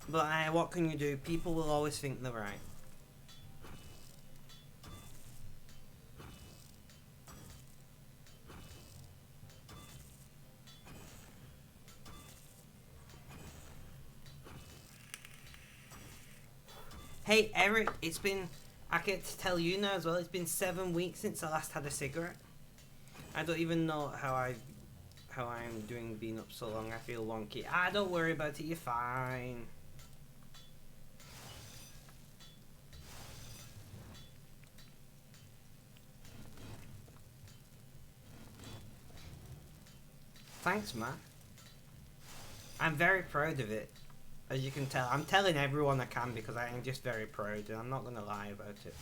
But what can you do? People will always think they're right. Hey Eric, it's been, I get to tell you now as well, it's been 7 weeks since I last had a cigarette. I don't even know how I'm doing being up so long. I feel wonky. Don't worry about it, you're fine. Thanks, Matt. I'm very proud of it. As you can tell, I'm telling everyone I can, because I am just very proud, and I'm not going to lie about it.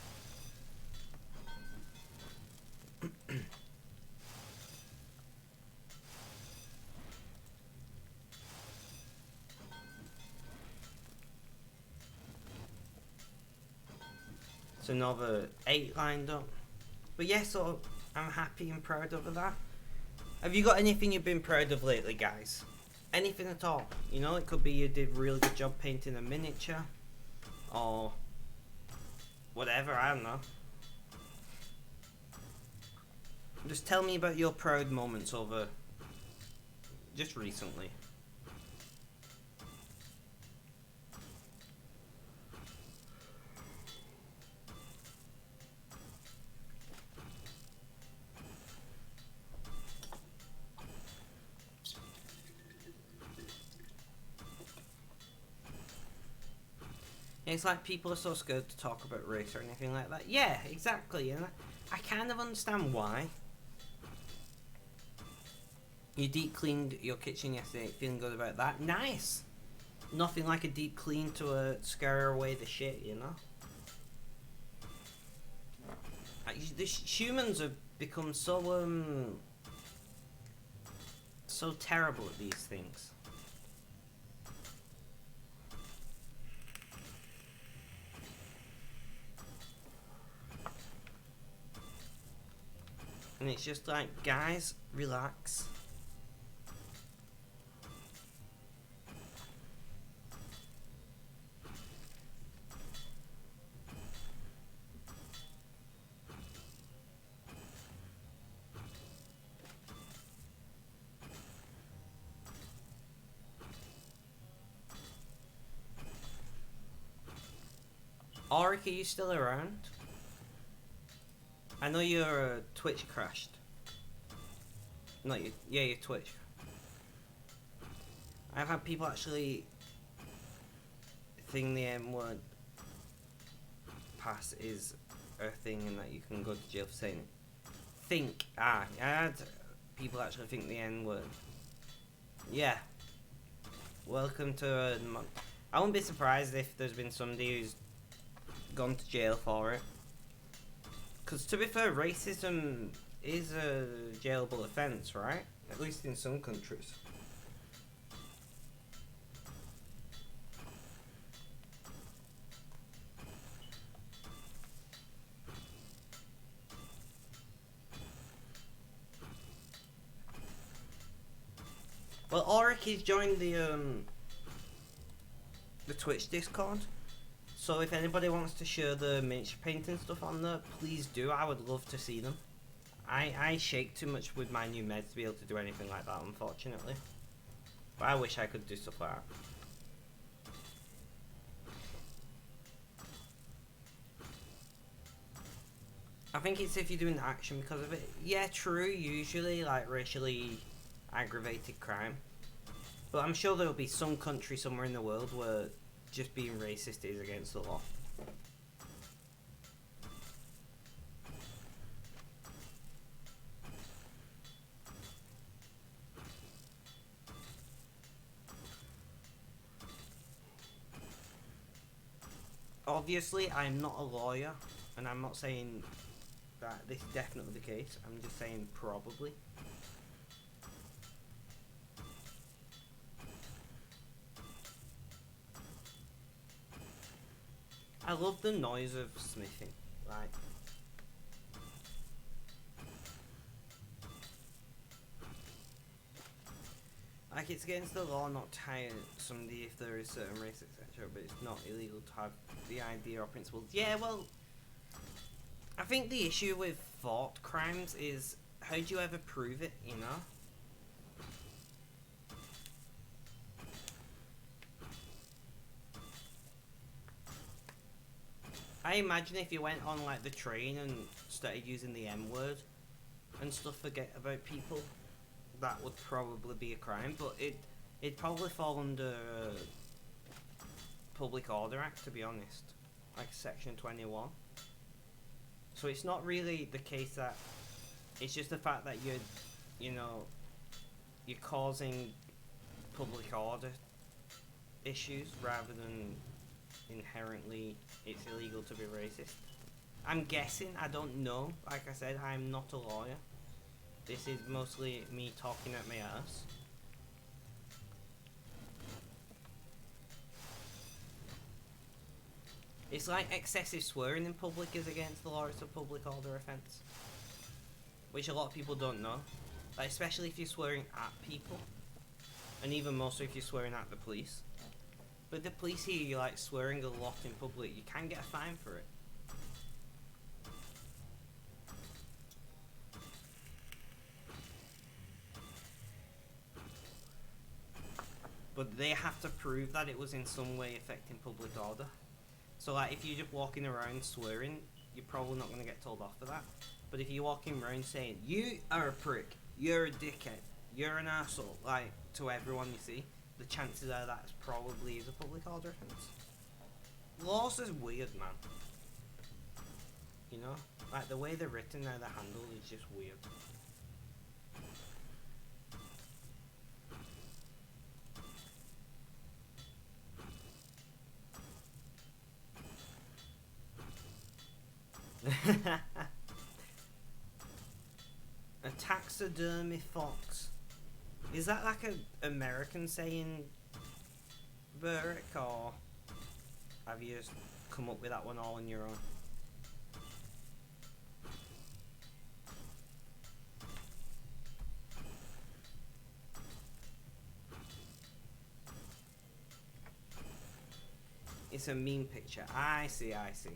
It's another 8 lined up. But yeah, so I'm happy and proud of that. Have you got anything you've been proud of lately, guys? Anything at all? You know, it could be you did a really good job painting a miniature, or whatever, I don't know. Just tell me about your proud moments over just recently. It's like people are so scared to talk about race or anything like that. Yeah, exactly, and I kind of understand why. You deep cleaned your kitchen yesterday, feeling good about that. Nice! Nothing like a deep clean to scare away the shit, you know? The humans have become so, so terrible at these things. And it's just like, guys, relax. Auric, are you still around? I know your Twitch crashed. No, yeah, your Twitch. I've had people actually think the M-word pass is a thing and that you can go to jail for saying it. Think. I had people actually think the N-word. Yeah. Welcome to... I wouldn't be surprised if there's been somebody who's gone to jail for it. Because to be fair, racism is a jailable offence, right? At least in some countries. Well, Auric has joined the Twitch Discord. So if anybody wants to share the miniature painting stuff on there, please do. I would love to see them. I shake too much with my new meds to be able to do anything like that, unfortunately. But I wish I could do stuff like that. I think it's if you're doing action because of it. Yeah, true, usually, like, racially aggravated crime. But I'm sure there'll be some country somewhere in the world where just being racist is against the law. Obviously, I'm not a lawyer, and I'm not saying that this is definitely the case. I'm just saying probably. I love the noise of smithing, like. Like, it's against the law not to hire somebody if there is certain race, etc., but it's not illegal to have the idea or principles. Yeah, well, I think the issue with thought crimes is, how do you ever prove it, you know? I imagine if you went on, like, the train and started using the M-word and stuff forget about people, that would probably be a crime, but it'd probably fall under Public Order Act, to be honest, like Section 21. So it's not really the case that, it's just the fact that you're causing public order issues rather than inherently it's illegal to be racist. I'm guessing, I don't know, like I said, I'm not a lawyer. This is mostly me talking at my ass. It's like excessive swearing in public is against the law, it's a public order offence. Which a lot of people don't know. Like, especially if you're swearing at people. And even more so if you're swearing at the police. But the police hear you like swearing a lot in public, you can get a fine for it. but they have to prove that it was in some way affecting public order. So like if you're just walking around swearing, you're probably not going to get told off for that. But if you're walking around saying, you are a prick, you're a dickhead, you're an asshole, like, to everyone you see, the chances are that probably is a public order offence. Laws is weird, man. You know? Like, the way they're written, how they're handled is just weird. A taxidermy fox. Is that like a American saying, Burrick, or have you just come up with that one all on your own? It's a meme picture. I see, I see.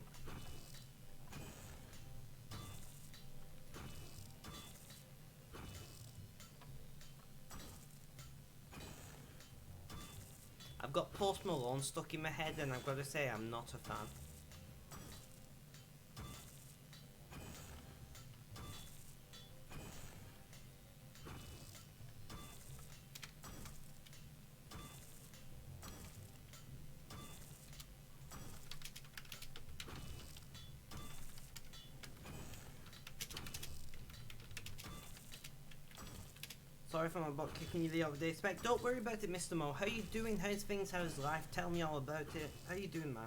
I've got Post Malone stuck in my head, and I've got to say I'm not a fan. Sorry for my bot kicking you the other day. Spec, don't worry about it, Mr. Mo. How you doing? How's things? How's life? Tell me all about it. How you doing, man?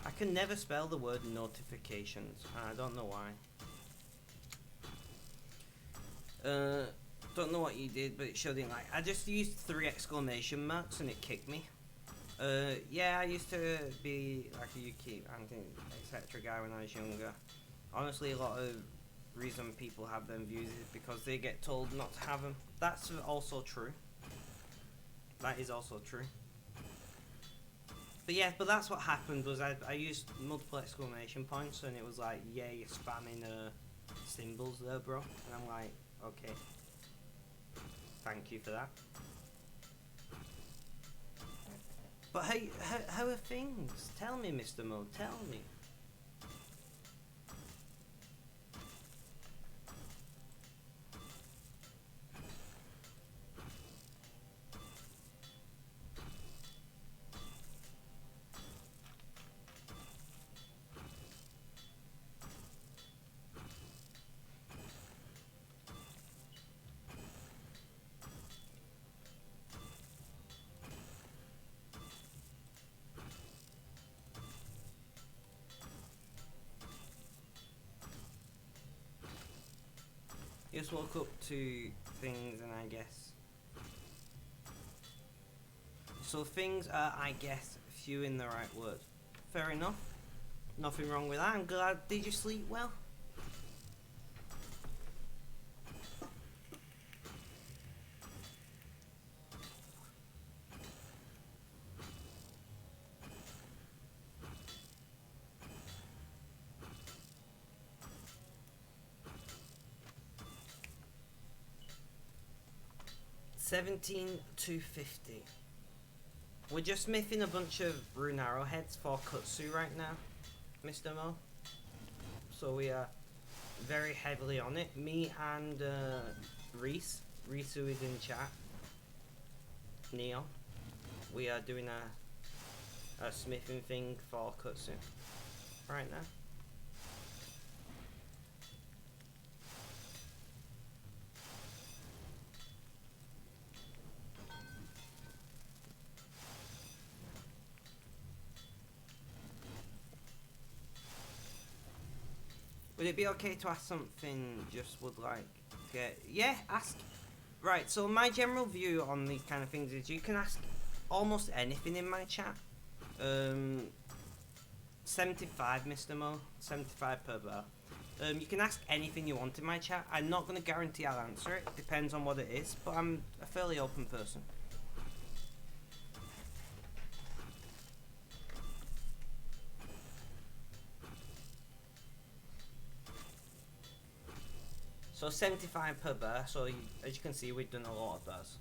I can never spell the word notifications. I don't know why. Don't know what you did, but it showed like I just used 3 exclamation marks and it kicked me. Yeah, I used to be like a Yuki, etc. guy when I was younger. Honestly, a lot of reason people have them views is because they get told not to have them. That's also true. That is also true. But yeah, but that's what happened was I used multiple exclamation points and it was like, yeah, you're spamming symbols there, bro. And I'm like, okay. Thank you for that. But how are things? Tell me, Mr. Mo, tell me. Just woke up to things and I guess. So things are, I guess, few in the right word. Fair enough. Nothing wrong with that. I'm glad. Did you sleep well? $17,250. We're just smithing a bunch of rune arrowheads for Kutsu right now, Mr. Mo. So we are very heavily on it. Me and Reese who is in chat, Neon. We are doing a smithing thing for Kutsu right now. Would it be okay to ask something just would like to get... Yeah, ask. Right, so my general view on these kind of things is you can ask almost anything in my chat. 75, Mr. Mo. 75 per bar. You can ask anything you want in my chat. I'm not going to guarantee I'll answer it. Depends on what it is, but I'm a fairly open person. So 75 per bear. So as you can see, we've done a lot of bears.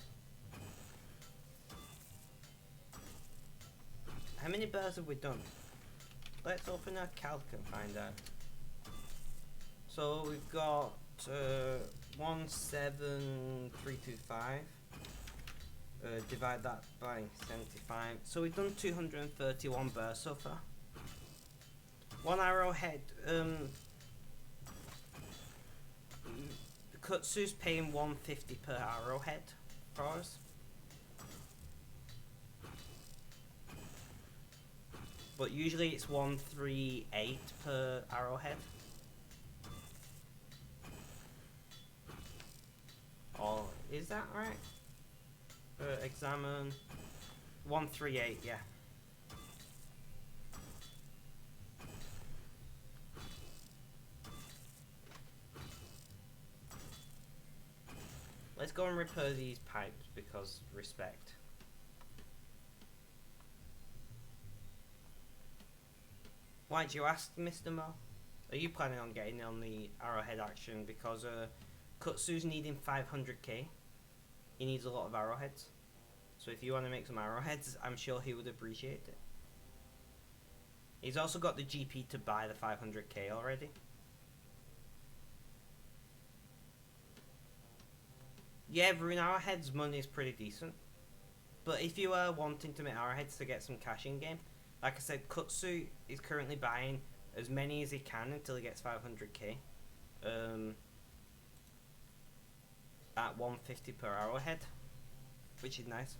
How many bears have we done? Let's open our calc and find out. So we've got 17325. Divide that by 75. So we've done 231 bears so far. One arrowhead. Kutsu's paying 150 per arrowhead for us. But usually it's 138 per arrowhead. Oh, is that right? Examine 138, yeah. Let's go and repair these pipes because respect. Why'd you ask, Mr. Mo? Are you planning on getting on the arrowhead action? Because Kutsu's needing 500k. He needs a lot of arrowheads. So if you want to make some arrowheads, I'm sure he would appreciate it. He's also got the GP to buy the 500k already. Yeah, rune arrowheads money is pretty decent. But if you are wanting to make arrowheads to get some cash in game, like I said, Kutsu is currently buying as many as he can until he gets 500k. At 150 per arrowhead, which is nice.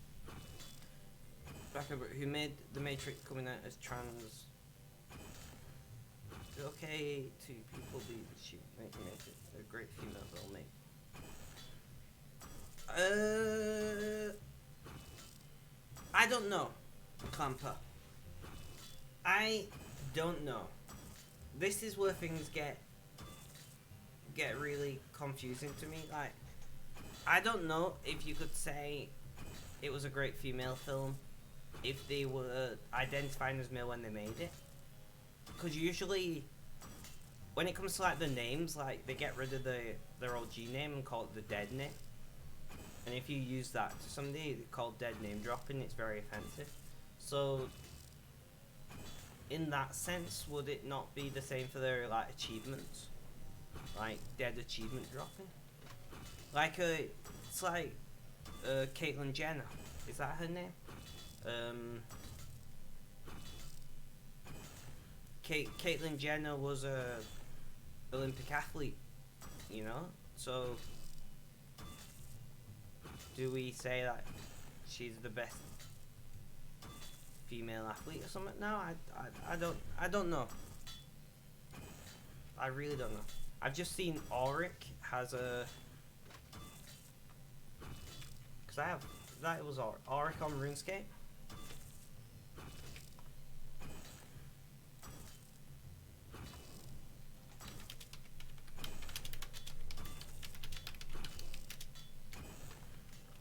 Back over, who made the Matrix coming out as trans? Okay, two people be she make it a great female role mate. I don't know, Clamper. I don't know. This is where things get really confusing to me. Like, I don't know if you could say it was a great female film if they were identifying as male when they made it. Because usually, when it comes to like the names, like they get rid of their OG name and call it the dead name. And if you use that to somebody called dead name dropping, it's very offensive. So, in that sense, would it not be the same for their like achievements, like dead achievement dropping? Like it's like Caitlyn Jenner. Is that her name? Caitlyn Jenner was a Olympic athlete, you know. So do we say that she's the best female athlete or something? No, I don't know. I really don't know. I've just seen Auric has a. Because I have. That was Auric on RuneScape.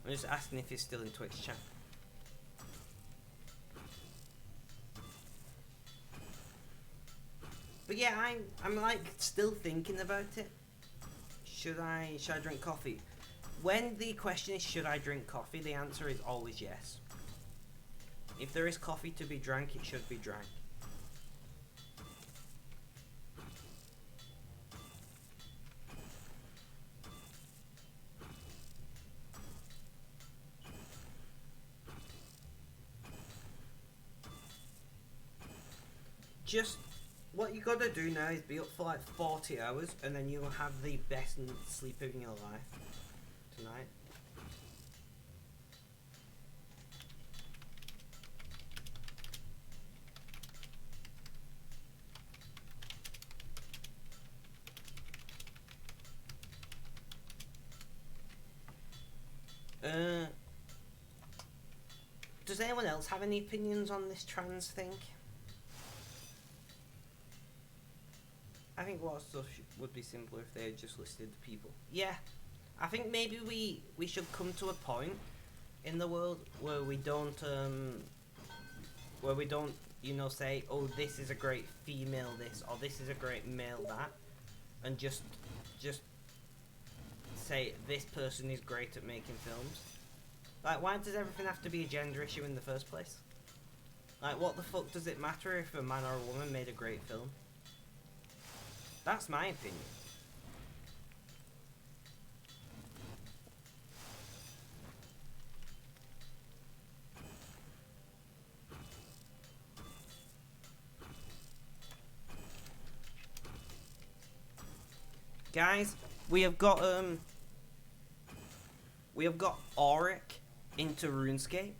I'm just asking if he's still in Twitch chat. But yeah, I'm like still thinking about it. Should I drink coffee? When the question is should I drink coffee, the answer is always yes. If there is coffee to be drank, it should be drank. Just what you gotta do now is be up for like 40 hours and then you'll have the best sleep of your life tonight. Does anyone else have any opinions on this trans thing? I think what stuff would be simpler if they had just listed the people. Yeah, I think maybe we should come to a point in the world where we don't you know say, oh, this is a great female this or this is a great male that, and just say this person is great at making films. Like, why does everything have to be a gender issue in the first place? Like, what the fuck does it matter if a man or a woman made a great film? That's my opinion. Guys, we have got Auric into RuneScape.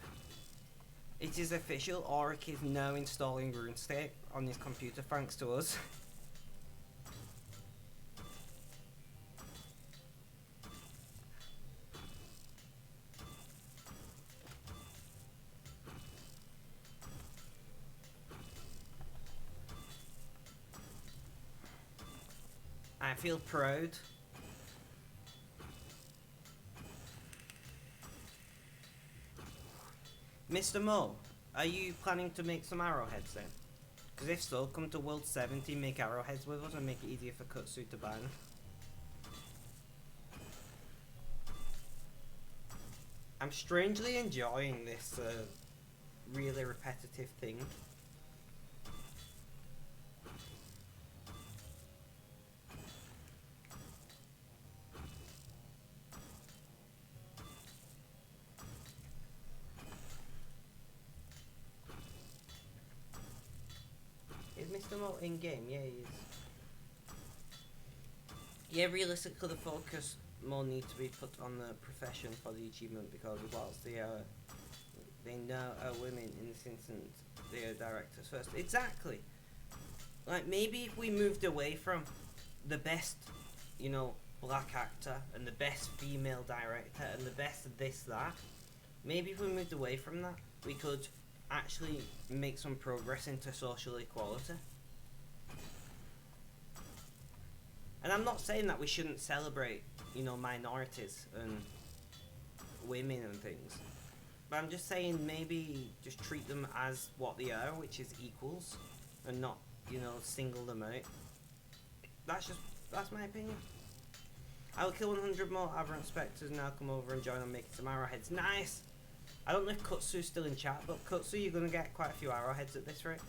It is official, Auric is now installing RuneScape on his computer thanks to us. I feel proud. Mr. Mo, are you planning to make some arrowheads then? Because if so, come to World 70, make arrowheads with us and make it easier for Kutsu to buy them. I'm strangely enjoying this really repetitive thing. Is Mr. Mo in game? Yeah, he is. Yeah, realistically, the focus more needs to be put on the profession for the achievement because whilst they now are women in this instance, they are directors first. Exactly. Like maybe if we moved away from the best, you know, black actor and the best female director and the best this that. Maybe if we moved away from that, we could actually make some progress into social equality. And I'm not saying that we shouldn't celebrate, you know, minorities and women and things. But I'm just saying maybe just treat them as what they are, which is equals, and not, you know, single them out. That's my opinion. I'll kill 100 more aberrant spectres now come over and join on making some arrowheads. Nice! I don't know if Kutsu's still in chat, but Kutsu, you're gonna get quite a few arrowheads at this rate.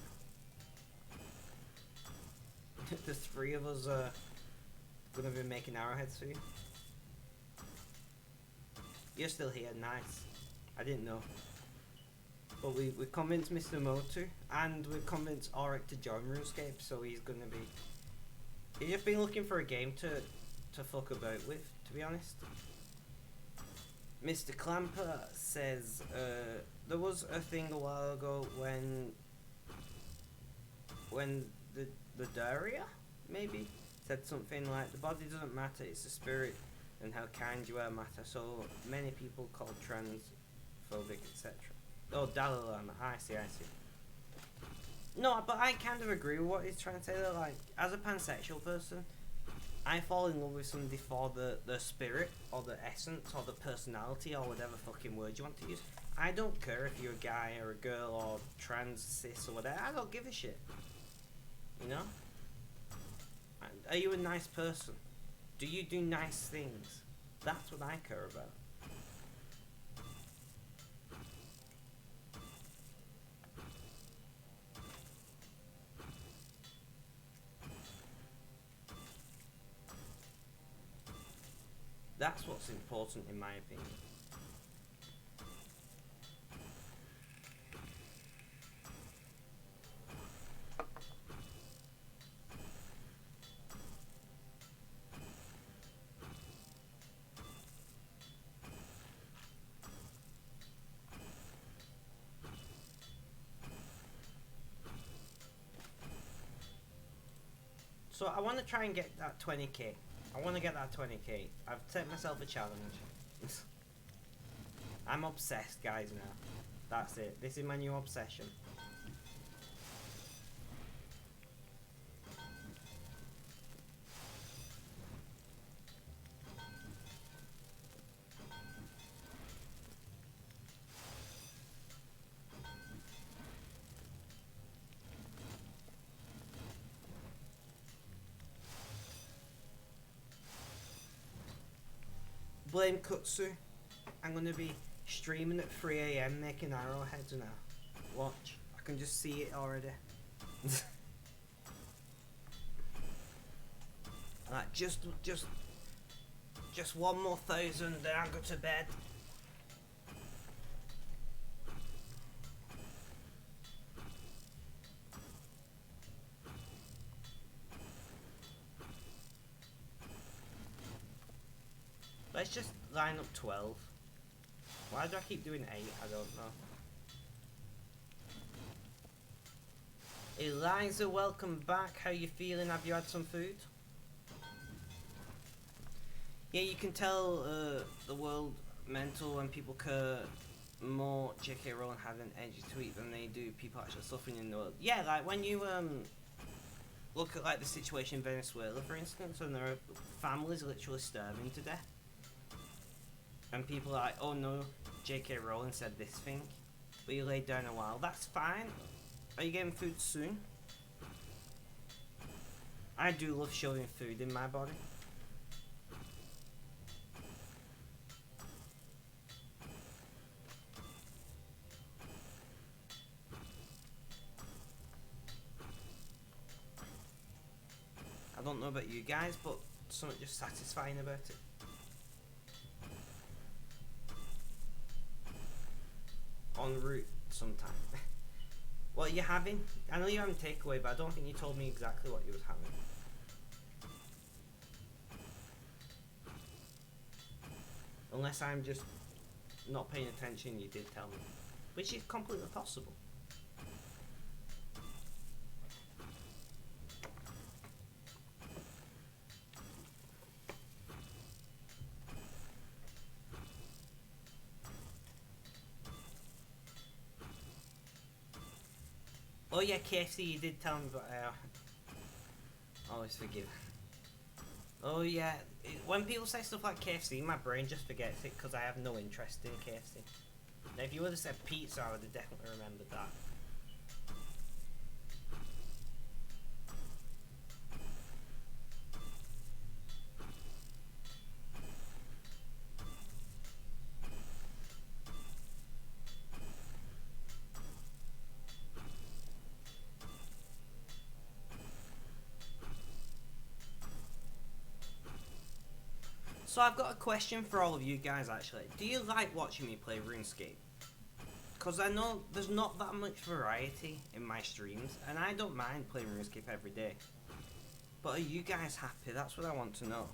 The three of us are gonna be making arrowheads for you. You're still here, nice. I didn't know. But we convinced Mr. Mo to, and we convinced Auric to join RuneScape, so he's gonna be... He's just been looking for a game to fuck about with, to be honest. Mr. Clamper says, there was a thing a while ago when the Daria, maybe, said something like, the body doesn't matter, it's the spirit and how kind you are matter, so many people call transphobic, etc. Oh, Dalai Lama, I see. No, but I kind of agree with what he's trying to say there. Like, as a pansexual person, I fall in love with somebody for the spirit, or the essence, or the personality, or whatever fucking word you want to use. I don't care if you're a guy, or a girl, or trans, cis, or whatever. I don't give a shit. You know? Are you a nice person? Do you do nice things? That's what I care about. That's what's important in my opinion. So I want to try and get that 20k. I want to get that 20k. I've set myself a challenge. I'm obsessed, guys, now. That's it. This is my new obsession. Blame Kutsu. I'm gonna be streaming at 3 a.m. making arrowheads now. Watch. I can just see it already. Like, just one more 1,000, then I'll go to bed. Let's just line up 12. Why do I keep doing 8? I don't know. Eliza, welcome back. How you feeling? Have you had some food? Yeah, you can tell the world mental when people care more J.K. Rowling had an edgy tweet than they do people actually suffering in the world. Yeah, like when you look at like the situation in Venezuela, for instance, and there are families literally starving to death, and people are like, oh no, J.K. Rowling said this thing, but you laid down a while. That's fine. Are you getting food soon? I do love shoving food in my body. I don't know about you guys, but something just satisfying about it. En route sometime. What are you having? I know you're having takeaway, but I don't think you told me exactly what you was having. Unless I'm just not paying attention, you did tell me. Which is completely possible. Oh yeah, KFC, you did tell me, but I always forgive. Oh yeah, when people say stuff like KFC, my brain just forgets it because I have no interest in KFC. Now, if you would have said pizza, I would have definitely remembered that. So I've got a question for all of you guys actually. Do you like watching me play RuneScape? Because I know there's not that much variety in my streams, and I don't mind playing RuneScape every day. But are you guys happy? That's what I want to know.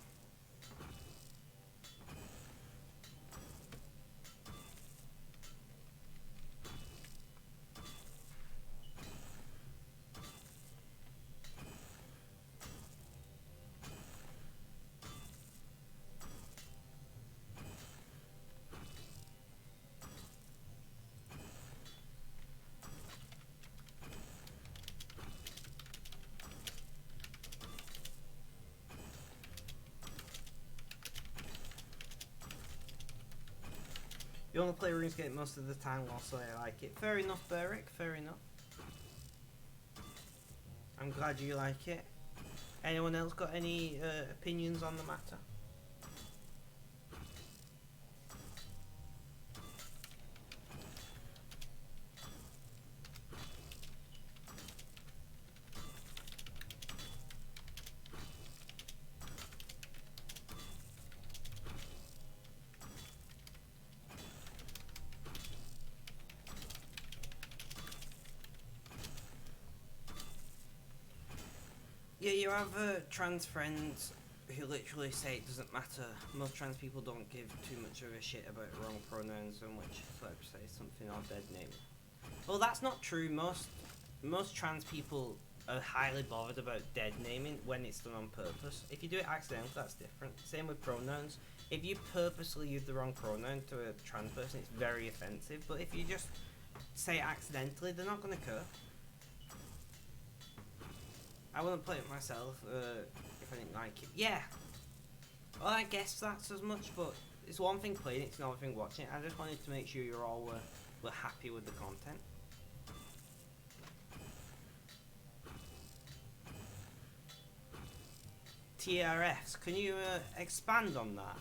You only play RuneScape most of the time, also I like it. Fair enough, Beric, fair enough. I'm glad you like it. Anyone else got any opinions on the matter? Yeah, you have trans friends who literally say it doesn't matter. Most trans people don't give too much of a shit about wrong pronouns and which celebs say something or dead name. Well, that's not true. Most trans people are highly bothered about dead naming when it's done on purpose. If you do it accidentally, that's different. Same with pronouns. If you purposely use the wrong pronoun to a trans person, it's very offensive. But if you just say it accidentally, they're not going to care. I wouldn't play it myself if I didn't like it. Yeah. Well, I guess that's as much, but it's one thing playing it, it's another thing watching it. I just wanted to make sure you're all were happy with the content. TRFs, can you expand on that?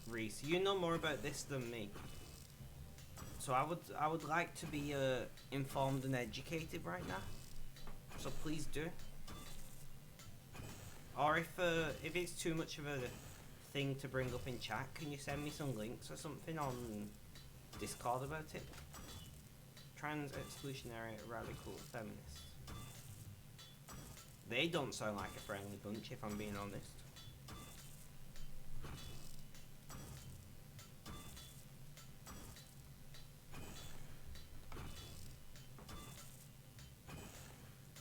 Reese, you know more about this than me. So I would like to be informed and educated right now. So please do. Or if it's too much of a thing to bring up in chat, can you send me some links or something on Discord about it? Trans exclusionary radical feminists. They don't sound like a friendly bunch, if I'm being honest.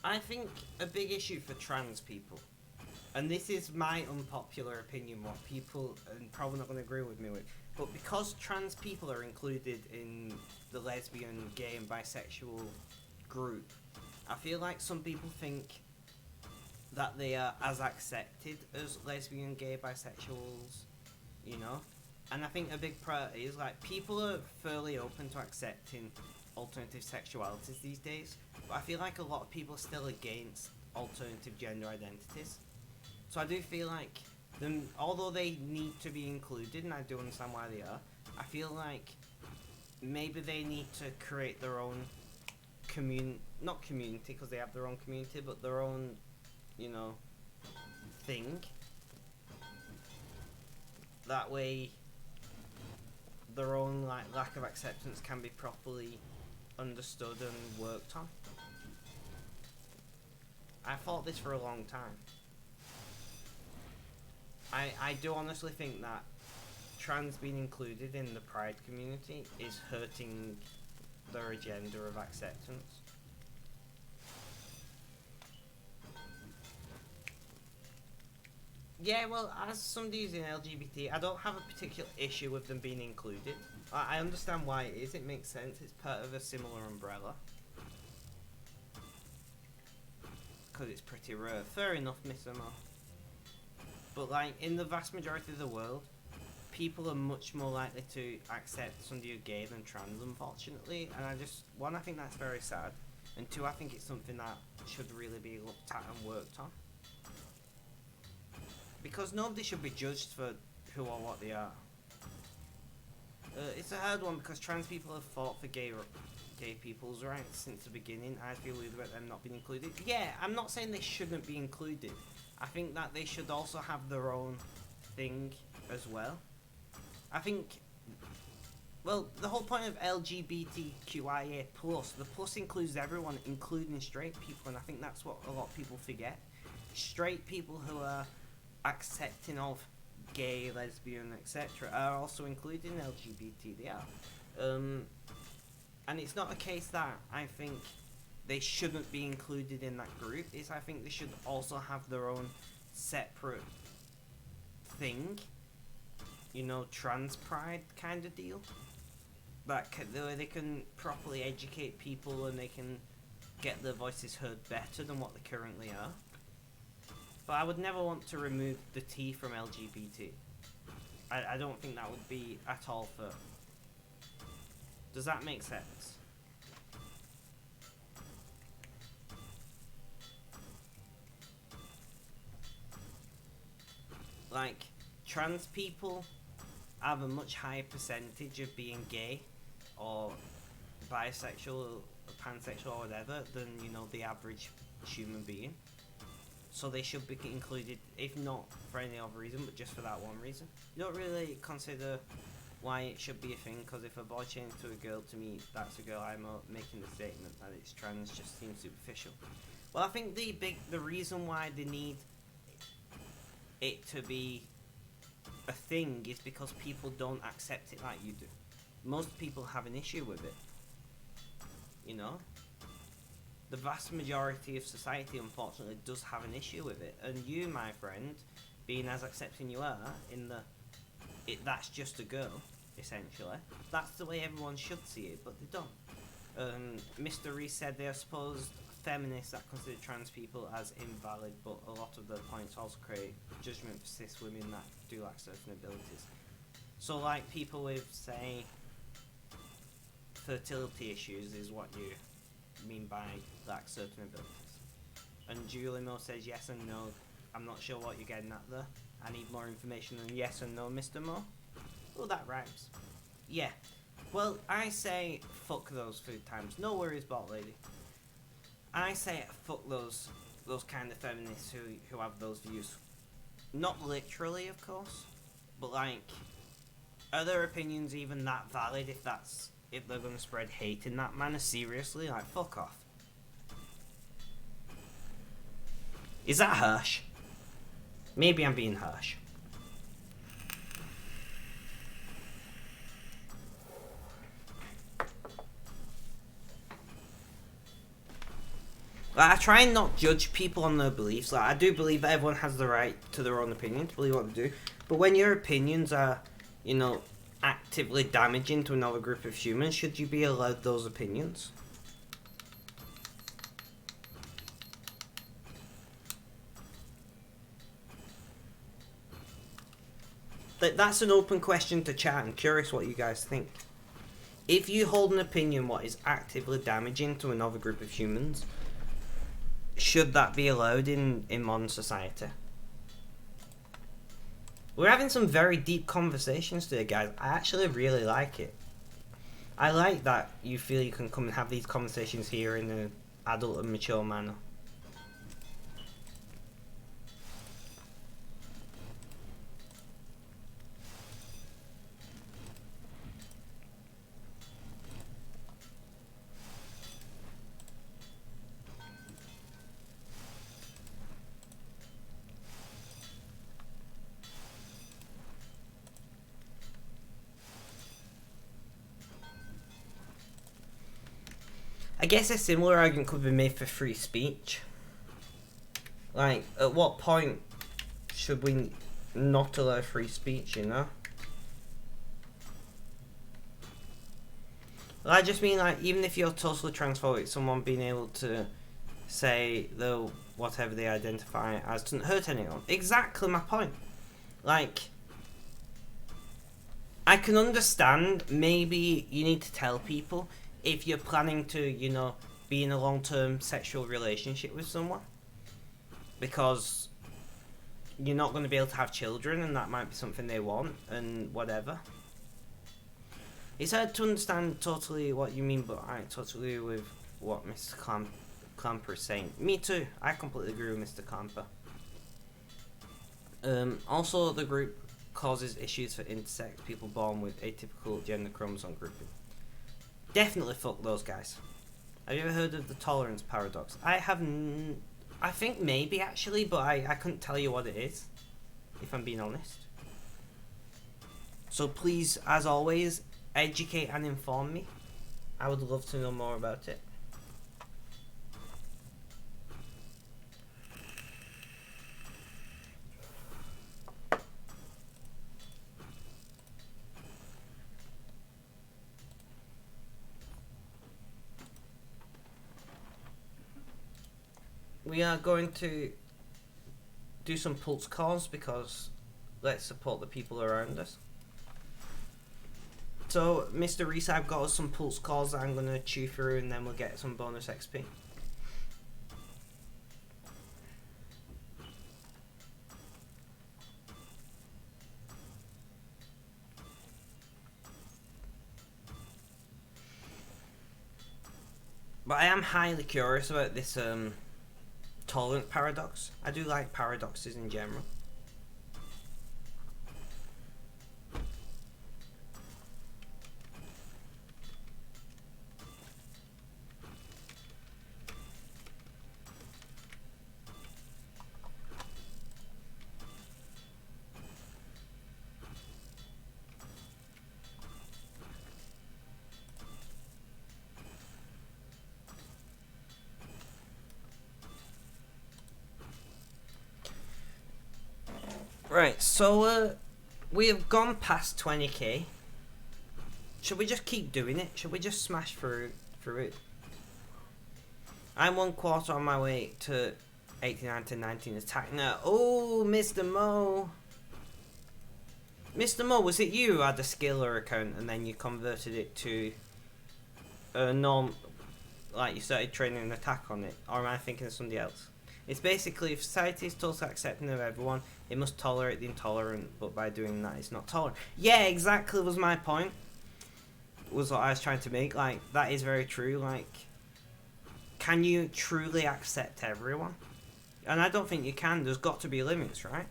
I think a big issue for trans people, and this is my unpopular opinion, what people are probably not going to agree with me with, but because trans people are included in the lesbian, gay and bisexual group, I feel like some people think that they are as accepted as lesbian, gay, bisexuals, you know? And I think a big priority is like people are fairly open to accepting alternative sexualities these days, but I feel like a lot of people are still against alternative gender identities. So I do feel like them, although they need to be included, and I do understand why they are, I feel like maybe they need to create their own not community because they have their own community, but their own, you know, thing. That way, their own like lack of acceptance can be properly understood and worked on. I fought this for a long time. I do honestly think that trans being included in the pride community is hurting their agenda of acceptance. Yeah, well, as somebody who's in LGBT, I don't have a particular issue with them being included. I understand why it is, it makes sense, it's part of a similar umbrella. Because it's pretty rare. Fair enough, Miss Mo. But, like, in the vast majority of the world, people are much more likely to accept somebody who's gay than trans, unfortunately. And I think that's very sad. And two, I think it's something that should really be looked at and worked on. Because nobody should be judged for who or what they are. It's a hard one because trans people have fought for gay people's rights since the beginning. I feel weird about them not being included. Yeah, I'm not saying they shouldn't be included. I think that they should also have their own thing as well. I think, well, the whole point of LGBTQIA+, the plus includes everyone, including straight people, and I think that's what a lot of people forget. Straight people who are accepting of gay, lesbian, etc. are also included in LGBT. They are. And it's not a case that I think they shouldn't be included in that group. I think they should also have their own separate thing. You know, trans pride kind of deal. That they can properly educate people and they can get their voices heard better than what they currently are. But I would never want to remove the T from LGBT. I don't think that would be at all fair. Does that make sense? Like, trans people have a much higher percentage of being gay or bisexual or pansexual or whatever than, you know, the average human being. So they should be included, if not for any other reason, but just for that one reason. You don't really consider why it should be a thing, because if a boy changes to a girl, to me, that's a girl. I'm making the statement that it's trans just seems superficial. Well, I think the reason why they need it to be a thing is because people don't accept it like you do. Most people have an issue with it. You know? The vast majority of society, unfortunately, does have an issue with it. And you, my friend, being as accepting you are, that's just a girl, essentially. That's the way everyone should see it, but they don't. Mr. Reese said they are supposed feminists that consider trans people as invalid, but a lot of their points also create judgment for cis women that do lack certain abilities. So, like, people with, say, fertility issues is what you mean by lack certain abilities. And Julie Mo says yes and no. I'm not sure what you're getting at there. I need more information than yes and no, Mr. Mo. Oh, that rhymes. Yeah. Well, I say fuck those food times. No worries, bot lady. I say fuck those kind of feminists who have those views. Not literally, of course, but like, are their opinions even that valid if they're gonna spread hate in that manner? Seriously, like, fuck off. Is that harsh? Maybe I'm being harsh. Like, I try and not judge people on their beliefs. Like, I do believe that everyone has the right to their own opinion, to believe what they do. But when your opinions are, actively damaging to another group of humans, should you be allowed those opinions? That's an open question to chat. I'm curious what you guys think. If you hold an opinion what is actively damaging to another group of humans, should that be allowed in modern society? We're having some very deep conversations today, guys. I actually really like it. I like that you feel you can come and have these conversations here in an adult and mature manner. I guess a similar argument could be made for free speech. Like, at what point should we not allow free speech, you know? Well, I just mean, like, even if you're totally transphobic, someone being able to say the whatever they identify as doesn't hurt anyone. Exactly my point. Like, I can understand maybe you need to tell people if you're planning to, be in a long-term sexual relationship with someone, because you're not going to be able to have children, and that might be something they want, and whatever. It's hard to understand totally what you mean, but I totally agree with what Mr. Clamper is saying. Me too. I completely agree with Mr. Clamper. Also, the group causes issues for intersex people born with atypical gender chromosome grouping. Definitely fuck those guys. Have you ever heard of the tolerance paradox? I think maybe actually, but I couldn't tell you what it is, if I'm being honest. So please, as always, educate and inform me. I would love to know more about it. We are going to do some pulse calls because let's support the people around us. So, Mr. Reese, I've got us some pulse calls that I'm going to chew through, and then we'll get some bonus XP. But I am highly curious about this tolerance paradox. I do like paradoxes in general. Right, so we have gone past 20k. Should we just keep doing it? Should we just smash through it? I'm 1/4 on my way to 89 to 19 attack now. Oh, Mr. Mo. Mr. Mo, was it you who had a skiller account and then you converted it to a norm, like you started training an attack on it? Or am I thinking of somebody else? It's basically, if society is totally accepting of everyone, it must tolerate the intolerant, but by doing that, it's not tolerant. Yeah, exactly was my point. Was what I was trying to make. Like, that is very true. Like, can you truly accept everyone? And I don't think you can. There's got to be limits, right?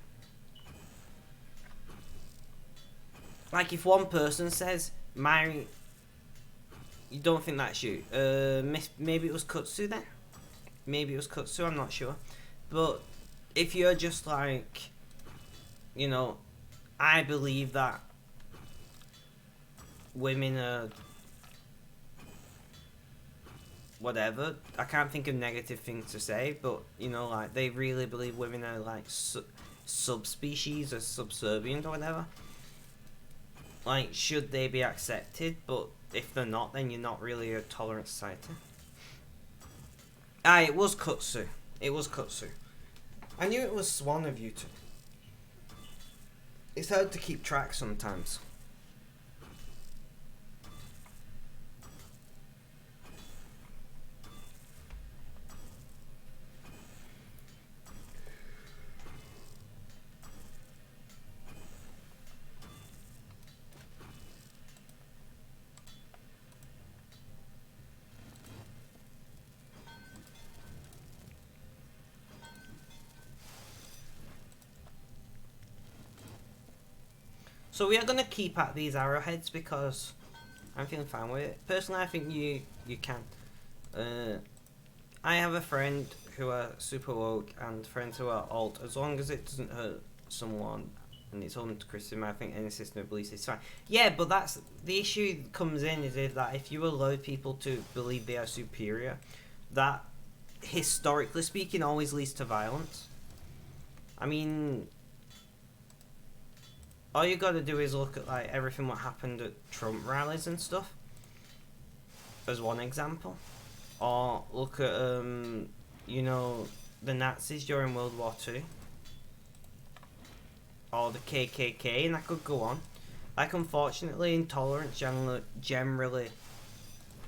Like, if one person says, you don't think that's you. Maybe it was Kutsu then? Maybe it was Kutsu, I'm not sure. But if you're just like, you know, I believe that women are whatever. I can't think of negative things to say, but, you know, like, they really believe women are, like, subspecies or subservient or whatever. Like, should they be accepted? But if they're not, then you're not really a tolerant society. Ah, it was Kutsu. It was Kutsu. I knew it was one of you two. It's hard to keep track sometimes. So we are going to keep at these arrowheads because I'm feeling fine with it. Personally, I think you can. I have a friend who are super woke and friends who are alt. As long as it doesn't hurt someone and it's unchristian, I think any system of beliefs is fine. Yeah, but that's the issue comes in is that if you allow people to believe they are superior, that historically speaking always leads to violence. I mean, all you gotta do is look at like everything what happened at Trump rallies and stuff as one example, or look at you know, the Nazis during World War II, or the KKK, and I could go on. Like, unfortunately, intolerance generally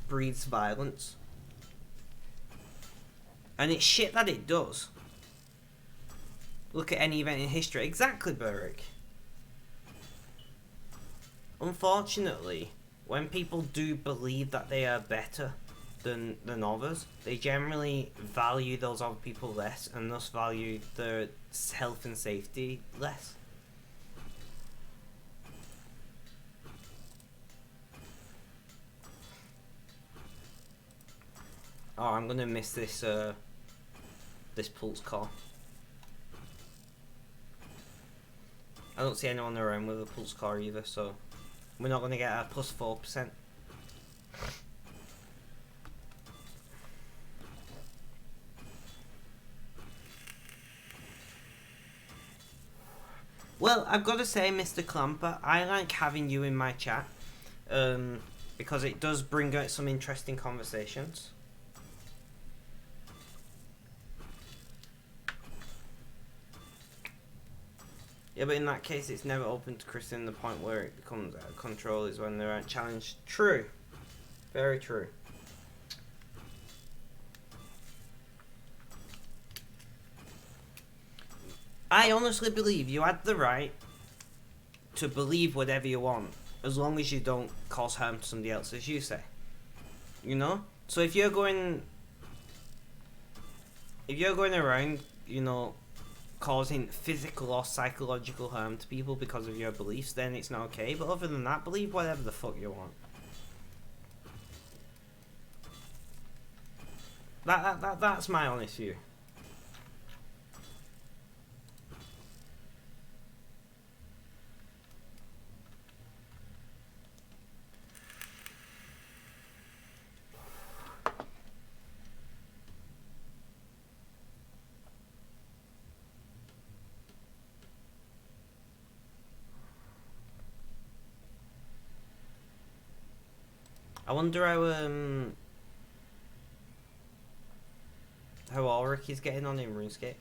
breeds violence, and it's shit that it does. Look at any event in history. Exactly, Burrick. Unfortunately, when people do believe that they are better than others, they generally value those other people less and thus value their health and safety less. Oh, I'm gonna miss this this pulse call. I don't see anyone around with a pulse car either, so we're not going to get a plus 4%. Well, I've got to say, Mr. Clamper, I like having you in my chat, because it does bring out some interesting conversations. Yeah, but in that case, it's never open to Christian. The point where it becomes out of control is when they're challenged. True. Very true. I honestly believe you had the right to believe whatever you want, as long as you don't cause harm to somebody else, as you say. You know? So if you're going around, you know, causing physical or psychological harm to people because of your beliefs, then it's not okay. But other than that, believe whatever the fuck you want. That's my honest view. I wonder how Ulrich is getting on in RuneScape.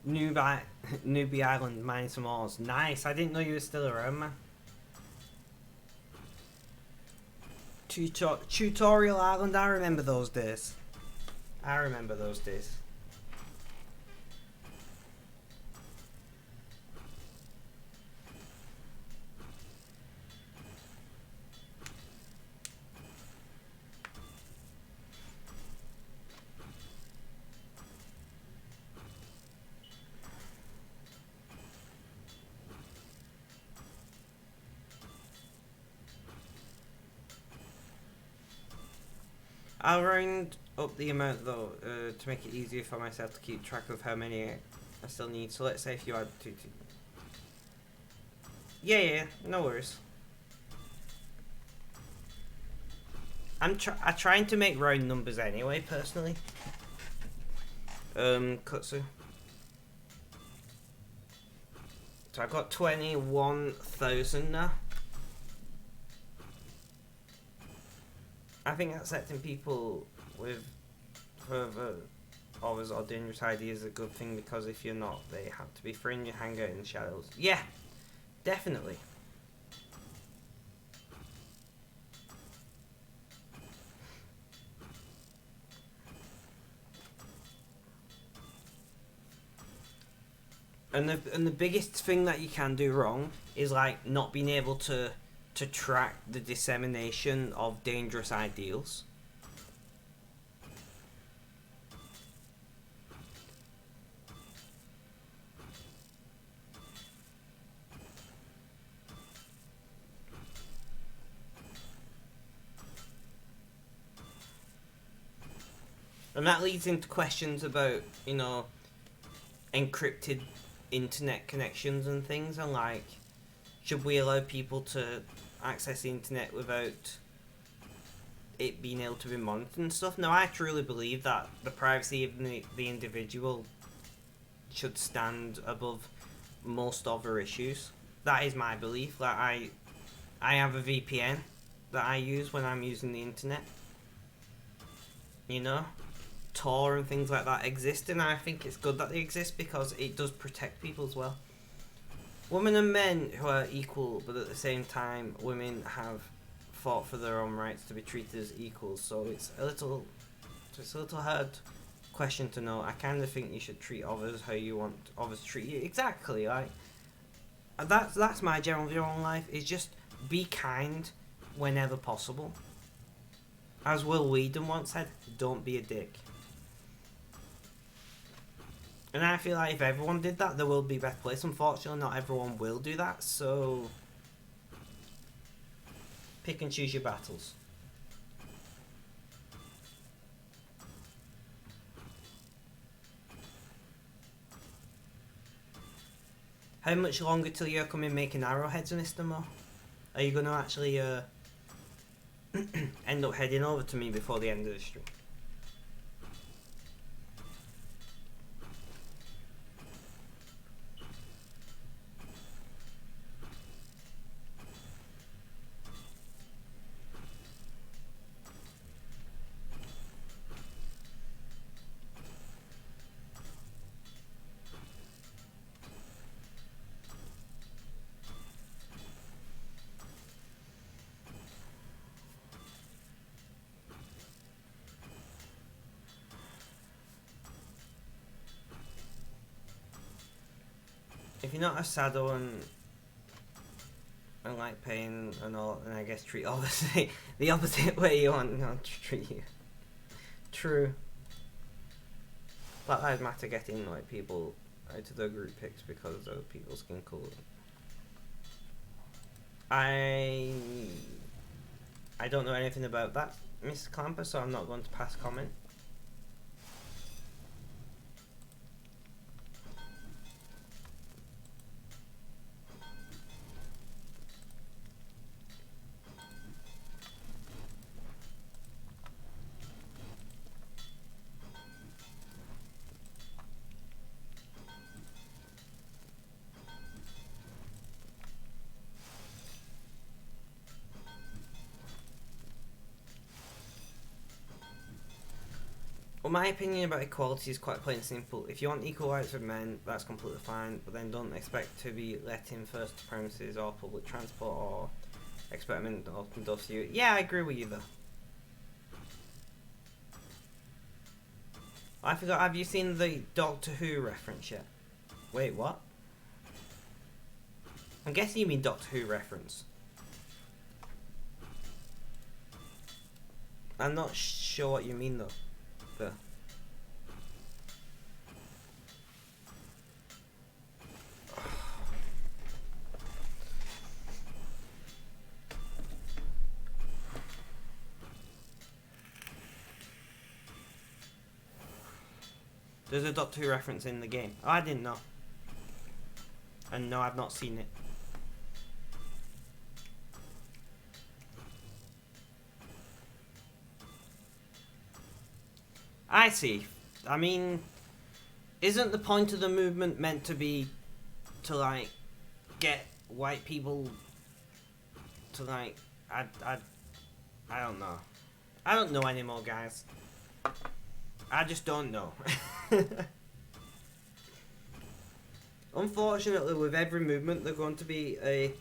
Newbie, Newbie Island mining some ores. Nice. I didn't know you were still around, man. Tutorial Island. I remember those days. I remember those days. I'll round up the amount though to make it easier for myself to keep track of how many I still need. So let's say if you add two. Yeah, no worries. I'm trying to make round numbers anyway, personally. Kutsu. So I've got 21,000 now. I think accepting people with further others or dangerous ideas is a good thing, because if you're not, they have to be free and you hang out in the shadows. Yeah, definitely. And the biggest thing that you can do wrong is like not being able to track the dissemination of dangerous ideals. And that leads into questions about, you know, encrypted internet connections and things, and like, should we allow people to access the internet without it being able to be monitored and stuff? Now, I truly believe that the privacy of the individual should stand above most other issues. That is my belief. Like, I have a VPN that I use when I'm using the internet. You know? Tor and things like that exist, and I think it's good that they exist because it does protect people as well. Women and men who are equal, but at the same time, women have fought for their own rights to be treated as equals. So it's a little hard question to know. I kind of think you should treat others how you want others to treat you. Exactly, like that's my general view on life. Is just be kind whenever possible. As Will Whedon once said, "Don't be a dick." And I feel like if everyone did that, the world would be a better place. Unfortunately, not everyone will do that, so pick and choose your battles. How much longer till you're coming making arrowheads, Mr. Mo? Are you going to actually end up heading over to me before the end of the stream? If you're not a saddle and like pain and all, then I guess treat obviously the opposite way you want not to treat you. True. Black Lives Matter getting like people out of their group picks because of people's skin colour. I don't know anything about that, Mr. Clamper, so I'm not going to pass comment. Well, my opinion about equality is quite plain and simple. If you want equal rights for men, that's completely fine, but then don't expect to be let in first to premises or public transport or experiment or conduct you. Yeah, I agree with you though. I forgot, have you seen the Doctor Who reference yet? Wait, what? I'm guessing you mean Doctor Who reference. I'm not sure what you mean though. But there's a Doctor Who reference in the game. Oh, I didn't know. And no, I've not seen it. I see. I mean, isn't the point of the movement meant to be to like get white people to like I don't know. I don't know anymore, guys. I just don't know. Unfortunately, with every movement, there's going to be a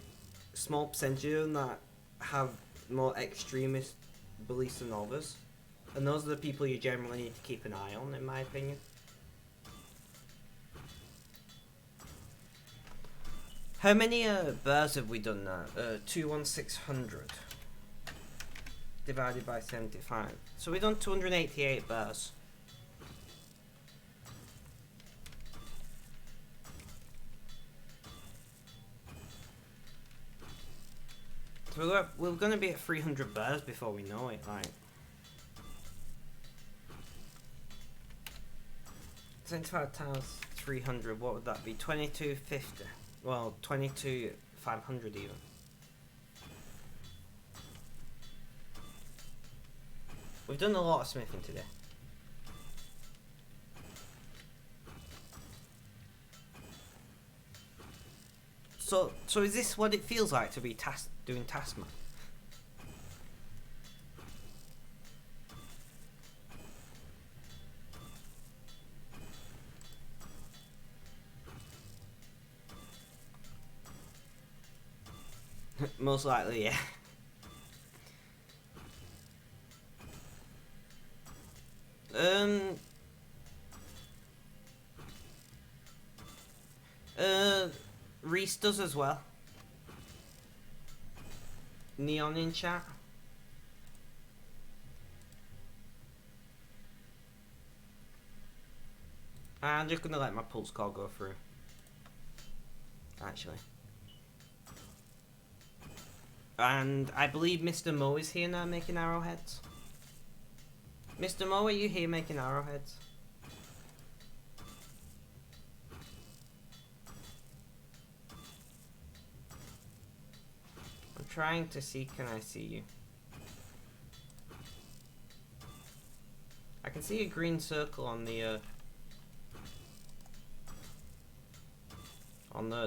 small percentage of them that have more extremist beliefs than others. And those are the people you generally need to keep an eye on, in my opinion. How many bears have we done now? 21600 divided by 75. So we've done 288 bears. So we're going to be at 300 bears before we know it, like. 75 times 300, what would that be? 2250. Well, 22,500 even. We've done a lot of smithing today. So is this what it feels like to be doing taskman? Most likely, yeah. Reese does as well. Neon in chat. I'm just gonna let my pulse call go through. Actually. And I believe Mr. Mo is here now making arrowheads. Mr. Mo, are you here making arrowheads? I'm trying to see, can I see you? I can see a green circle on the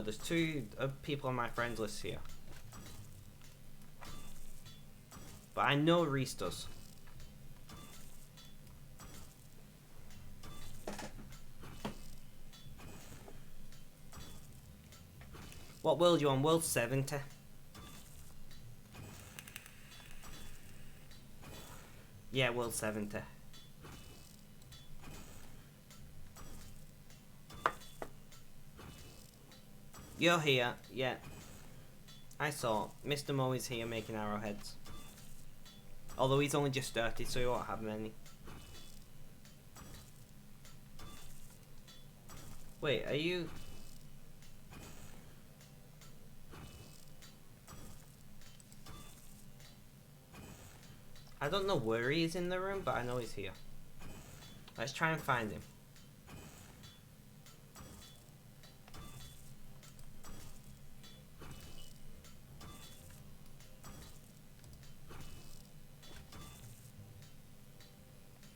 there's two people on my friends list here. But I know Reese does. What world are you on? World 70? Yeah, world 70. You're here, yeah. I saw. Mr. Mo is here making arrowheads. Although he's only just started, so he won't have many. Wait, are you... I don't know where he is in the room, but I know he's here. Let's try and find him.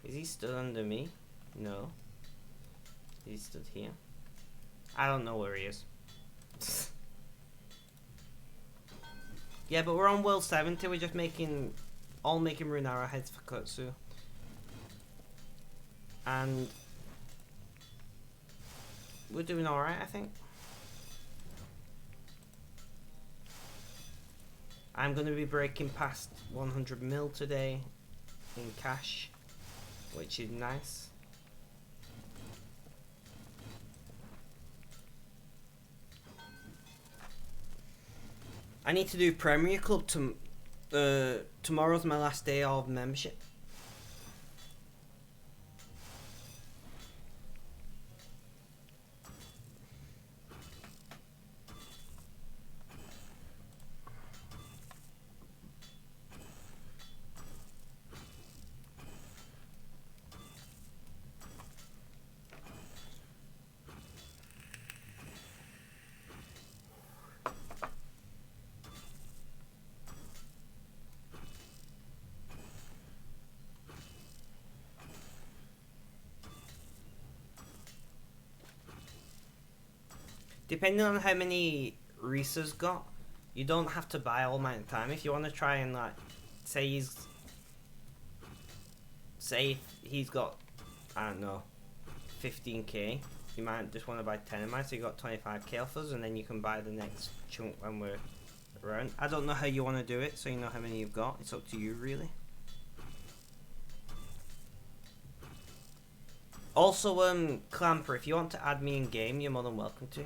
Is he stood under me? No. He stood here. I don't know where he is. Yeah, but we're on world 70. We're just making rune arrowheads for Kutsu. and we're doing alright, I think. I'm going to be breaking past 100 mil today in cash, which is nice. I need to do Premier Club tomorrow's my last day of membership. Depending on how many Reese's got, you don't have to buy all my time. If you want to try and like, say he's got, I don't know, 15k, you might just want to buy 10 of mine, so you got 25k off us, and then you can buy the next chunk when we're around. I don't know how you want to do it, so you know how many you've got. It's up to you, really. Also, Clamper, if you want to add me in game, you're more than welcome to.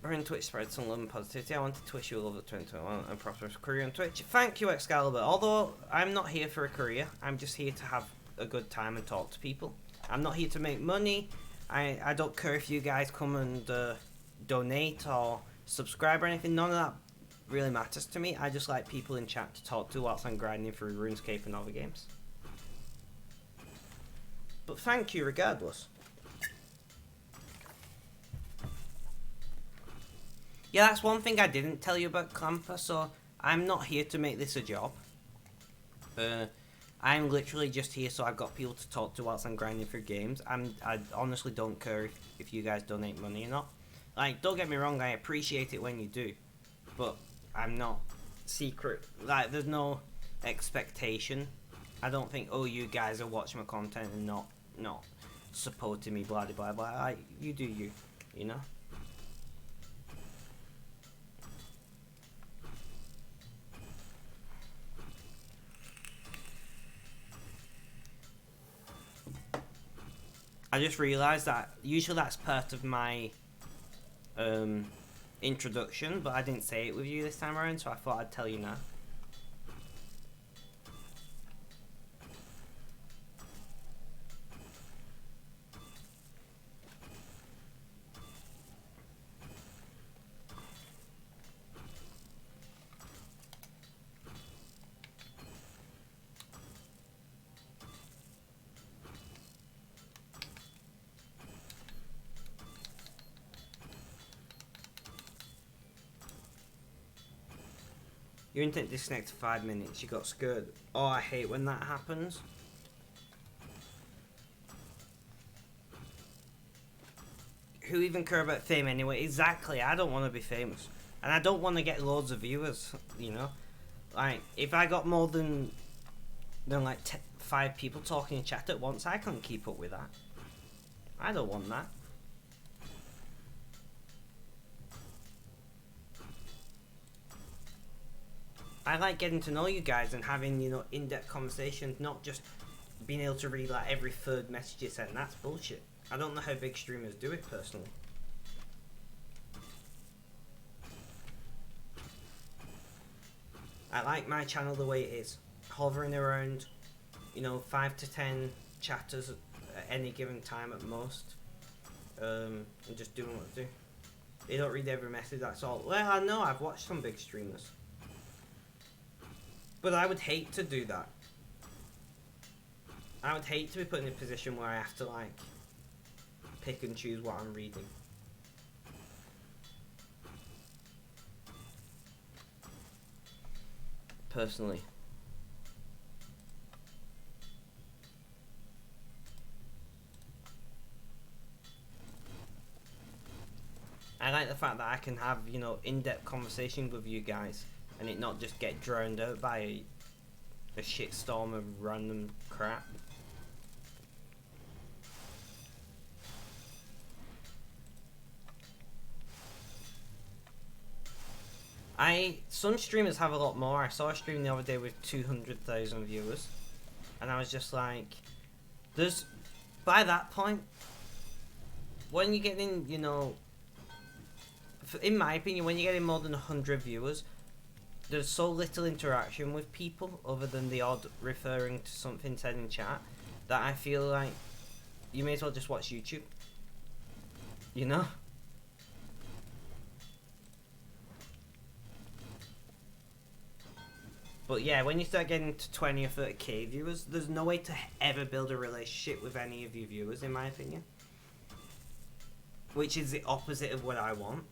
We're in Twitch spread some love and positivity. I wanted to wish you a lovely 2021 and prosperous career on Twitch. Thank you, Excalibur. Although I'm not here for a career, I'm just here to have a good time and talk to people. I'm not here to make money. I don't care if you guys come and donate or subscribe or anything. None of that really matters to me. I just like people in chat to talk to whilst I'm grinding through RuneScape and other games. But thank you regardless. Yeah, that's one thing I didn't tell you about Clamper, so I'm not here to make this a job. I'm literally just here so I've got people to talk to whilst I'm grinding through games. I honestly don't care if you guys donate money or not. Like, don't get me wrong, I appreciate it when you do. But I'm not secret. Like, there's no expectation. I don't think, oh, you guys are watching my content and not supporting me, blah, blah, blah. Like, you do you, you know? I just realised that usually that's part of my introduction, but I didn't say it with you this time around, so I thought I'd tell you now. Your internet disconnected for 5 minutes, you got scared. Oh, I hate when that happens. Who even care about fame anyway? Exactly, I don't want to be famous. And I don't want to get loads of viewers, you know? Like, if I got more than like 5 people talking in chat at once, I can't keep up with that. I don't want that. I like getting to know you guys and having, you know, in-depth conversations, not just being able to read like every third message you send. That's bullshit. I don't know how big streamers do it personally. I like my channel the way it is, hovering around, you know, 5 to 10 chatters at any given time at most, and just doing what I do. They don't read every message, that's all. Well, I know, I've watched some big streamers. But I would hate to do that. I would hate to be put in a position where I have to, like, pick and choose what I'm reading. Personally. I like the fact that I can have, you know, in-depth conversations with you guys and it not just get drowned out by a shitstorm of random crap. Some streamers have a lot more. I saw a stream the other day with 200,000 viewers, and I was just like, by that point, when you're getting, you know, in my opinion, when you're getting more than 100 viewers, there's so little interaction with people other than the odd referring to something said in chat that I feel like you may as well just watch YouTube. You know? But yeah, when you start getting to 20 or 30k viewers, there's no way to ever build a relationship with any of your viewers, in my opinion. Which is the opposite of what I want.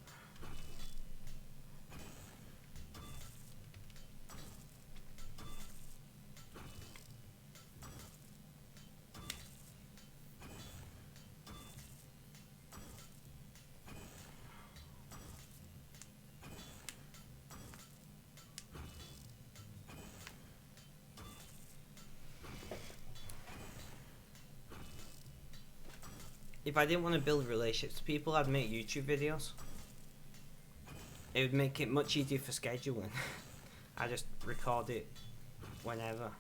If I didn't want to build relationships with people, I'd make YouTube videos. It would make it much easier for scheduling. I just record it whenever.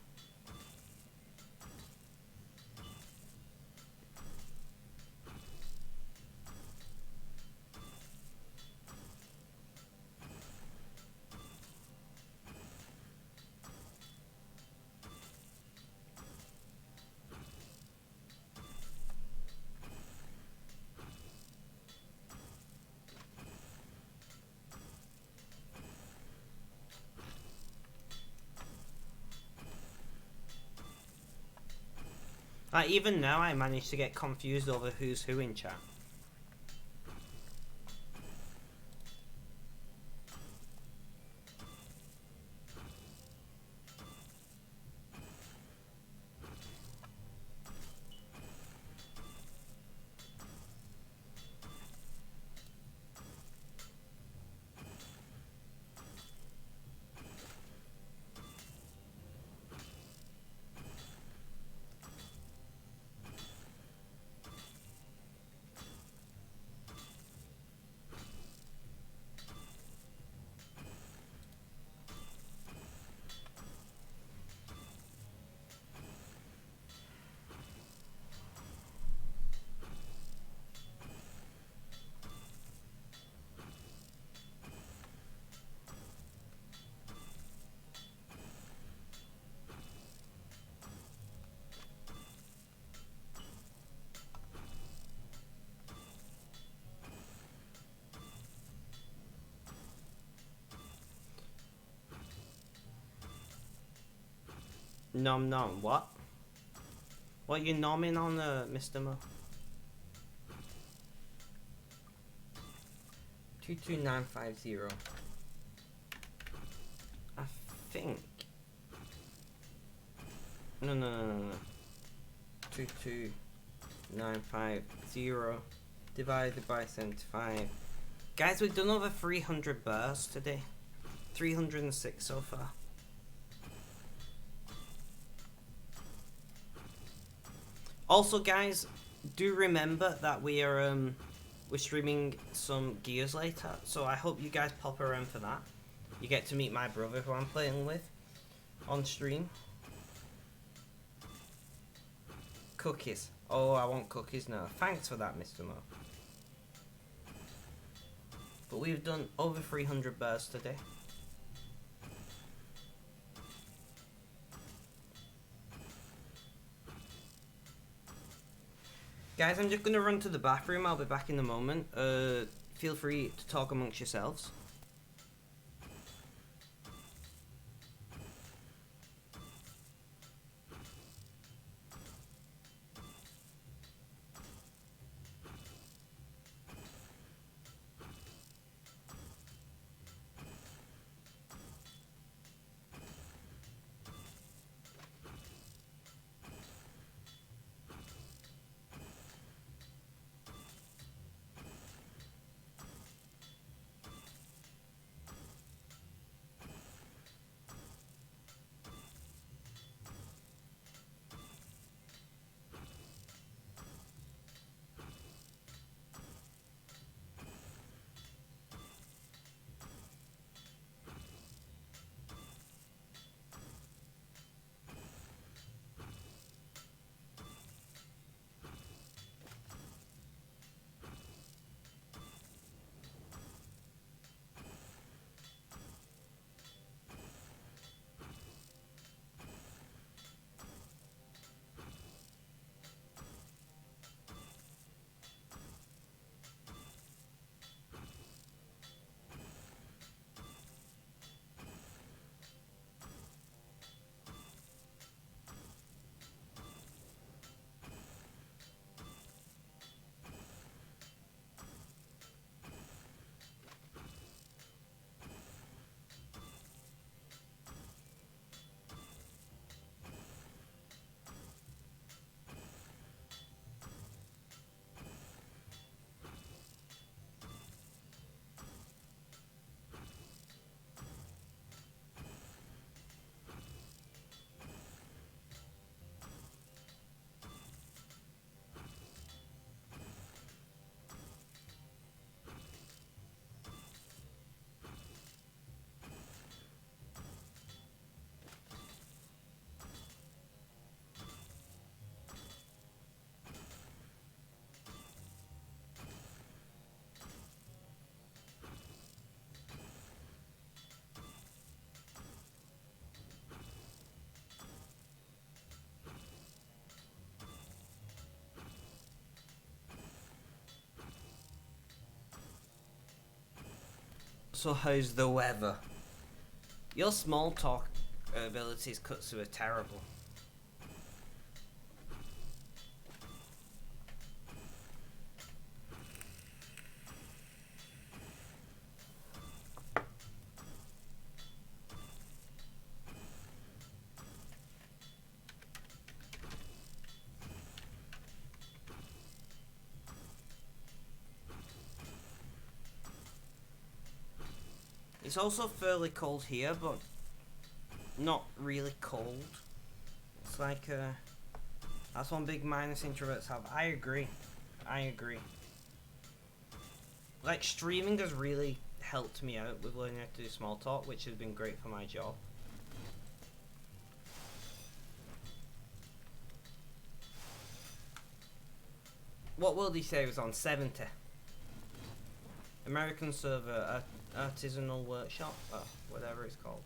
Like, even now I managed to get confused over who's who in chat. Nom nom, what? What you nomming on, Mr. Mo? 22950. I think. No. 22950 divided by 75. Guys, we've done over 300 bursts today. 306 so far. Also, guys, do remember that we're streaming some Gears later, so I hope you guys pop around for that. You get to meet my brother who I'm playing with on stream. Cookies. Oh, I want cookies now. Thanks for that, Mr. Mo. But we've done over 300 bursts today. Guys, I'm just going to run to the bathroom. I'll be back in a moment. Feel free to talk amongst yourselves. So how's the weather? Your small talk abilities, Kutsu, are terrible. It's also fairly cold here, but not really cold. It's like that's one big minus introverts have. I agree. Like, streaming has really helped me out with learning how to do small talk, which has been great for my job. What world did he say was on? 70. American server, artisanal workshop, whatever it's called.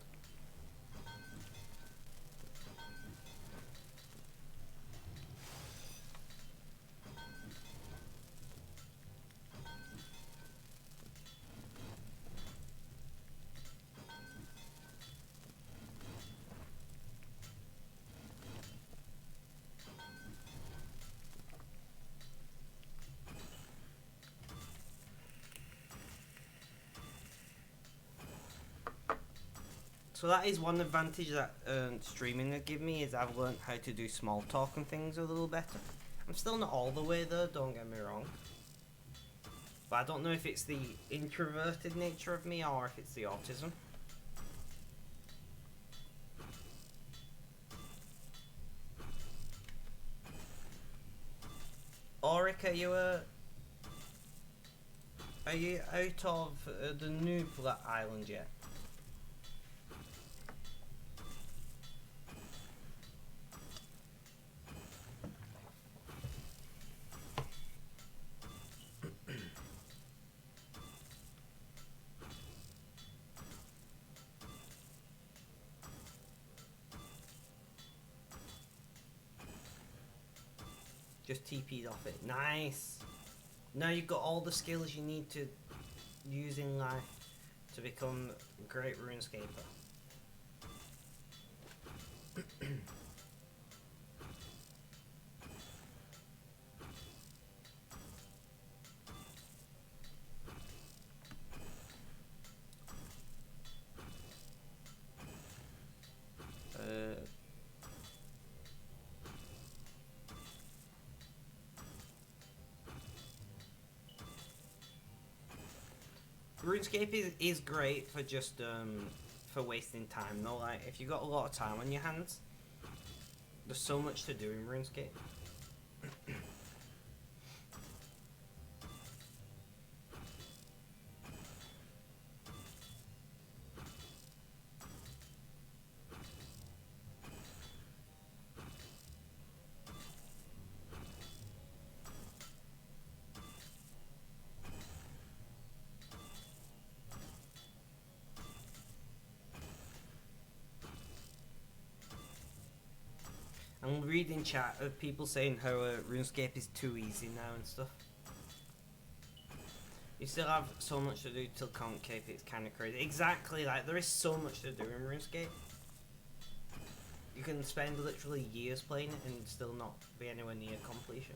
So that is one advantage that streaming has given me, is I've learned how to do small talk and things a little better. I'm still not all the way there, don't get me wrong. But I don't know if it's the introverted nature of me or if it's the autism. Auric, are you out of the new island yet? Just TP'd off it. Nice! Now you've got all the skills you need to use in life to become a great RuneScaper. RuneScape is great for just for wasting time though. Like, if you've got a lot of time on your hands, there's so much to do in RuneScape. I'm reading chat of people saying how RuneScape is too easy now and stuff. You still have so much to do till Concave, it's kind of crazy. Exactly, like, there is so much to do in RuneScape. You can spend literally years playing it and still not be anywhere near completion.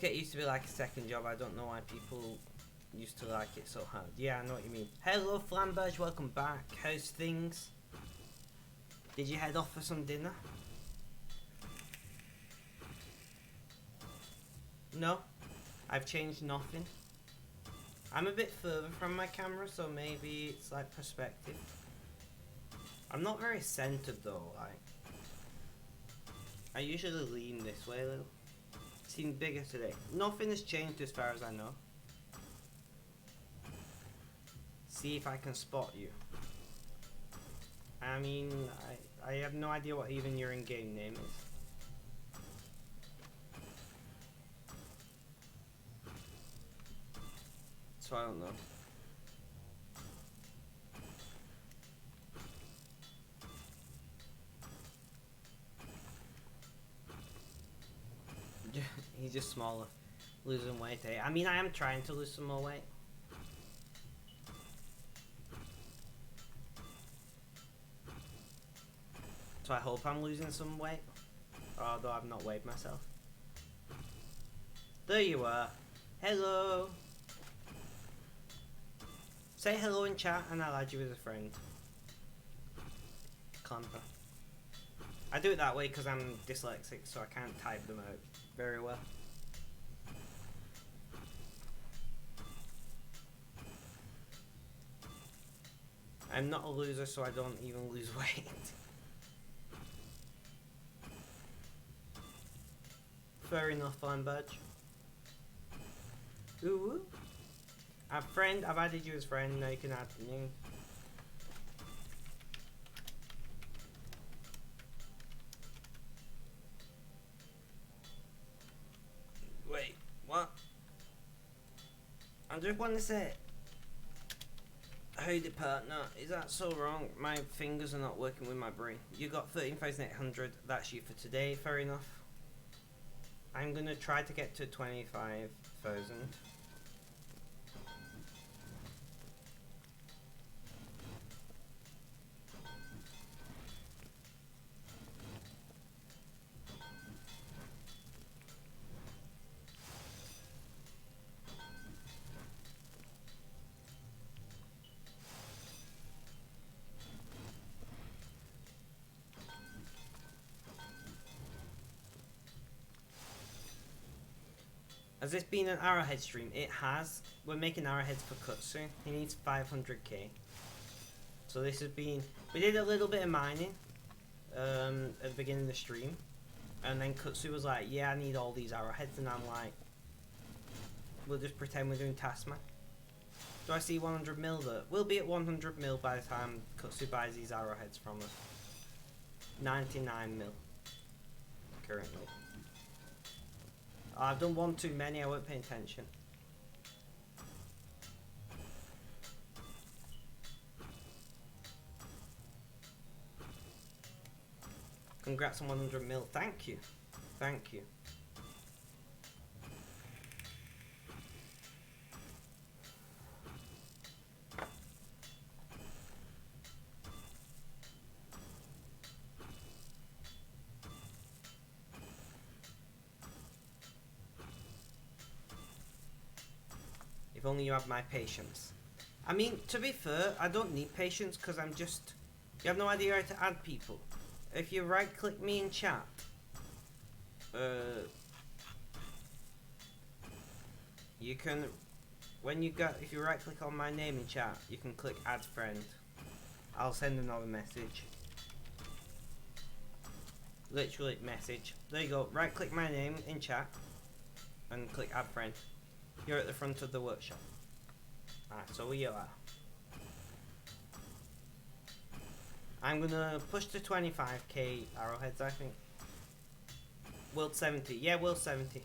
It used to be like a second job. I don't know why people used to like it so hard. Yeah, I know what you mean. Hello, Flamberge, welcome back. How's things? Did you head off for some dinner? No, I've changed nothing. I'm a bit further from my camera, so maybe it's like perspective. I'm not very centered though, like. I usually lean this way a little. Seemed bigger today. Nothing has changed as far as I know. See if I can spot you. I mean, I have no idea what even your in-game name is. So I don't know. He's just smaller. Losing weight, eh? I mean, I am trying to lose some more weight. So I hope I'm losing some weight. Although I've not weighed myself. There you are. Hello. Say hello in chat and I'll add you as a friend. Clamper. I do it that way because I'm dyslexic, so I can't type them out very well. I'm not a loser, so I don't even lose weight. Fair enough, fine badge. Ooh. A friend, I've added you as friend, now you can add me. Wait, what? I just want to say, howdy partner, is that so wrong? My fingers are not working with my brain. You got 13,800, that's you for today, fair enough. I'm gonna try to get to 25,000. Has this been an arrowhead stream? It has. We're making arrowheads for Kutsu. He needs 500k. So this has been... We did a little bit of mining at the beginning of the stream. And then Kutsu was like, yeah, I need all these arrowheads. And I'm like, we'll just pretend we're doing Taskman. Do I see 100 mil there? We'll be at 100 mil by the time Kutsu buys these arrowheads from us. 99 mil. Currently. I've done one too many, I won't pay attention. Congrats on 100 mil, thank you. Thank you. If only you have my patience. I mean, to be fair, I don't need patience because I'm just... You have no idea how to add people. If you right click me in chat, you can... When you go... If you right click on my name in chat, you can click add friend. I'll send another message. Literally message. There you go. Right click my name in chat and click add friend. You're at the front of the workshop. Alright, so we are. I'm gonna push to 25k arrowheads, I think. World 70. Yeah, World 70.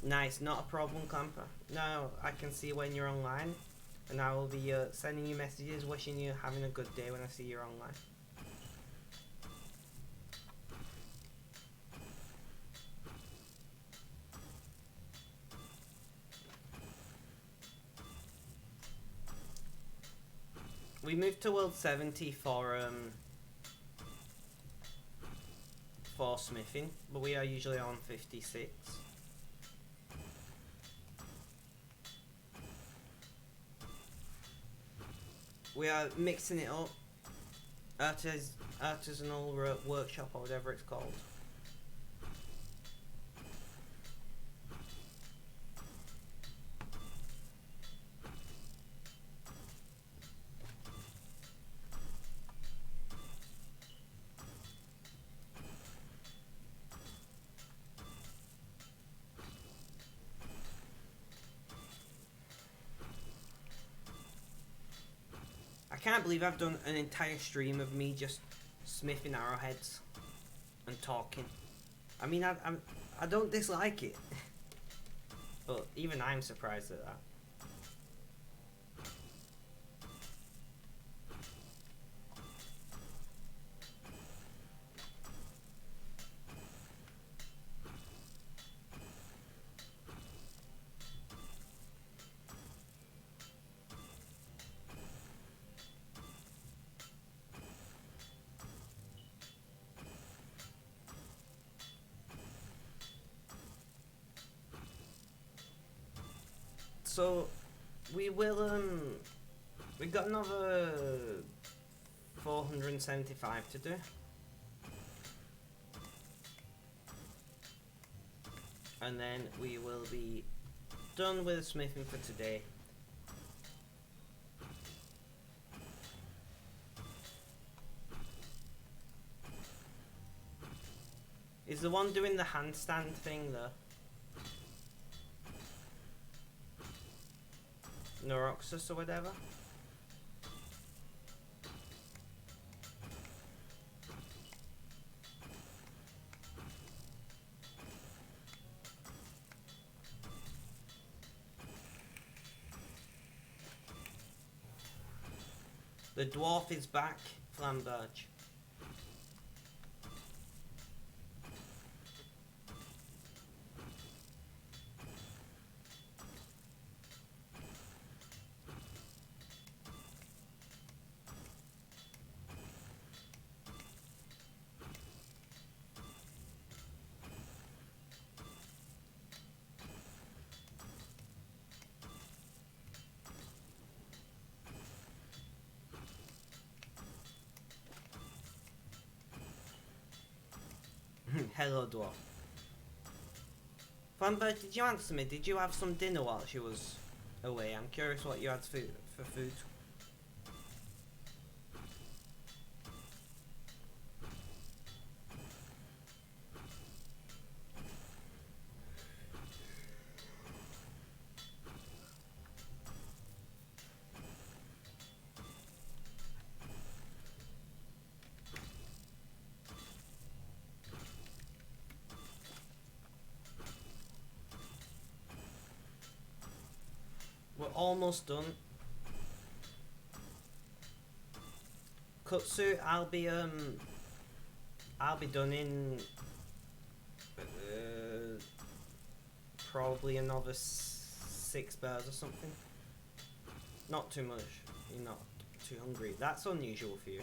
Nice, not a problem, Clamper. No, I can see when you're online. And I will be sending you messages, wishing you having a good day when I see you online. We moved to World 70 for smithing, but we are usually on 56. We are mixing it up. Artisanal workshop or whatever it's called. I can't believe I've done an entire stream of me just smithing arrowheads and talking. I mean, I don't dislike it. But even I'm surprised at that. So we will we've got another 475 to do. And then we will be done with smithing for today. Is the one doing the handstand thing though? Neuroxus or whatever? The dwarf is back, Flamberge. Hello, dwarf. Flamberge, did you answer me? Did you have some dinner while she was away? I'm curious what you had for food. We're almost done. Kutsu, I'll be done in probably another 6 bears or something. Not too much. You're not too hungry. That's unusual for you.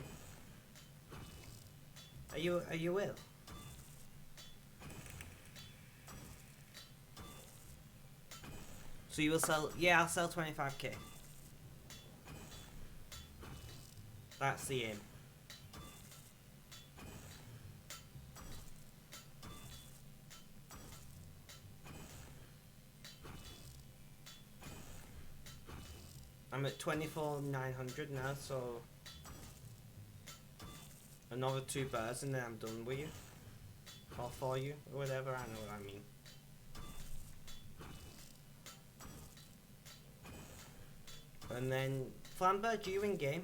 Are you ill? So you will sell? Yeah, I'll sell 25k. That's the aim. I'm at 24,900 now, so another 2 bears and then I'm done with you. Or for you, or whatever, I know what I mean. And then, Flamberge, you in game?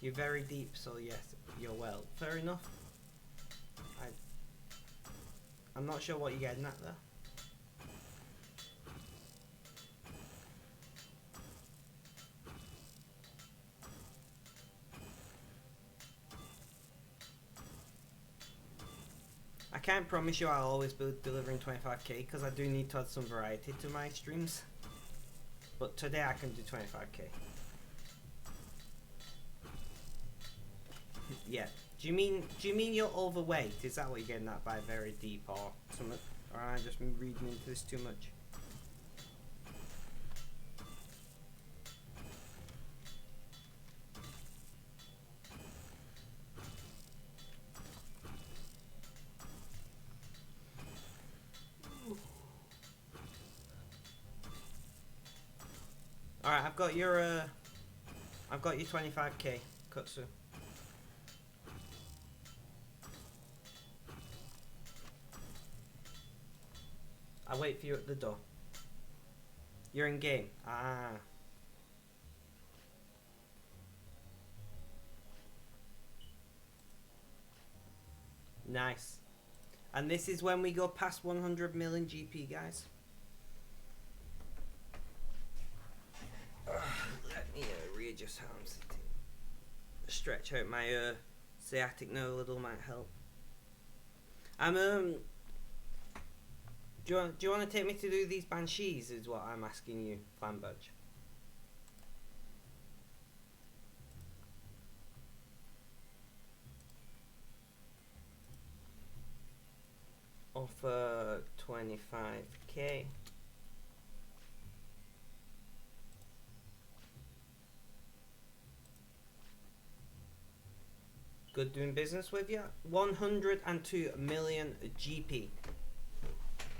You're very deep, so yes, you're well. Fair enough. I'm not sure what you're getting at there. I can't promise you I'll always be delivering 25k because I do need to add some variety to my streams. But today I can do 25k. Yeah. Do you mean you're overweight? Is that what you're getting at by very deep or something? Or am I just reading into this too much? Alright, I've got your 25k, Kutsu. I'll wait for you at the door. You're in game. Ah. Nice. And this is when we go past 100 million GP, guys. Let me readjust how I'm sitting. Stretch out my sciatic nerve a little, might help. Do you want to take me to do these banshees? Is what I'm asking you, Flanbudge. Offer 25k. Good doing business with you. 102 million GP.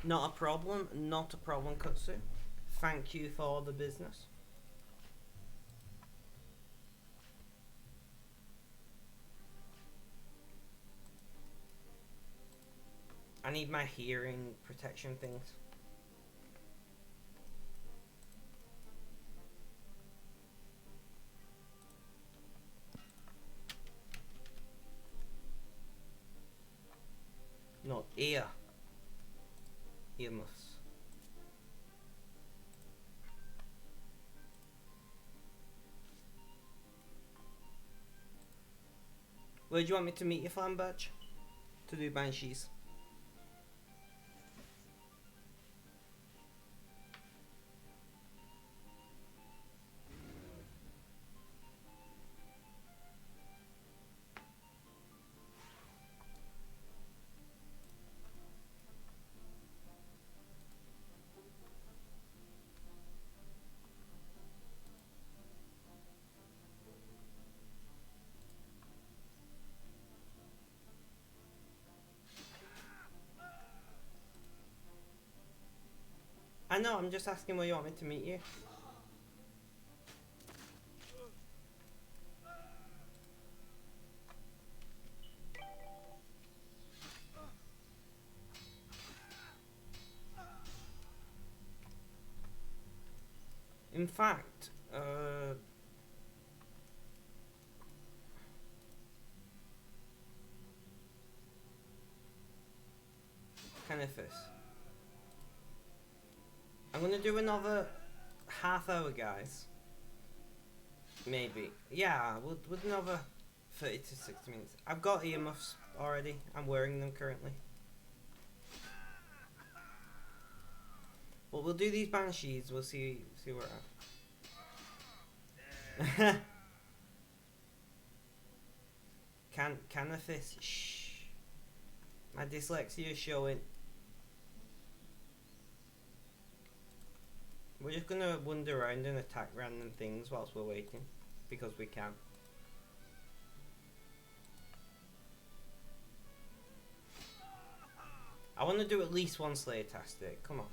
Not a problem. Not a problem, Kutsu. Thank you for the business. I need my hearing protection things. No, earmuffs. Where do you want me to meet you, Flanbudge? To do banshees. I know, I'm just asking where you want me to meet you. In fact, Canifus. I'm gonna do another half hour, guys. Maybe. Yeah, with another 30 to 60 minutes. I've got earmuffs already. I'm wearing them currently. But we'll do these banshees. We'll see where we're at. Canifus. Shh. My dyslexia is showing. We're just gonna wander around and attack random things whilst we're waiting, because we can. I want to do at least one Slayer-tastic, come on.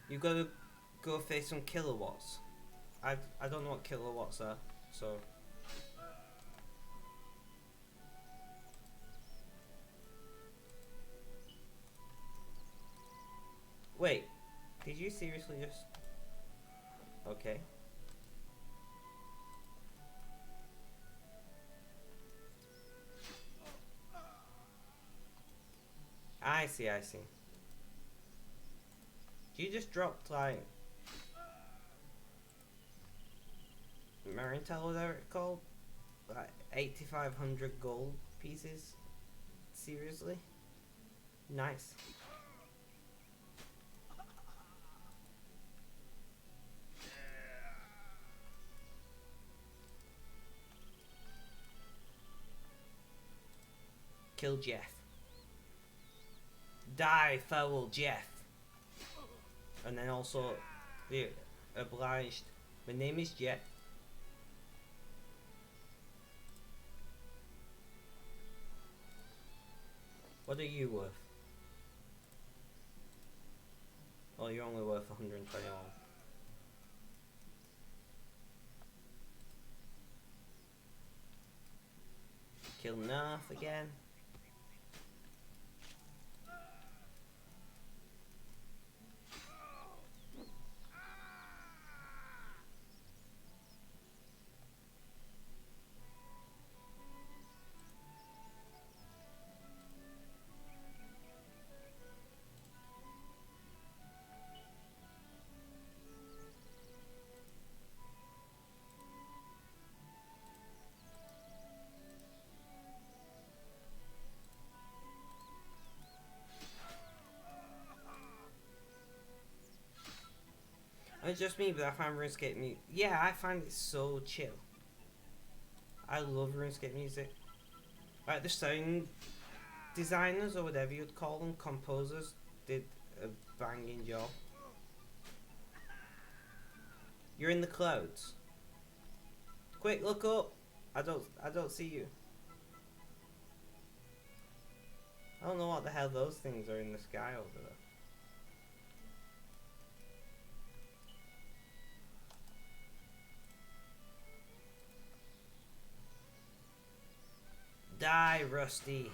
You've got to go face some kilowatts. I don't know what kilowatts are, so. Wait, did you seriously just? Okay. I see. You just dropped like Marintel, whatever it's called, like 8,500 gold pieces. Seriously? Nice. Kill Jeff. Die, foul Jeff. And then also, yeah, obliged. My name is Jeff. What are you worth? Oh, you're only worth 121. Kill Nerf again. It's just me, but I find RuneScape music. Yeah, I find it so chill. I love RuneScape music. Like the sound designers or whatever you'd call them, composers, did a banging job. You're in the clouds. Quick, look up. I don't see you. I don't know what the hell those things are in the sky over there. Die, Rusty.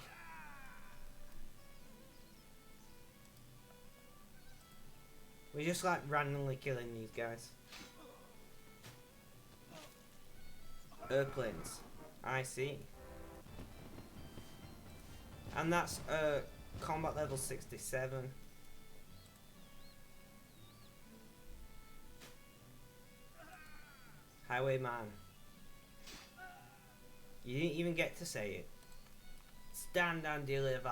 We're just like randomly killing these guys. Airplanes. I see. And that's combat level 67. Highwayman. You didn't even get to say it. Stand and deliver.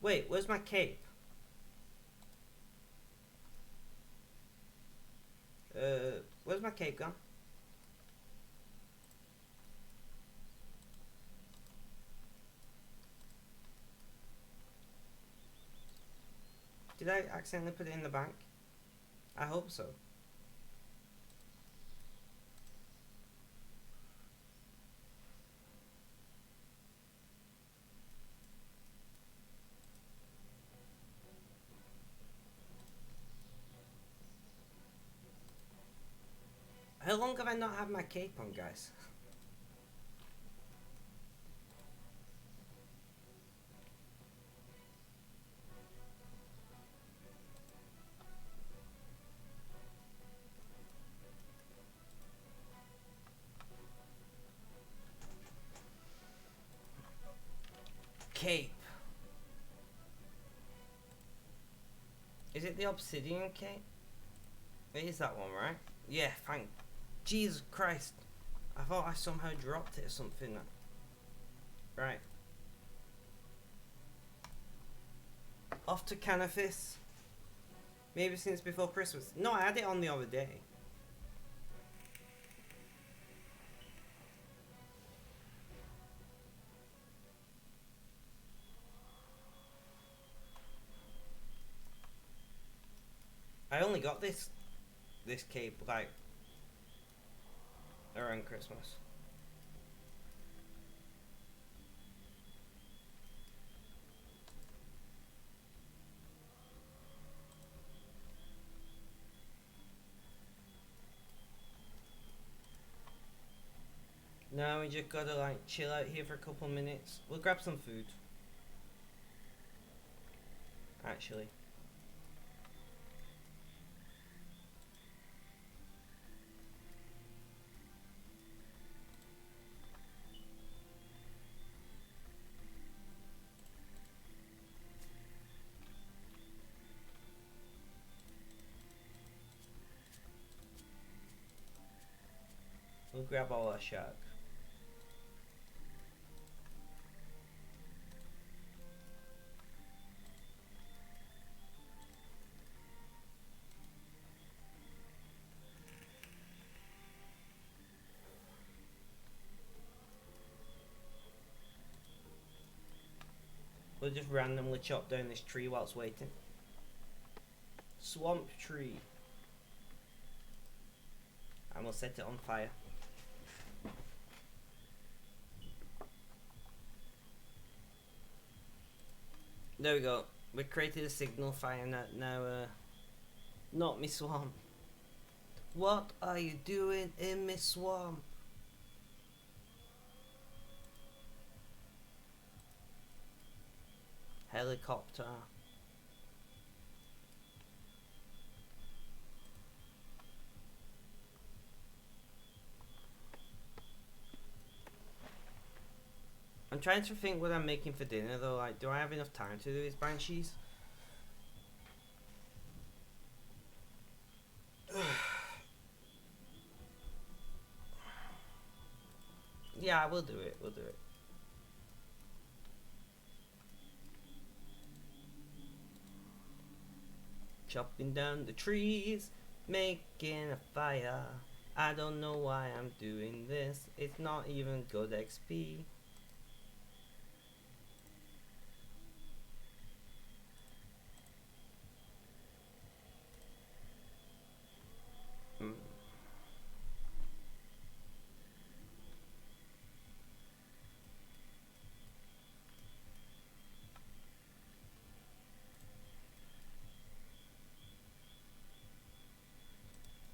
Wait, where's my cape? Where's my cape gone? Did I accidentally put it in the bank? I hope so. How long have I not had my cape on, guys? Cape. Is it the obsidian cape? It is that one, right? Yeah, thank Jesus Christ. I thought I somehow dropped it or something. Right. Off to Canifis. Maybe since before Christmas. No, I had it on the other day. I only got this cape like around Christmas. Now we just gotta like chill out here for a couple minutes. We'll grab some food. Actually. We'll grab all our shark. We'll just randomly chop down this tree whilst waiting. Swamp tree. And we'll set it on fire. There we go. We created a signal fire now. Not me swamp. What are you doing in me swamp? Helicopter. I'm trying to think what I'm making for dinner though. Like, do I have enough time to do these banshees? Yeah, we'll do it. We'll do it. Chopping down the trees, making a fire. I don't know why I'm doing this. It's not even good XP. Mm.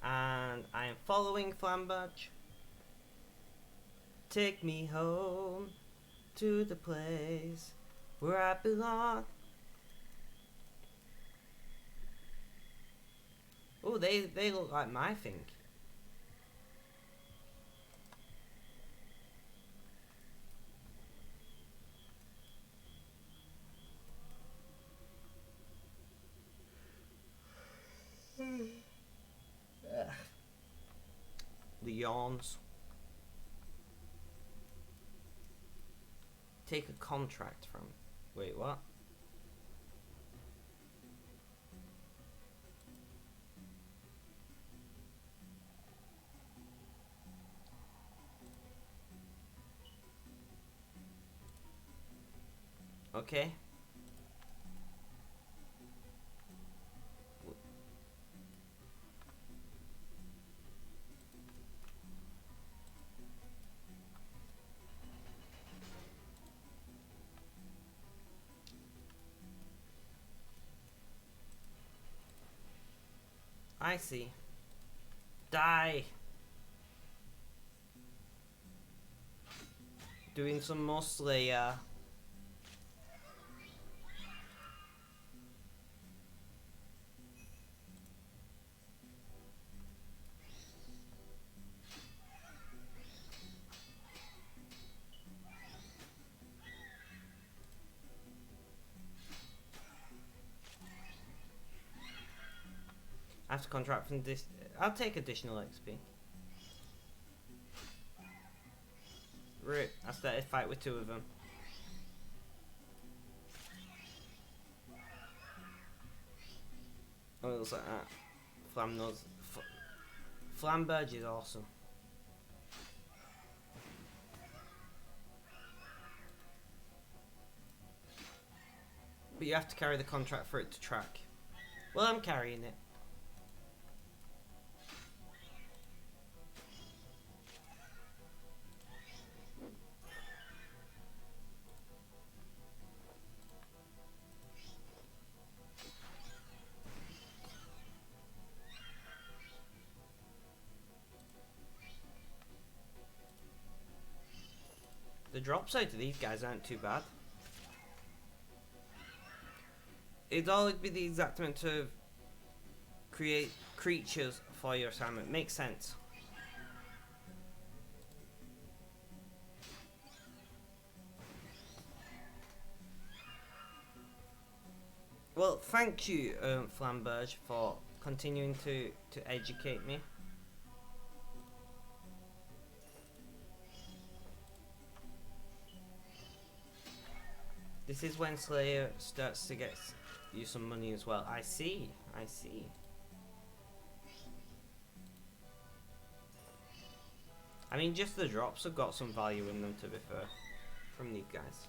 And I am following Flamberge. Take me home to the place where I belong. Oh, they look like my thing. The yawns. Take a contract from. Wait, what? Okay. I see. Die. Doing some more Slayer. I have to contract from this. I'll take additional XP. Rip. I started a fight with two of them. Oh, it looks like that. Flamberge is awesome. But you have to carry the contract for it to track. Well, I'm carrying it. The drop side to these guys aren't too bad. It'd always be the exact amount to create creatures for your assignment. Makes sense. Well, thank you, Flamberge, for continuing to educate me. This is when Slayer starts to get you some money as well. I see. I see. I mean, just the drops have got some value in them, to be fair, from these guys.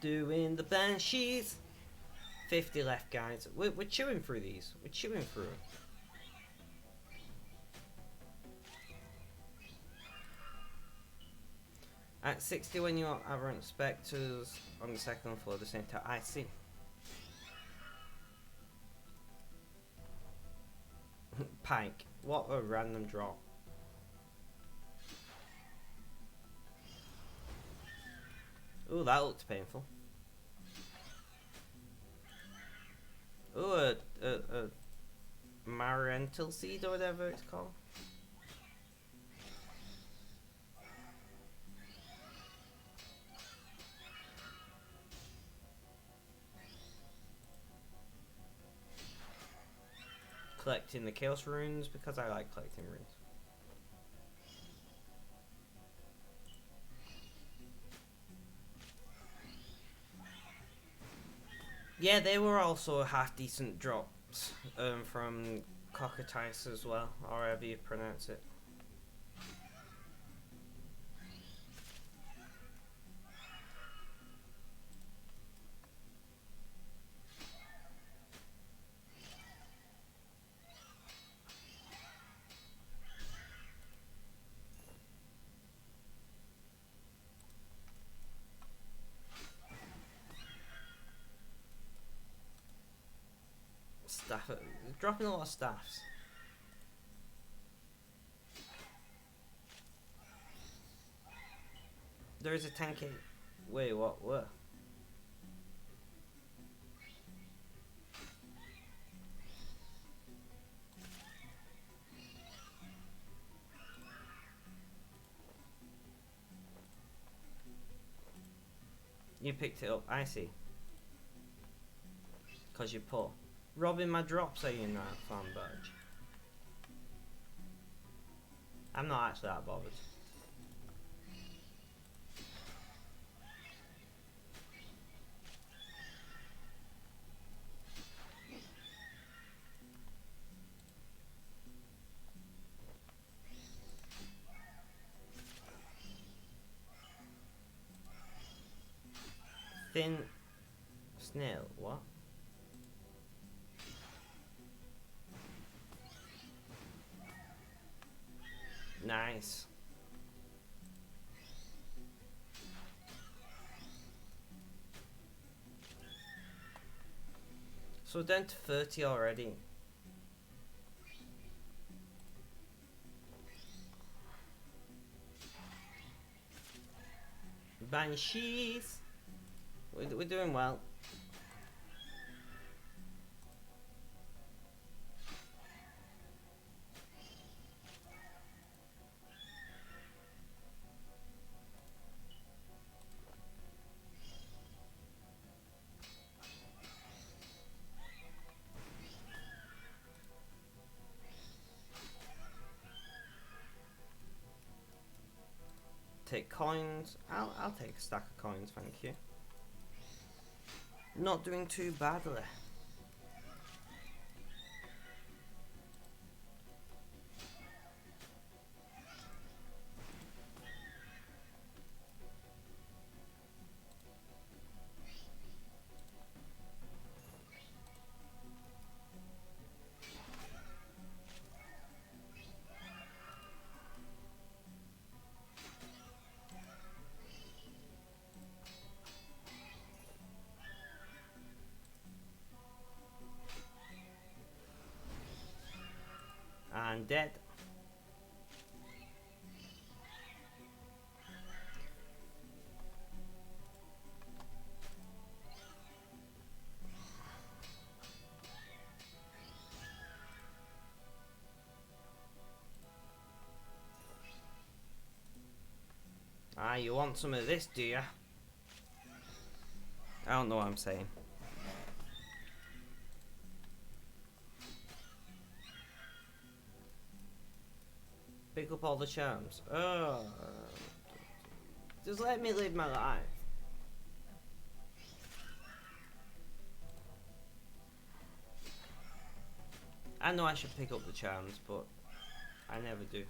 Doing the banshees. 50 left, guys. We're chewing through these. We're chewing through them. At 60, when you have specters on the second floor at the same time. I see. Pike. What a random drop. Ooh, that looked painful. Ooh, a Marental seed or whatever it's called. collecting the Chaos runes because I like collecting runes. Yeah, they were also half decent drops from Cockatice as well, or however you pronounce it. Staff, dropping a lot of staffs. There is a tanky. Wait, what? What? You picked it up. I see. Cause you're poor. Robbing my drops, are you not, farm badge? I'm not actually that bothered. Thin snail, what? Nice. So we're down to 30 already. Banshees. We're doing well. Take coins. I'll take a stack of coins, thank you. Not doing too badly. And dead. Ah, you want some of this, do you? I don't know what I'm saying. Pick up all the charms. Oh. Just let me live my life. I know I should pick up the charms, but I never do.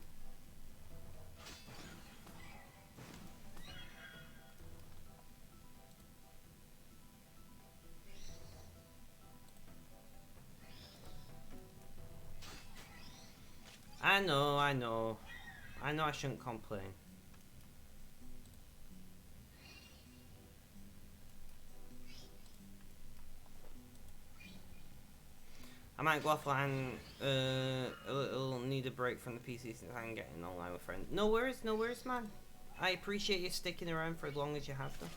I know. I know I shouldn't complain. I might go offline, a little need a break from the PC since I'm getting online with friends. No worries, man. I appreciate you sticking around for as long as you have done.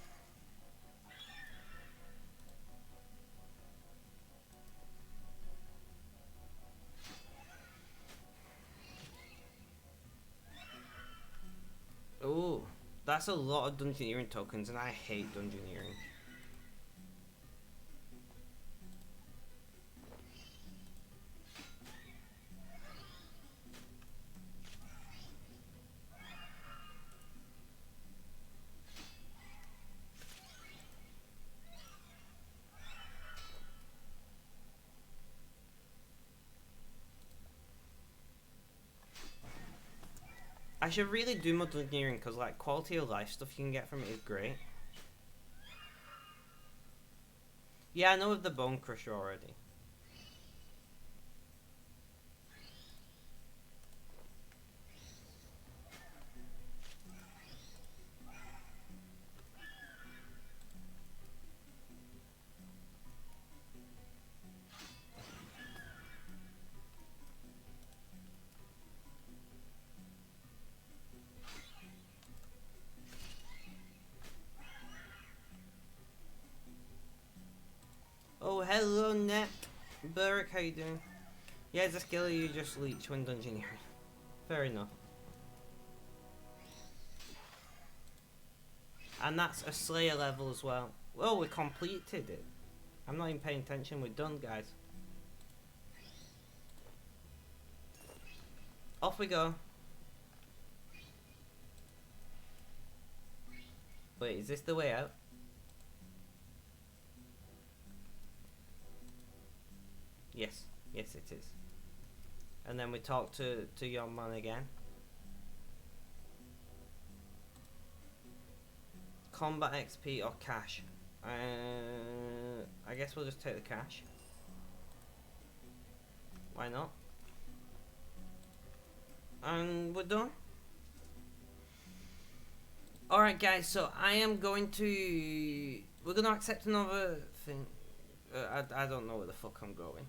Oh, that's a lot of dungeoneering tokens, and I hate dungeoneering. I should really do more engineering because like quality of life stuff you can get from it is great. Yeah, I know of the Bone Crusher already. Oh, hello, Net. Burrick, how you doing? Yeah, it's a skill you just leech when dungeoneering. Fair enough. And that's a Slayer level as well. Well, we completed it. I'm not even paying attention. We're done, guys. Off we go. Wait, is this the way out? Yes. Yes, it is. And then we talk to your man again. Combat XP or cash? I guess we'll just take the cash. Why not? And we're done. Alright guys, so I am going to... We're going to accept another thing. I don't know where the fuck I'm going.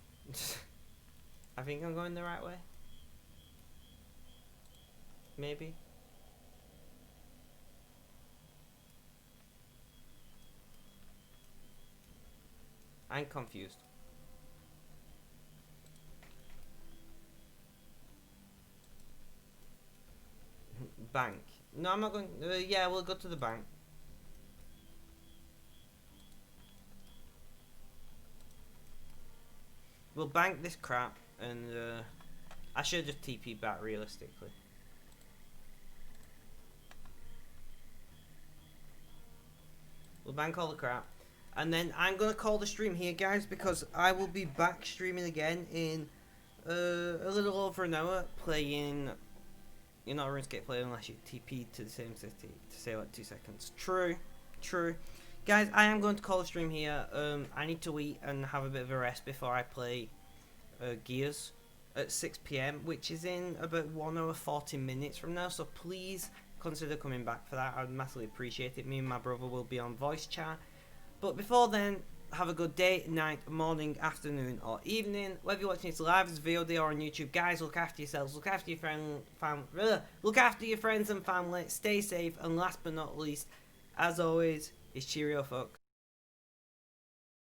I think I'm going the right way. Maybe. I'm confused. Bank. No, I'm not going... yeah, we'll go to the bank. We'll bank this crap and I should just TP back realistically. We'll bank all the crap. And then I'm going to call the stream here, guys, because I will be back streaming again in a little over an hour playing... You're not a RuneScape player unless you TP to the same city to say like 2 seconds. True, true. Guys, I am going to call the stream here. I need to eat and have a bit of a rest before I play Gears at 6 PM, which is in about 1 hour 40 minutes from now. So please consider coming back for that. I'd massively appreciate it. Me and my brother will be on voice chat. But before then, have a good day, night, morning, afternoon, or evening. Whether you're watching this live as VOD or on YouTube, guys, look after yourselves, look after your look after your friends and family, stay safe, and last but not least, as always, it's cheerio, folks.